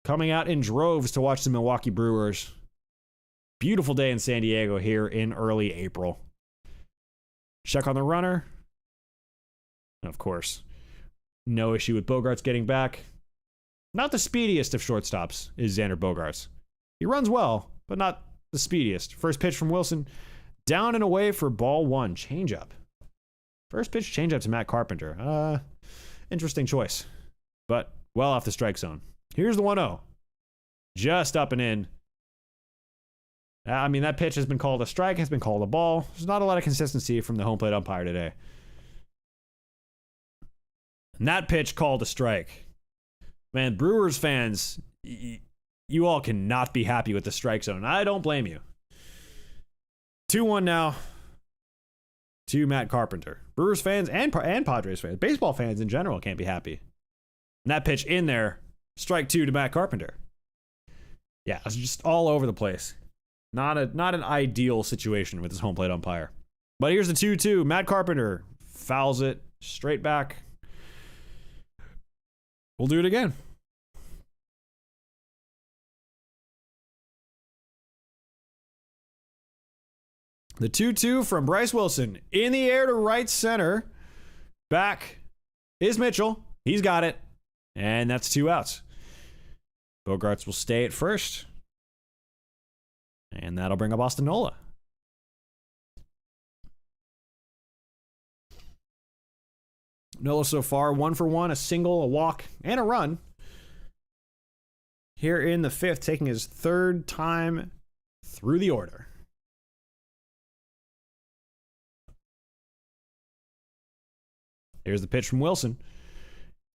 coming out in droves to watch the Milwaukee Brewers. Beautiful day in San Diego here in early April. Check on the runner. And of course, no issue with Bogaerts getting back. Not the speediest of shortstops is Xander Bogaerts. He runs well, but not the speediest. First pitch from Wilson. Down and away for ball 1. Changeup. First pitch changeup to Matt Carpenter. Interesting choice. But well off the strike zone. Here's the 1-0. Just up and in. I mean, that pitch has been called a strike, has been called a ball. There's not a lot of consistency from the home plate umpire today. And that pitch called a strike. Man, Brewers fans, you all cannot be happy with the strike zone. I don't blame you. 2-1 now to Matt Carpenter. Brewers fans and Padres fans, baseball fans in general can't be happy. And that pitch in there, strike 2 to Matt Carpenter. Yeah, it's just all over the place. Not an ideal situation with this home plate umpire. But here's the 2-2. Matt Carpenter fouls it straight back. We'll do it again. The 2-2 from Bryce Wilson. In the air to right center. Back is Mitchell. He's got it. And that's 2 outs. Bogaerts will stay at first. And that'll bring up Austin Nola. Nola so far, 1 for 1, a single, a walk, and a run. Here in the 5th, taking his 3rd time through the order. Here's the pitch from Wilson.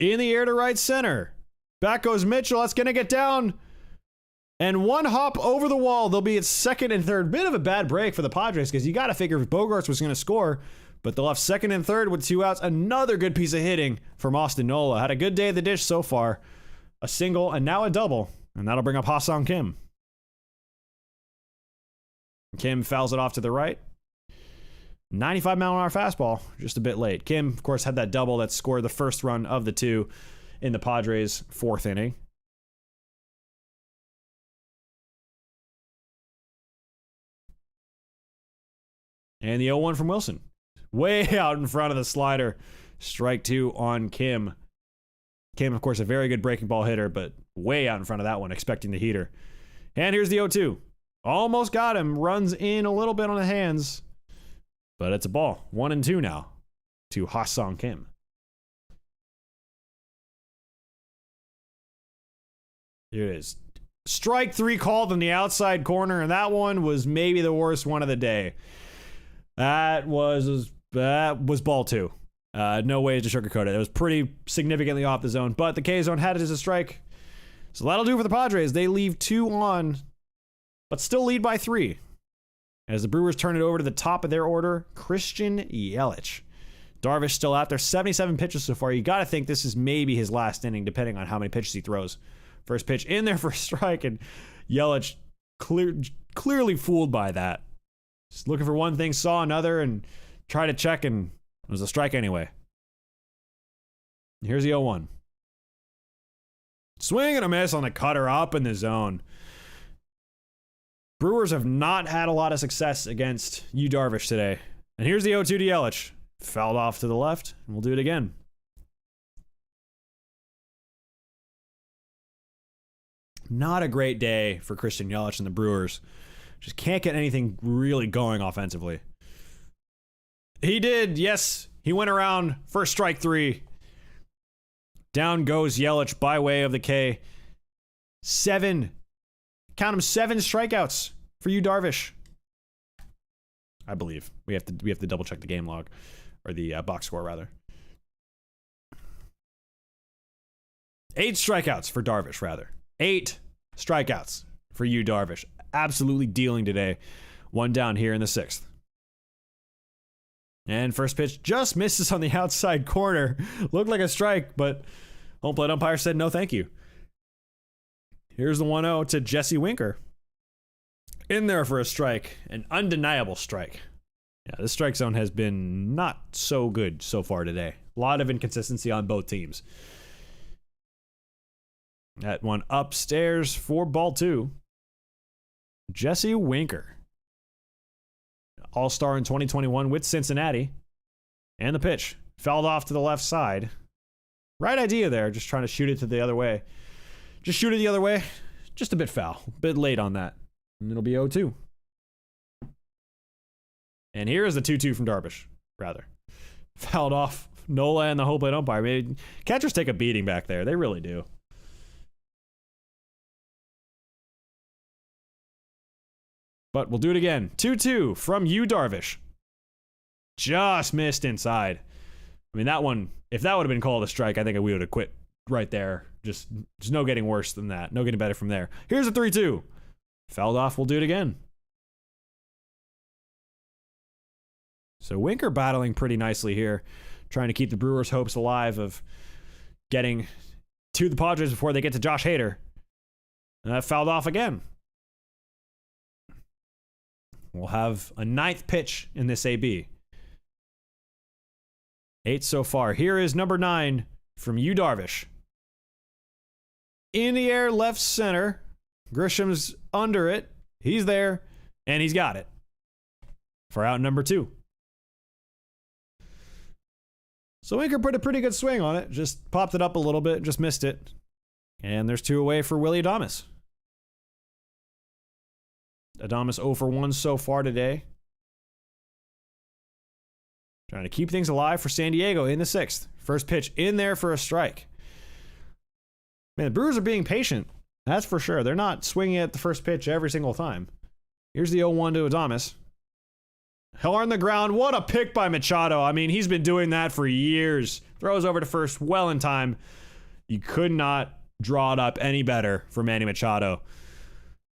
In the air to right center. Back goes Mitchell. That's going to get down. And 1 hop over the wall. They'll be at 2nd and 3rd. Bit of a bad break for the Padres because you got to figure if Bogaerts was going to score. But they'll have 2nd and 3rd with 2 outs. Another good piece of hitting from Austin Nola. Had a good day at the dish so far. A single and now a double. And that'll bring up Ha-Seong Kim. Kim fouls it off to the right. 95-mile-an-hour fastball. Just a bit late. Kim, of course, had that double that scored the first run of the 2 in the Padres' 4th inning. And the 0-1 from Wilson. Way out in front of the slider. Strike 2 on Kim. Kim, of course, a very good breaking ball hitter, but way out in front of that one, expecting the heater. And here's the 0-2. Almost got him. Runs in a little bit on the hands. But it's a ball. 1-2 now to Ha-Seong Kim. Here it is. Strike 3 called in the outside corner, and that one was maybe the worst one of the day. That was ball 2. No way to sugarcoat it. It was pretty significantly off the zone, but the K zone had it as a strike. So that'll do for the Padres. They leave 2 on, but still lead by 3. As the Brewers turn it over to the top of their order, Christian Yelich. Darvish still out there, 77 pitches so far. You got to think this is maybe his last inning, depending on how many pitches he throws. First pitch in there for a strike, and Yelich clearly fooled by that. Just looking for one thing, saw another, and tried to check, and it was a strike anyway. Here's the 0-1. Swing and a miss on the cutter up in the zone. Brewers have not had a lot of success against Yu Darvish today. And here's the 0-2 to Yelich. Fouled off to the left, and we'll do it again. Not a great day for Christian Yelich and the Brewers. Just can't get anything really going offensively. He did, yes. He went around for strike 3. Down goes Yelich by way of the K. 7. Count them, 7 strikeouts for Yu Darvish. I believe we have to double check the game log, or the box score rather. 8 strikeouts for Darvish rather. 8 strikeouts for Yu Darvish. Absolutely dealing today. 1 down here in the 6th. And first pitch just misses on the outside corner. Looked like a strike, but home plate umpire said no thank you. Here's the 1-0 to Jesse Winker. In there for a strike. An undeniable strike. Yeah, this strike zone has been not so good so far today. A lot of inconsistency on both teams. That one upstairs for ball 2. Jesse Winker. All-star in 2021 with Cincinnati. And the pitch. Fouled off to the left side. Right idea there, just trying to shoot it to the other way. Just shoot it the other way. Just a bit foul. A bit late on that. And it'll be 0-2. And here is the 2-2 from Darvish, rather. Fouled off Nola and the home plate umpire. I mean, catchers take a beating back there. They really do. But we'll do it again. 2-2 from you, Darvish. Just missed inside. I mean, that one, if that would have been called a strike, I think we would have quit right there. Just no getting worse than that. No getting better from there. Here's a 3-2. Fouled off. We'll do it again. So Winker battling pretty nicely here, trying to keep the Brewers' hopes alive of getting to the Padres before they get to Josh Hader. And that fouled off again. We'll have a 9th pitch in this AB. 8 so far. Here is number 9 from you, Darvish. In the air, left center. Grisham's under it. He's there, and he's got it. For out number 2. So Winker put a pretty good swing on it. Just popped it up a little bit, just missed it. And there's 2 away for Willie Adames. Adames 0 for 1 so far today. Trying to keep things alive for San Diego in the 6th. First pitch in there for a strike. Man, the Brewers are being patient. That's for sure. They're not swinging at the first pitch every single time. Here's the 0-1 to Adames. Hell on the ground. What a pick by Machado. I mean, he's been doing that for years. Throws over to first well in time. You could not draw it up any better for Manny Machado.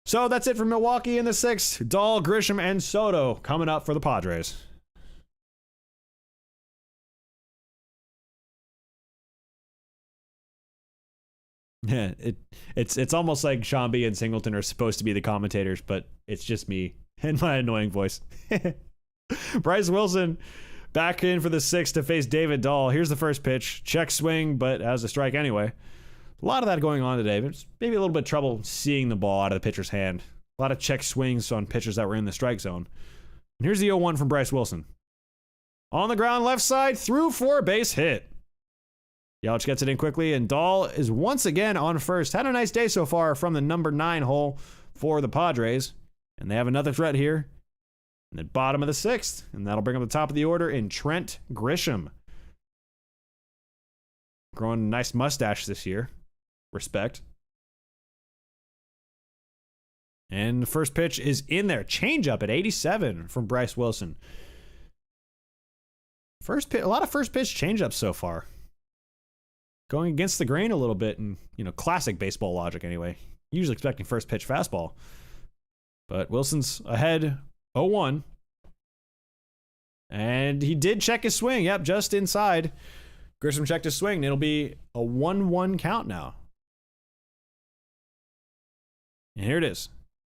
So that's it for Milwaukee in the 6th. Dahl, Grisham, and Soto coming up for the Padres. Yeah, it's almost like Shambi and Singleton are supposed to be the commentators, but it's just me and my annoying voice. Bryce Wilson back in for the 6th to face David Dahl. Here's the first pitch. Check swing, but has a strike anyway. A lot of that going on today. But maybe a little bit of trouble seeing the ball out of the pitcher's hand. A lot of check swings on pitchers that were in the strike zone. And here's the 0-1 from Bryce Wilson. On the ground, left side, through for a base hit. Yelich gets it in quickly, and Dahl is once again on first. Had a nice day so far from the number 9 hole for the Padres. And they have another threat here in the bottom of the 6th. And that'll bring up the top of the order in Trent Grisham. Growing a nice mustache this year. Respect. And the first pitch is in there. Changeup at 87 from Bryce Wilson. First pitch, a lot of first pitch changeups so far. Going against the grain a little bit, and classic baseball logic anyway. Usually expecting first pitch fastball. But Wilson's ahead 0-1. And he did check his swing. Yep, just inside. Grisham checked his swing. It'll be a 1-1 count now. And here it is.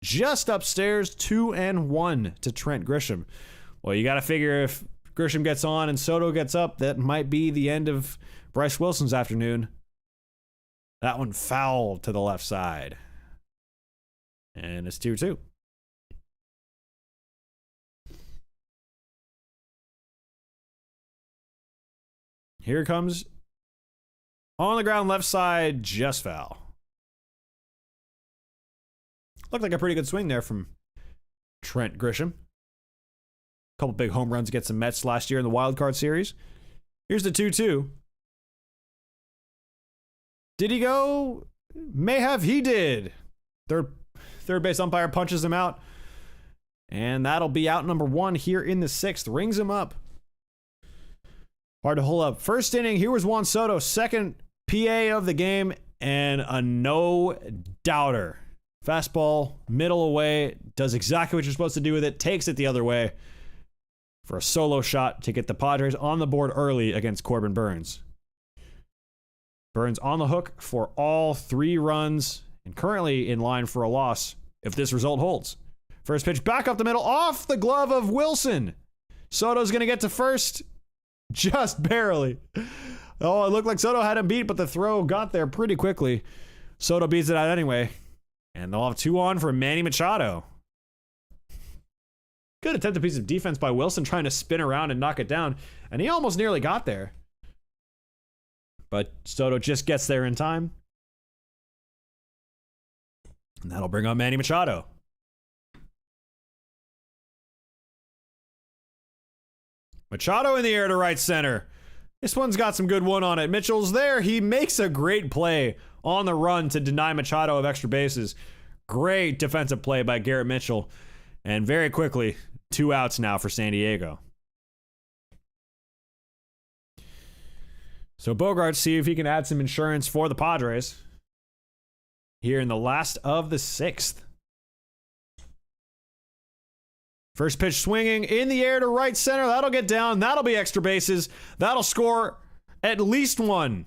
Just upstairs, 2-1 to Trent Grisham. Well, you got to figure if Grisham gets on and Soto gets up, that might be the end of Bryce Wilson's afternoon. That one fouled to the left side. And it's 2-2. Here comes on the ground, left side, just foul. Looked like a pretty good swing there from Trent Grisham. A couple big home runs against the Mets last year in the wild card series. Here's the 2-2. Did he go? May have. He did. Third base umpire punches him out. And that'll be out number 1 here in the 6th. Rings him up. Hard to hold up. First inning, here was Juan Soto. Second PA of the game. And a no-doubter. Fastball, middle away. Does exactly what you're supposed to do with it. Takes it the other way. For a solo shot to get the Padres on the board early against Corbin Burnes. Burnes on the hook for all 3 runs and currently in line for a loss if this result holds. First pitch back up the middle off the glove of Wilson. Soto's going to get to first just barely. Oh, it looked like Soto had him beat, but the throw got there pretty quickly. Soto beats it out anyway. And they'll have 2 on for Manny Machado. Good attempted piece of defense by Wilson trying to spin around and knock it down. And he almost nearly got there. But Soto just gets there in time. And that'll bring up Manny Machado. Machado in the air to right center. This one's got some good one on it. Mitchell's there. He makes a great play on the run to deny Machado of extra bases. Great defensive play by Garrett Mitchell. And very quickly, 2 outs now for San Diego. So Bogaerts, see if he can add some insurance for the Padres here in the last of the 6th. First pitch swinging in the air to right center. That'll get down. That'll be extra bases. That'll score at least 1.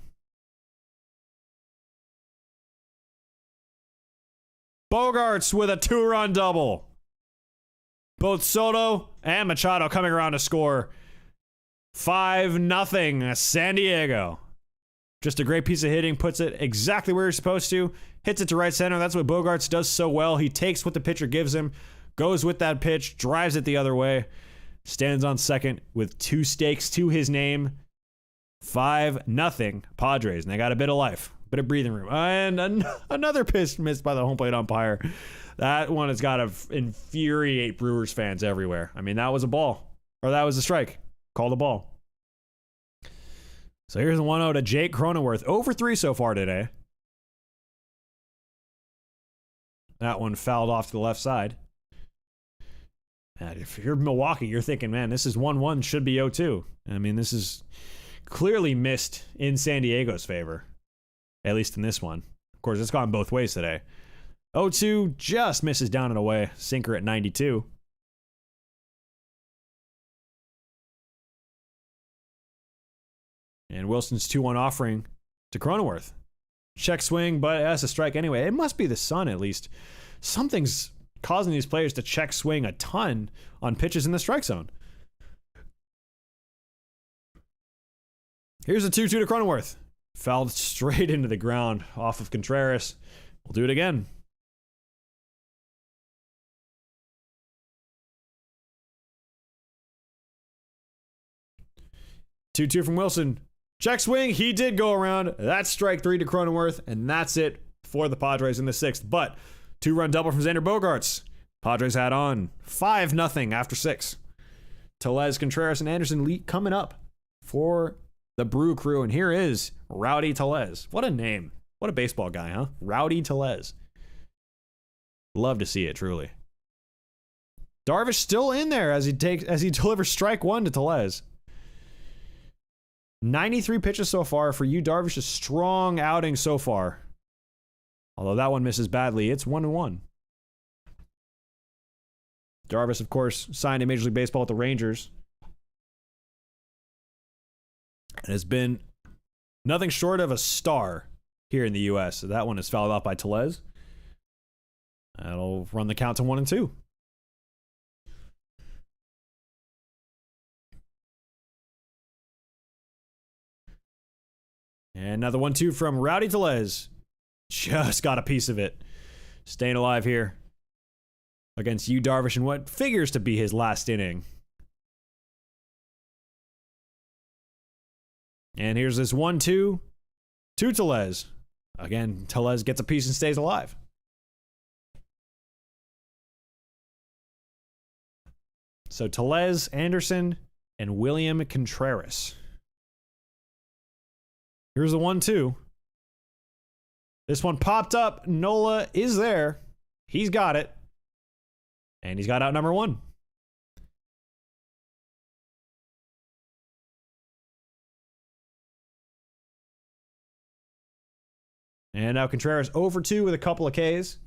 Bogaerts with a 2-run double. Both Soto and Machado coming around to score. 5-0 San Diego. Just a great piece of hitting. Puts it exactly where you're supposed to. Hits it to right center. That's what Bogaerts does so well. He takes what the pitcher gives him, goes with that pitch, drives it the other way, stands on second with 2 stakes to his name. 5-0 Padres. And they got a bit of life, a bit of breathing room. And another pitch missed by the home plate umpire. That one has got to infuriate Brewers fans everywhere. I mean, that was a ball. Or that was a strike. Call the ball. So here's the 1-0 to Jake Cronenworth. 0 for 3 so far today. That one fouled off to the left side. And if you're Milwaukee, you're thinking, man, this is 1-1, should be 0-2. I mean, this is clearly missed in San Diego's favor. At least in this one. Of course, it's gone both ways today. 0-2 just misses down and away. Sinker at 92. And Wilson's 2-1 offering to Cronenworth. Check swing, but that's a strike anyway. It must be the sun, at least. Something's causing these players to check swing a ton on pitches in the strike zone. Here's a 2-2 to Cronenworth. Fouled straight into the ground off of Contreras. We'll do it again. Two from Wilson. Check swing. He did go around. That's strike 3 to Cronenworth, and that's it for the Padres in the 6th. But 2-run double from Xander Bogaerts. Padres had on 5-0 after 6. Tellez, Contreras, and Anderson coming up for the Brew Crew. And here is Rowdy Tellez. What a name. What a baseball guy, huh? Rowdy Tellez. Love to see it, truly. Darvish still in there as he delivers strike 1 to Tellez. 93 pitches so far for you, Darvish. A strong outing so far. Although that one misses badly. It's 1-1. Darvish, of course, signed in Major League Baseball with the Rangers. And has been nothing short of a star here in the U.S. So that one is fouled out by Tellez. That'll run the count to 1-2. And another 1-2 from Rowdy Tellez. Just got a piece of it. Staying alive here against you, Darvish, in what figures to be his last inning. And here's this 1-2 to Tellez. Again, Tellez gets a piece and stays alive. So Tellez, Anderson, and William Contreras. Here's the 1-2. This one popped up. Nola is there. He's got it. And he's got out number 1. And now Contreras 0 for 2 with a couple of Ks.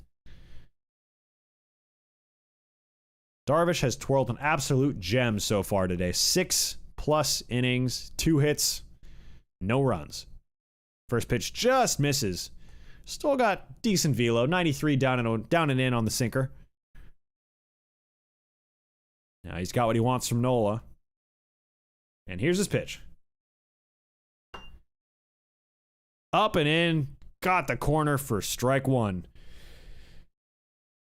Darvish has twirled an absolute gem so far today. 6+ innings, 2 hits, no runs. First pitch just misses. Still got decent velo. 93 down and in on the sinker. Now he's got what he wants from Nola. And here's his pitch. Up and in. Got the corner for strike 1.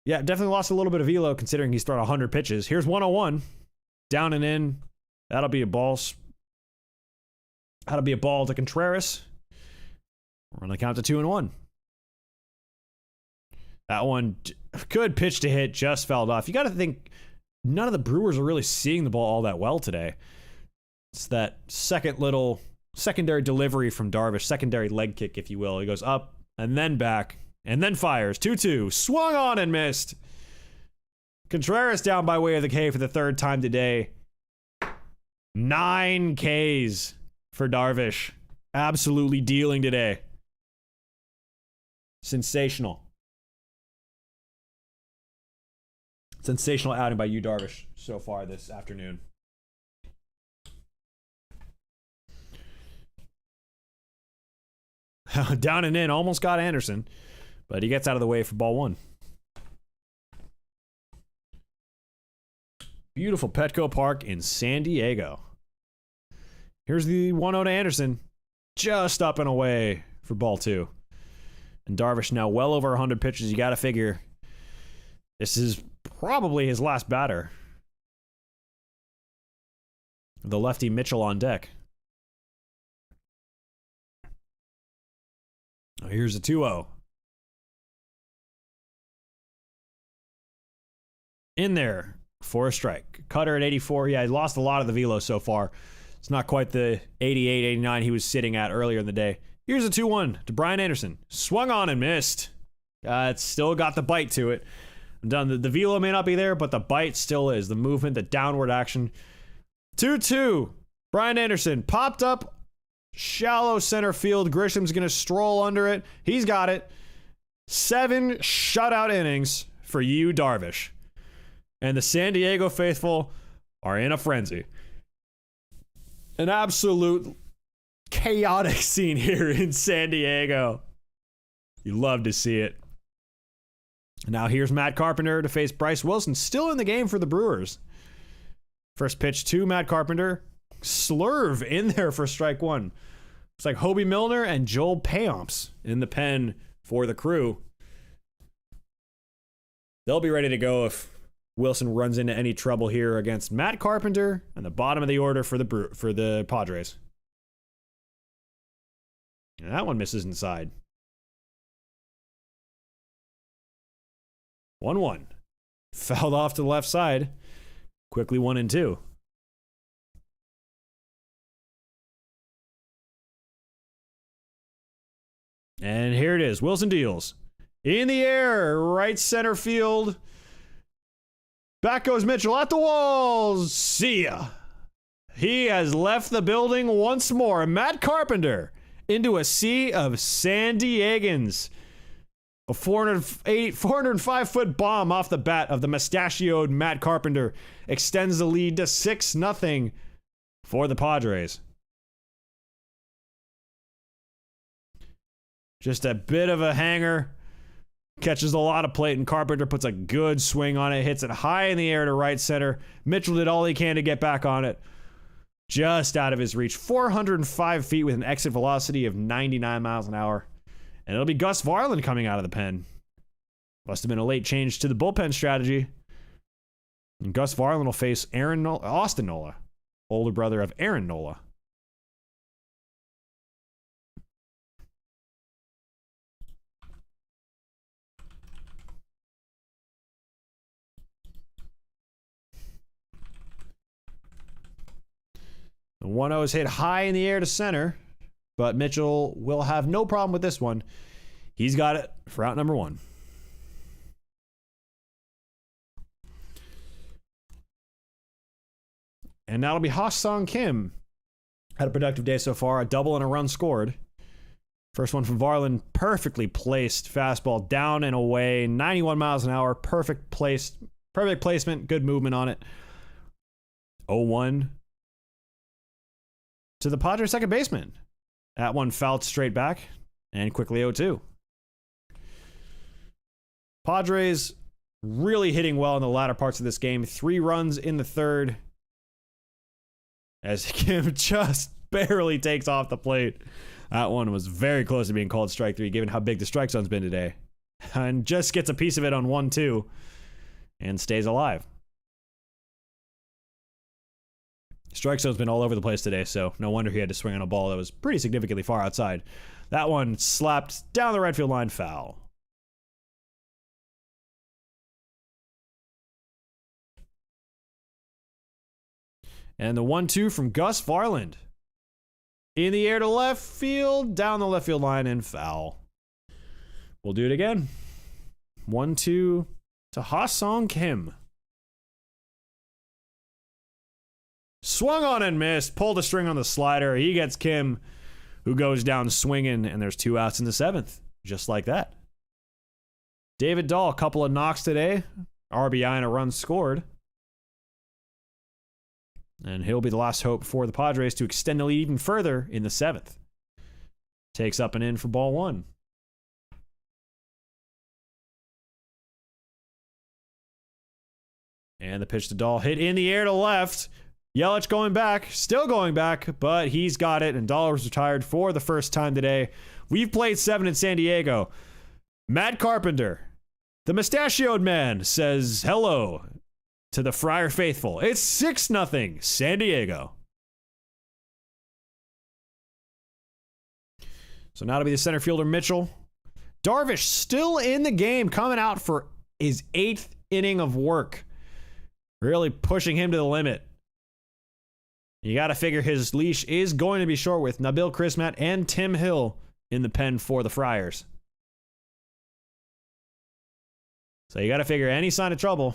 Yeah, definitely lost a little bit of velo considering he's thrown 100 pitches. Here's 101. Down and in. That'll be a ball. That'll be a ball to Contreras. We're on the count to 2-1. That one, good pitch to hit, just fouled off. You got to think none of the Brewers are really seeing the ball all that well today. It's that secondary delivery from Darvish, secondary leg kick, if you will. He goes up and then back and then fires. 2-2. Swung on and missed. Contreras down by way of the K for the third time today. 9 Ks for Darvish. Absolutely dealing today. Sensational. Sensational outing by Yu Darvish so far this afternoon. Down and in, almost got Anderson, but he gets out of the way for ball 1. Beautiful Petco Park in San Diego. Here's the 1-0 to Anderson, just up and away for ball 2. And Darvish now well over 100 pitches. You got to figure this is probably his last batter. The lefty Mitchell on deck. Here's a 2-0. In there for a strike. Cutter at 84. Yeah, he lost a lot of the velo so far. It's not quite the 88, 89 he was sitting at earlier in the day. Here's a 2-1 to Brian Anderson. Swung on and missed. It's still got the bite to it. I'm done. The velo may not be there, but the bite still is. The movement, the downward action. 2-2. Brian Anderson popped up. Shallow center field. Grisham's going to stroll under it. He's got it. 7 shutout innings for Yu Darvish. And the San Diego faithful are in a frenzy. An absolute chaotic scene here in San Diego. You love to see it. Now here's Matt Carpenter to face Bryce Wilson. Still in the game for the Brewers. First pitch to Matt Carpenter. Slurve in there for strike 1. It's like Hobie Milner and Joel Payamps in the pen for the Crew. They'll be ready to go if Wilson runs into any trouble here against Matt Carpenter and the bottom of the order for the Padres. And that one misses inside. 1-1. Fouled off to the left side. Quickly 1-2. And here it is. Wilson deals. In the air. Right center field. Back goes Mitchell at the walls. See ya. He has left the building once more. Matt Carpenter into a sea of San Diegans. A 405-foot bomb off the bat of the mustachioed Matt Carpenter extends the lead to 6-0 for the Padres. Just a bit of a hanger. Catches a lot of plate, and Carpenter puts a good swing on it. Hits it high in the air to right center. Mitchell did all he can to get back on it. Just out of his reach. 405 feet with an exit velocity of 99 miles an hour. And it'll be Gus Varland coming out of the pen. Must have been a late change to the bullpen strategy. And Gus Varland will face Austin Nola, older brother of Aaron Nola. The 1-0 is hit high in the air to center, but Mitchell will have no problem with this one. He's got it for out number 1. And that'll be Ha-Sung Kim. Had a productive day so far, a double and a run scored. First one from Varland, perfectly placed fastball down and away, 91 miles an hour, perfect placement, good movement on it. 0-1 to the Padres second baseman. That one fouled straight back and quickly 0-2. Padres really hitting well in the latter parts of this game. 3 runs in the third as Kim just barely takes off the plate. That one was very close to being called strike 3 given how big the strike zone's been today. And just gets a piece of it on 1-2 and stays alive. Strike zone's been all over the place today, so no wonder he had to swing on a ball that was pretty significantly far outside. That one slapped down the right field line, foul. And the 1-2 from Gus Varland. In the air to left field, down the left field line, and foul. We'll do it again. 1-2 to Ha-Sung Kim. Swung on and missed. Pulled a string on the slider. He gets Kim, who goes down swinging, and there's 2 outs in the 7th. Just like that. David Dahl, a couple of knocks today. RBI and a run scored. And he'll be the last hope for the Padres to extend the lead even further in the 7th. Takes up and in for ball 1. And the pitch to Dahl hit in the air to left. Yelich going back, still going back, but he's got it, and Dahl was retired for the first time today. We've played 7 in San Diego. Matt Carpenter, the mustachioed man, says hello to the Friar faithful. It's 6-0 San Diego. So now to be the center fielder, Mitchell. Darvish still in the game, coming out for his 8th inning of work. Really pushing him to the limit. You got to figure his leash is going to be short with Nabil Crismatt and Tim Hill in the pen for the Friars. So you got to figure any sign of trouble,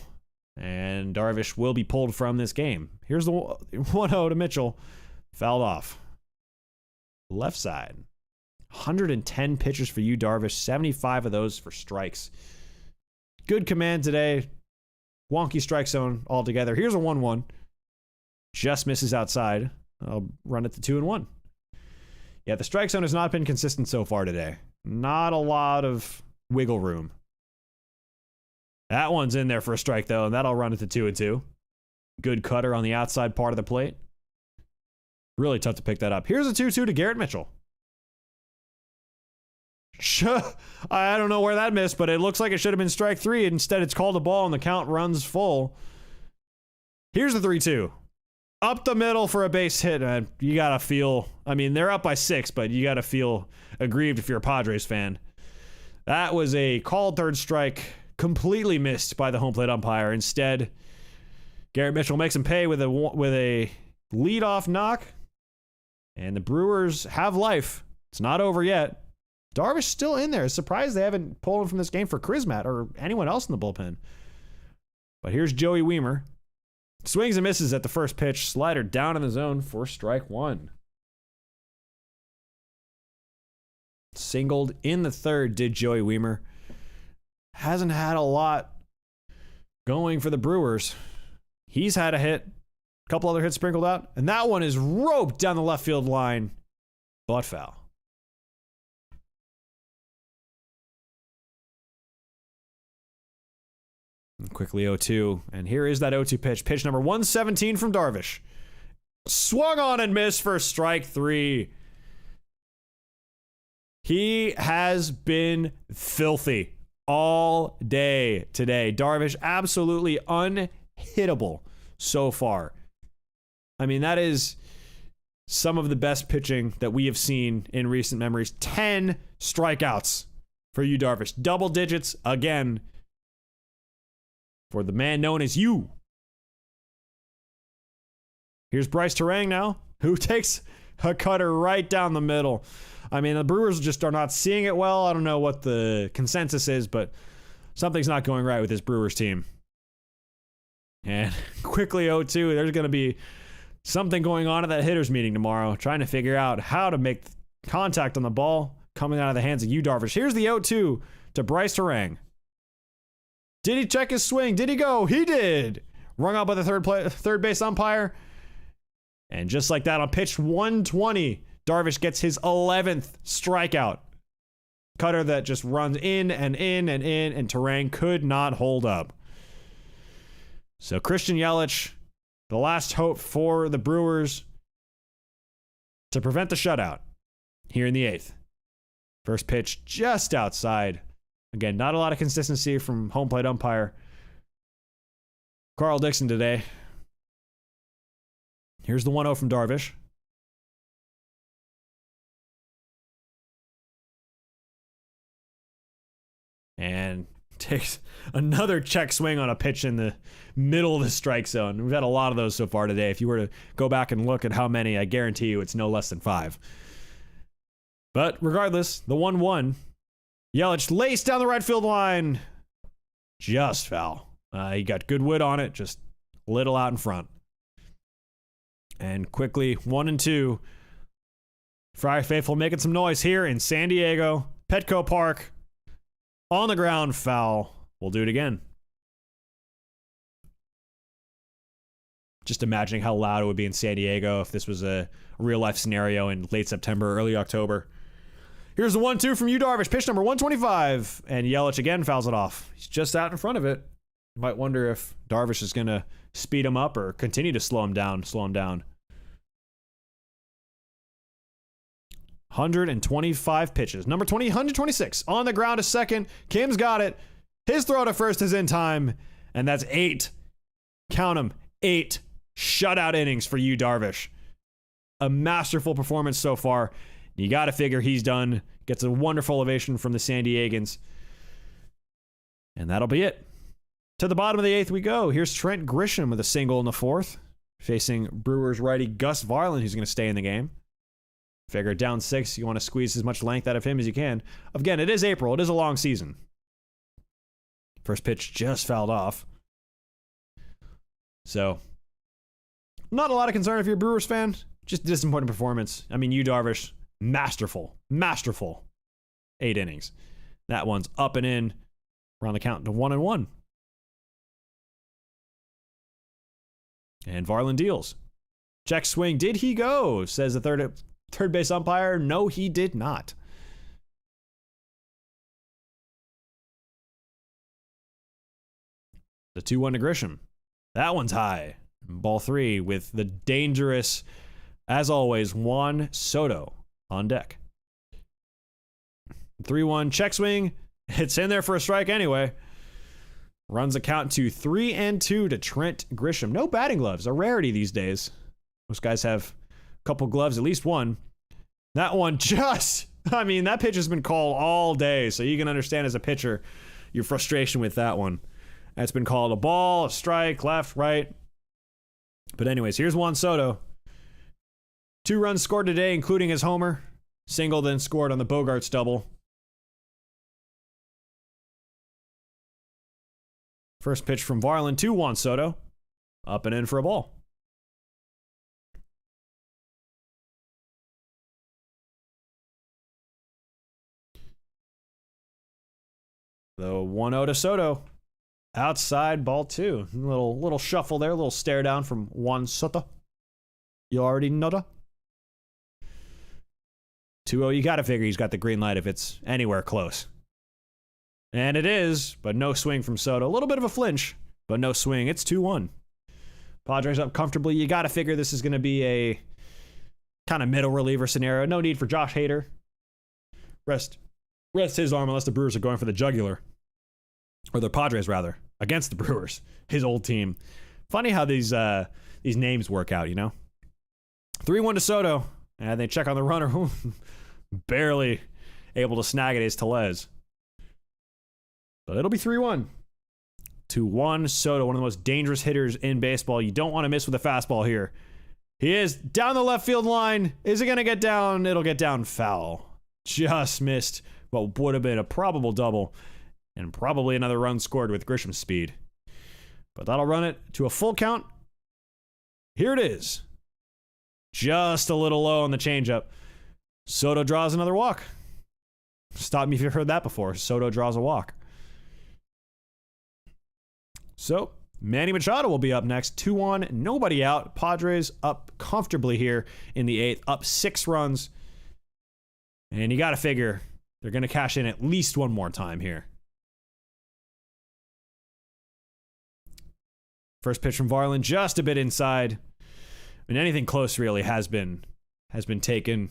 and Darvish will be pulled from this game. Here's the 1-0 to Mitchell. Fouled off. Left side. 110 pitches for you, Darvish. 75 of those for strikes. Good command today. Wonky strike zone altogether. Here's a 1-1. Just misses outside. I'll run it to 2-1. Yeah, the strike zone has not been consistent so far today. Not a lot of wiggle room. That one's in there for a strike, though, and that'll run it to 2-2. Good cutter on the outside part of the plate. Really tough to pick that up. Here's a 2-2 to Garrett Mitchell. I don't know where that missed, but it looks like it should have been strike 3. Instead, it's called a ball, and the count runs full. Here's the 3-2. Up the middle for a base hit. You got to feel... I mean, they're up by 6, but you got to feel aggrieved if you're a Padres fan. That was a called third strike, completely missed by the home plate umpire. Instead, Garrett Mitchell makes him pay with a leadoff knock. And the Brewers have life. It's not over yet. Darvish still in there. Surprised they haven't pulled him from this game for Crismatt or anyone else in the bullpen. But here's Joey Weimer. Swings and misses at the first pitch. Slider down in the zone for strike 1. Singled in the 3rd did Joey Weimer. Hasn't had a lot going for the Brewers. He's had a hit. A couple other hits sprinkled out. And that one is roped down the left field line. But foul. Quickly 0-2, and here is that 0-2 pitch. Pitch number 117 from Darvish. Swung on and missed for strike 3. He has been filthy all day today. Darvish absolutely unhittable so far. I mean, that is some of the best pitching that we have seen in recent memories. 10 strikeouts for you, Darvish. Double digits again. For the man known as you. Here's Bryce Terang now, who takes a cutter right down the middle. I mean, the Brewers just are not seeing it well. I don't know what the consensus is, but something's not going right with this Brewers team. And quickly 0-2, there's going to be something going on at that hitters meeting tomorrow, trying to figure out how to make contact on the ball coming out of the hands of you, Darvish. Here's the 0-2 to Bryce Terang. Did he check his swing? Did he go? He did. Rung out by the third base umpire. And just like that, on pitch 120, Darvish gets his 11th strikeout. Cutter that just runs in and in and in, and Terang could not hold up. So Christian Yelich, the last hope for the Brewers to prevent the shutout here in the 8th. First pitch just outside. Again, not a lot of consistency from home plate umpire Carl Dixon today. Here's the 1-0 from Darvish. And takes another check swing on a pitch in the middle of the strike zone. We've had a lot of those so far today. If you were to go back and look at how many, I guarantee you it's no less than 5. But regardless, the 1-1. Yelich laced down the right field line. Just foul. He got good wood on it, just little out in front. And quickly, 1-2. Friar Faithful making some noise here in San Diego. Petco Park. On the ground, foul. We'll do it again. Just imagining how loud it would be in San Diego if this was a real-life scenario in late September, early October. Here's the 1-2 from Yu Darvish. Pitch number 125. And Yelich again fouls it off. He's just out in front of it. You might wonder if Darvish is going to speed him up or continue to slow him down. 125 pitches. Number 20, 126. On the ground to second. Kim's got it. His throw to first is in time. And that's 8. Count them. 8 shutout innings for Yu Darvish. A masterful performance so far. You got to figure he's done. Gets a wonderful ovation from the San Diegans. And that'll be it. To the bottom of the 8th we go. Here's Trent Grisham with a single in the 4th. Facing Brewers righty Gus Varland, who's going to stay in the game. Figure down 6, you want to squeeze as much length out of him as you can. Again, it is April. It is a long season. First pitch just fouled off. So, not a lot of concern if you're a Brewers fan. Just disappointing performance. I mean, Yu Darvish, masterful. 8 innings. That one's up and in. We're on the count to 1-1. And Varland deals. Check swing. Did he go? Says the third base umpire. No, he did not. The 2-1 to Grisham. That one's high. Ball 3 with the dangerous, as always, Juan Soto on deck. 3-1 check swing. It's in there for a strike anyway. Runs the count to 3-2 to Trent Grisham. No batting gloves, a rarity these days. Most guys have a couple gloves, at least one. That one that pitch has been called all day, so you can understand as a pitcher your frustration with that one. That's been called a ball, a strike, left, right. But anyways, here's Juan Soto. 2 runs scored today, including his homer. Single then scored on the Bogarts double. First pitch from Varland to Juan Soto. Up and in for a ball. The 1-0 to Soto. Outside, ball 2. Little shuffle there, a little stare down from Juan Soto. You already know that. 2-0, you gotta figure he's got the green light if it's anywhere close. And it is, but no swing from Soto. A little bit of a flinch, but no swing. It's 2-1. Padres up comfortably. You gotta figure this is gonna be a kind of middle reliever scenario. No need for Josh Hader. Rest his arm unless the Brewers are going for the jugular. Or the Padres, rather, against the Brewers, his old team. Funny how these names work out, you know? 3-1 to Soto, and they check on the runner. Barely able to snag it is Tellez. But it'll be 3-1. 2-1, Soto, one of the most dangerous hitters in baseball. You don't want to miss with a fastball here. He is down the left field line. Is it going to get down? It'll get down foul. Just missed what would have been a probable double. And probably another run scored with Grisham's speed. But that'll run it to a full count. Here it is. Just a little low on the changeup. Soto draws another walk. Stop me if you've heard that before. Soto draws a walk. So, Manny Machado will be up next. 2-1, nobody out. Padres up comfortably here in the 8th. Up 6 runs. And you got to figure they're going to cash in at least one more time here. First pitch from Varland, just a bit inside. I mean, anything close really has been taken.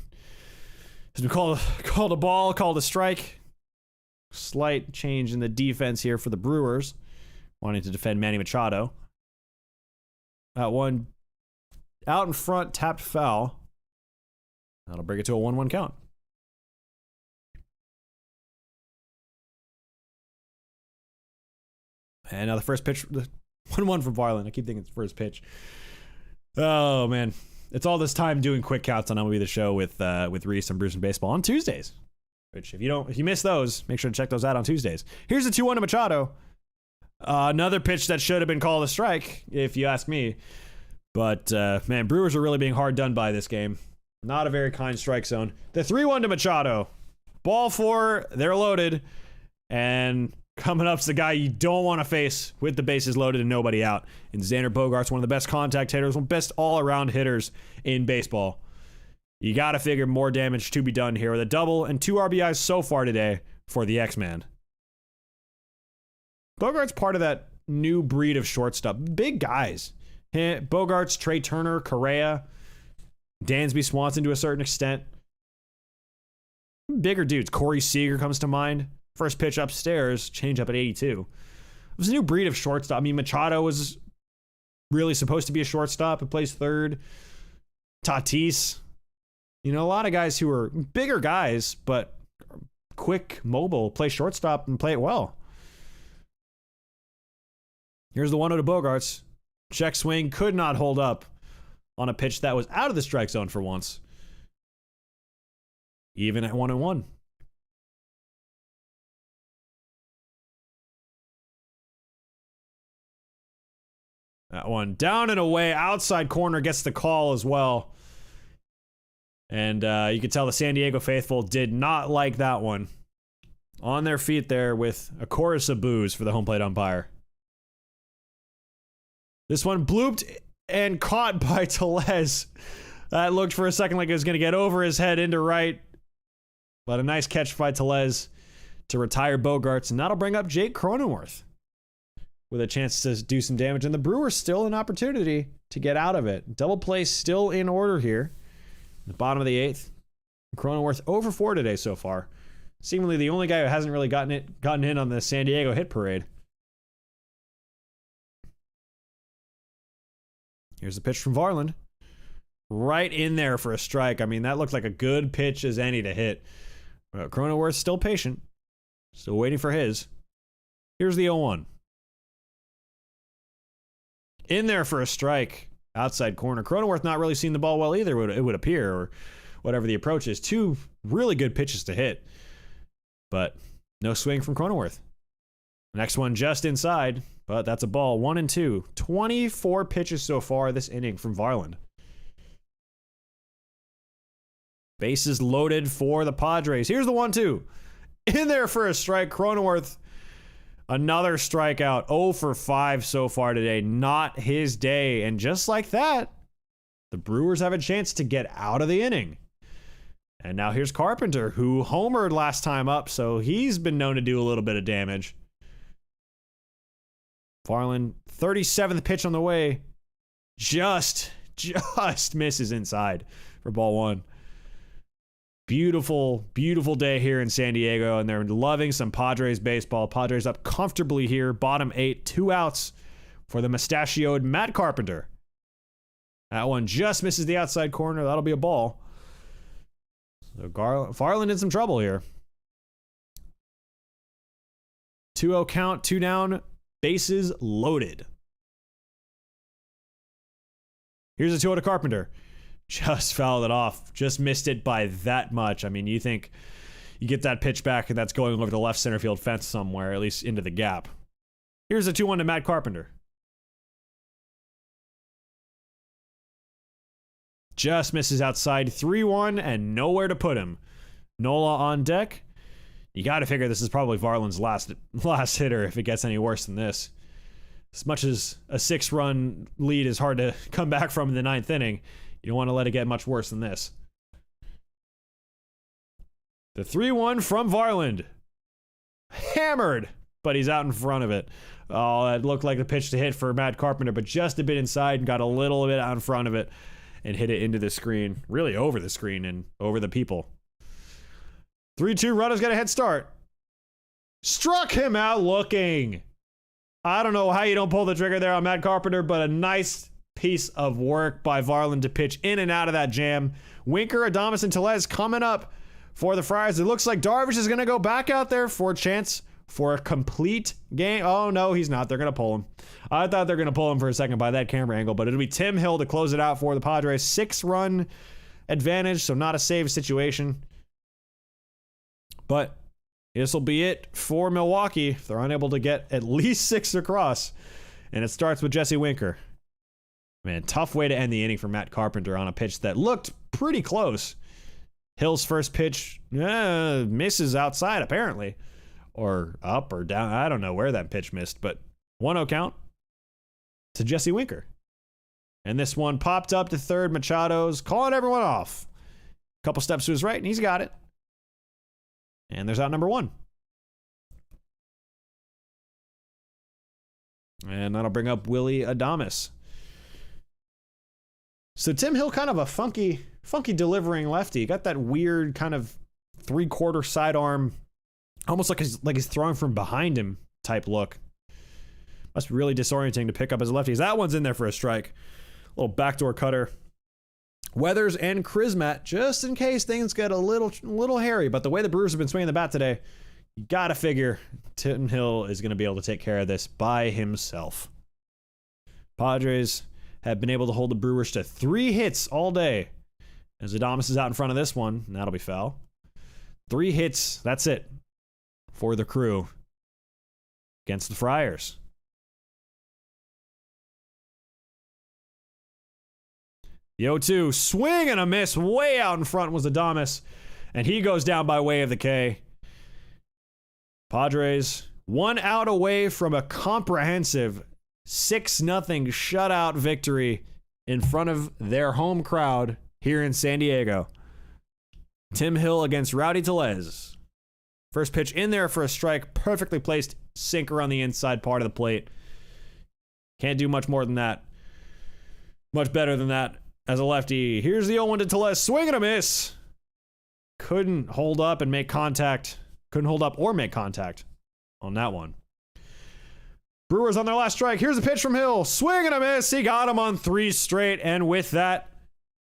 Has been called a ball, called a strike. Slight change in the defense here for the Brewers, wanting to defend Manny Machado. That one out in front, tapped foul. That'll bring it to a 1-1 count. And now the first pitch, 1-1 from Varland. I keep thinking it's first pitch. Oh, man. It's all this time doing quick counts on MLB The Show with Reese and Brews and Baseball on Tuesdays. Which, if you miss those, make sure to check those out on Tuesdays. Here's the 2-1 to Machado. Another pitch that should have been called a strike, if you ask me. But, man, Brewers are really being hard done by this game. Not a very kind strike zone. The 3-1 to Machado. Ball 4, they're loaded. And coming up's the guy you don't want to face with the bases loaded and nobody out. And Xander Bogaerts, one of the best contact hitters, one of the best all-around hitters in baseball. You got to figure more damage to be done here with a double and 2 RBIs so far today for the X-Man. Bogaerts part of that new breed of shortstop. Big guys. Bogaerts, Trey Turner, Correa, Dansby Swanson to a certain extent. Bigger dudes. Corey Seager comes to mind. First pitch upstairs, change up at 82. It was a new breed of shortstop. I mean, Machado was really supposed to be a shortstop who plays third. Tatis. You know, a lot of guys who are bigger guys, but quick, mobile, play shortstop and play it well. Here's the 1-0 to Bogaerts. Check swing could not hold up on a pitch that was out of the strike zone for once. Even at 1-1. That one down and away, outside corner gets the call as well. And you could tell the San Diego faithful did not like that one. On their feet there with a chorus of boos for the home plate umpire. This one blooped and caught by Tellez. That looked for a second like it was going to get over his head into right. But a nice catch by Tellez to retire Bogaerts. And that'll bring up Jake Cronenworth with a chance to do some damage. And the Brewers still an opportunity to get out of it. Double play still in order here. The bottom of the 8th. Cronenworth over 4 today so far. Seemingly the only guy who hasn't really gotten in on the San Diego hit parade. Here's the pitch from Varland. Right in there for a strike. I mean, that looked like a good pitch as any to hit. Cronenworth still patient. Still waiting for his. Here's the 0-1. In there for a strike. Outside corner. Cronenworth not really seeing the ball well either, it would appear, or whatever the approach is. 2 really good pitches to hit. But no swing from Cronenworth. Next one just inside, but that's a ball. 1-2. 24 pitches so far this inning from Varland. Bases loaded for the Padres. Here's the 1-2. In there for a strike. Cronenworth, another strikeout. 0 for 5 so far today. Not his day. And just like that, the Brewers have a chance to get out of the inning. And now here's Carpenter, who homered last time up, so he's been known to do a little bit of damage. Varland, 37th pitch on the way. Just misses inside for ball 1. Beautiful, beautiful day here in San Diego, and they're loving some Padres baseball. Padres up comfortably here, bottom 8, 2 outs for the mustachioed Matt Carpenter. That one just misses the outside corner. That'll be a ball. So Varland in some trouble here. 2-0 count, 2 down, bases loaded. Here's a 2-0 to Carpenter. Just fouled it off. Just missed it by that much. I mean, you think you get that pitch back and that's going over the left center field fence somewhere, at least into the gap. Here's a 2-1 to Matt Carpenter. Just misses outside. 3-1 and nowhere to put him. Nola on deck. You got to figure this is probably Varland's last hitter if it gets any worse than this. As much as a 6-run lead is hard to come back from in the 9th inning, you don't want to let it get much worse than this. The 3-1 from Varland. Hammered, but he's out in front of it. Oh, that looked like the pitch to hit for Matt Carpenter, but just a bit inside and got a little bit out in front of it and hit it into the screen. Really over the screen and over the people. 3-2, runners got a head start. Struck him out looking. I don't know how you don't pull the trigger there on Matt Carpenter, but a nice piece of work by Varland to pitch in and out of that jam. Winker, Adames, and Tellez coming up for the Friars. It looks like Darvish is going to go back out there for a chance for a complete game. Oh, no, he's not. They're going to pull him. I thought they were going to pull him for a second by that camera angle, but it'll be Tim Hill to close it out for the Padres. 6-run advantage, so not a save situation. But this will be it for Milwaukee if they're unable to get at least 6 across. And it starts with Jesse Winker. Man, tough way to end the inning for Matt Carpenter on a pitch that looked pretty close. Hill's first pitch misses outside, apparently. Or up or down. I don't know where that pitch missed, but 1-0 count to Jesse Winker. And this one popped up to third. Machado's calling everyone off. Couple steps to his right, and he's got it. And there's out number 1. And that'll bring up Willie Adames. So Tim Hill, kind of a funky delivering lefty. Got that weird kind of 3/4 sidearm, almost like he's throwing from behind him type look. Must be really disorienting to pick up as a lefty. That one's in there for a strike. Little backdoor cutter. Weathers and Krismat, just in case things get a little hairy. But the way the Brewers have been swinging the bat today, you gotta figure Tim Hill is gonna be able to take care of this by himself. Padres have been able to hold the Brewers to 3 hits all day. As Adames is out in front of this one, and that'll be foul. 3 hits, that's it for the crew against the Friars. The 0-2, swing and a miss. Way out in front was Adames, and he goes down by way of the K. Padres 1 out away from a comprehensive 6-0 shutout victory in front of their home crowd here in San Diego. Tim Hill against Rowdy Tellez. First pitch in there for a strike. Perfectly placed sinker on the inside part of the plate. Can't do much more than that. Much better than that as a lefty. Here's the 0-1 to Tellez. Swing and a miss. Couldn't hold up and make contact. Couldn't hold up or make contact on that one. Brewers on their last strike. Here's a pitch from Hill. Swing and a miss. He got him on 3 straight. And with that,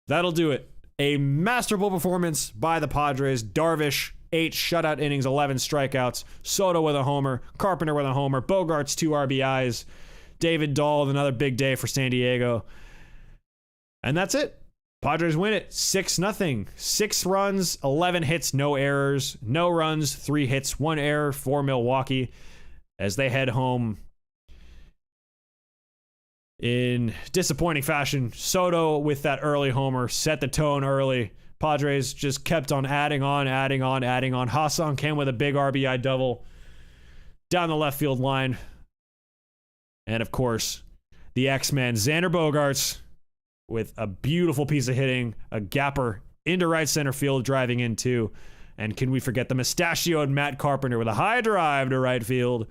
that'll do it. A masterful performance by the Padres. Darvish, 8 shutout innings, 11 strikeouts. Soto with a homer. Carpenter with a homer. Bogarts, 2 RBIs. David Dahl with another big day for San Diego. And that's it. Padres win it 6-0. 6 runs, 11 hits, no errors. No runs, 3 hits, 1 error for Milwaukee as they head home in disappointing fashion. Soto with that early homer set the tone early. Padres just kept on adding on. Ha-Seong Kim with a big RBI double down the left field line. And of course, the X-Men, Xander Bogaerts, with a beautiful piece of hitting, a gapper into right center field, driving in too. And can we forget the mustachioed Matt Carpenter with a high drive to right field,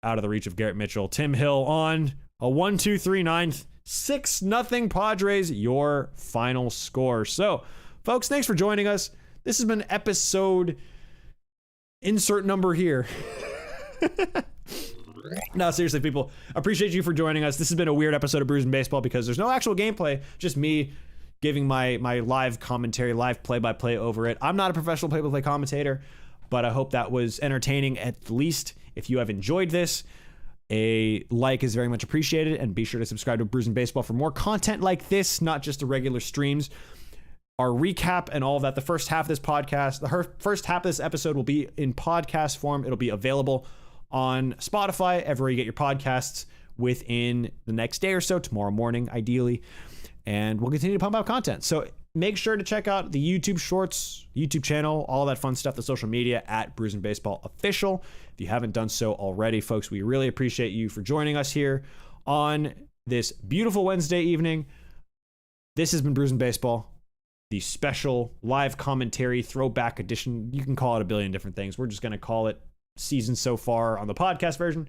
out of the reach of Garrett Mitchell. Tim Hill on a 1-2-3 ninth, 6-0 Padres, your final score. So, folks, thanks for joining us. This has been episode insert number here. No, seriously, people, appreciate you for joining us. This has been a weird episode of Brews and Baseball because there's no actual gameplay, just me giving my live commentary, live play-by-play over it. I'm not a professional play-by-play commentator, but I hope that was entertaining at least. If you have enjoyed this, a like is very much appreciated, and be sure to subscribe to Brews and Baseball for more content like this, not just the regular streams. Our recap and all of that, the first half of this podcast, the first half of this episode will be in podcast form. It'll be available on Spotify, everywhere you get your podcasts, within the next day or so, tomorrow morning, ideally. And we'll continue to pump out content. So make sure to check out the YouTube Shorts, YouTube channel, all that fun stuff, the social media at Brews and Baseball Official. If you haven't done so already, folks, we really appreciate you for joining us here on this beautiful Wednesday evening. This has been Brews and Baseball, the special live commentary throwback edition. You can call it a billion different things. We're just going to call it season so far on the podcast version.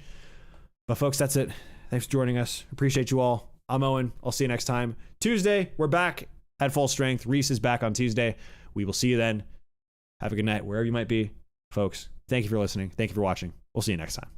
But folks, that's it. Thanks for joining us. Appreciate you all. I'm Owen. I'll see you next time. Tuesday, we're back at full strength. Reese is back on Tuesday. We will see you then. Have a good night wherever you might be. Folks, thank you for listening. Thank you for watching. We'll see you next time.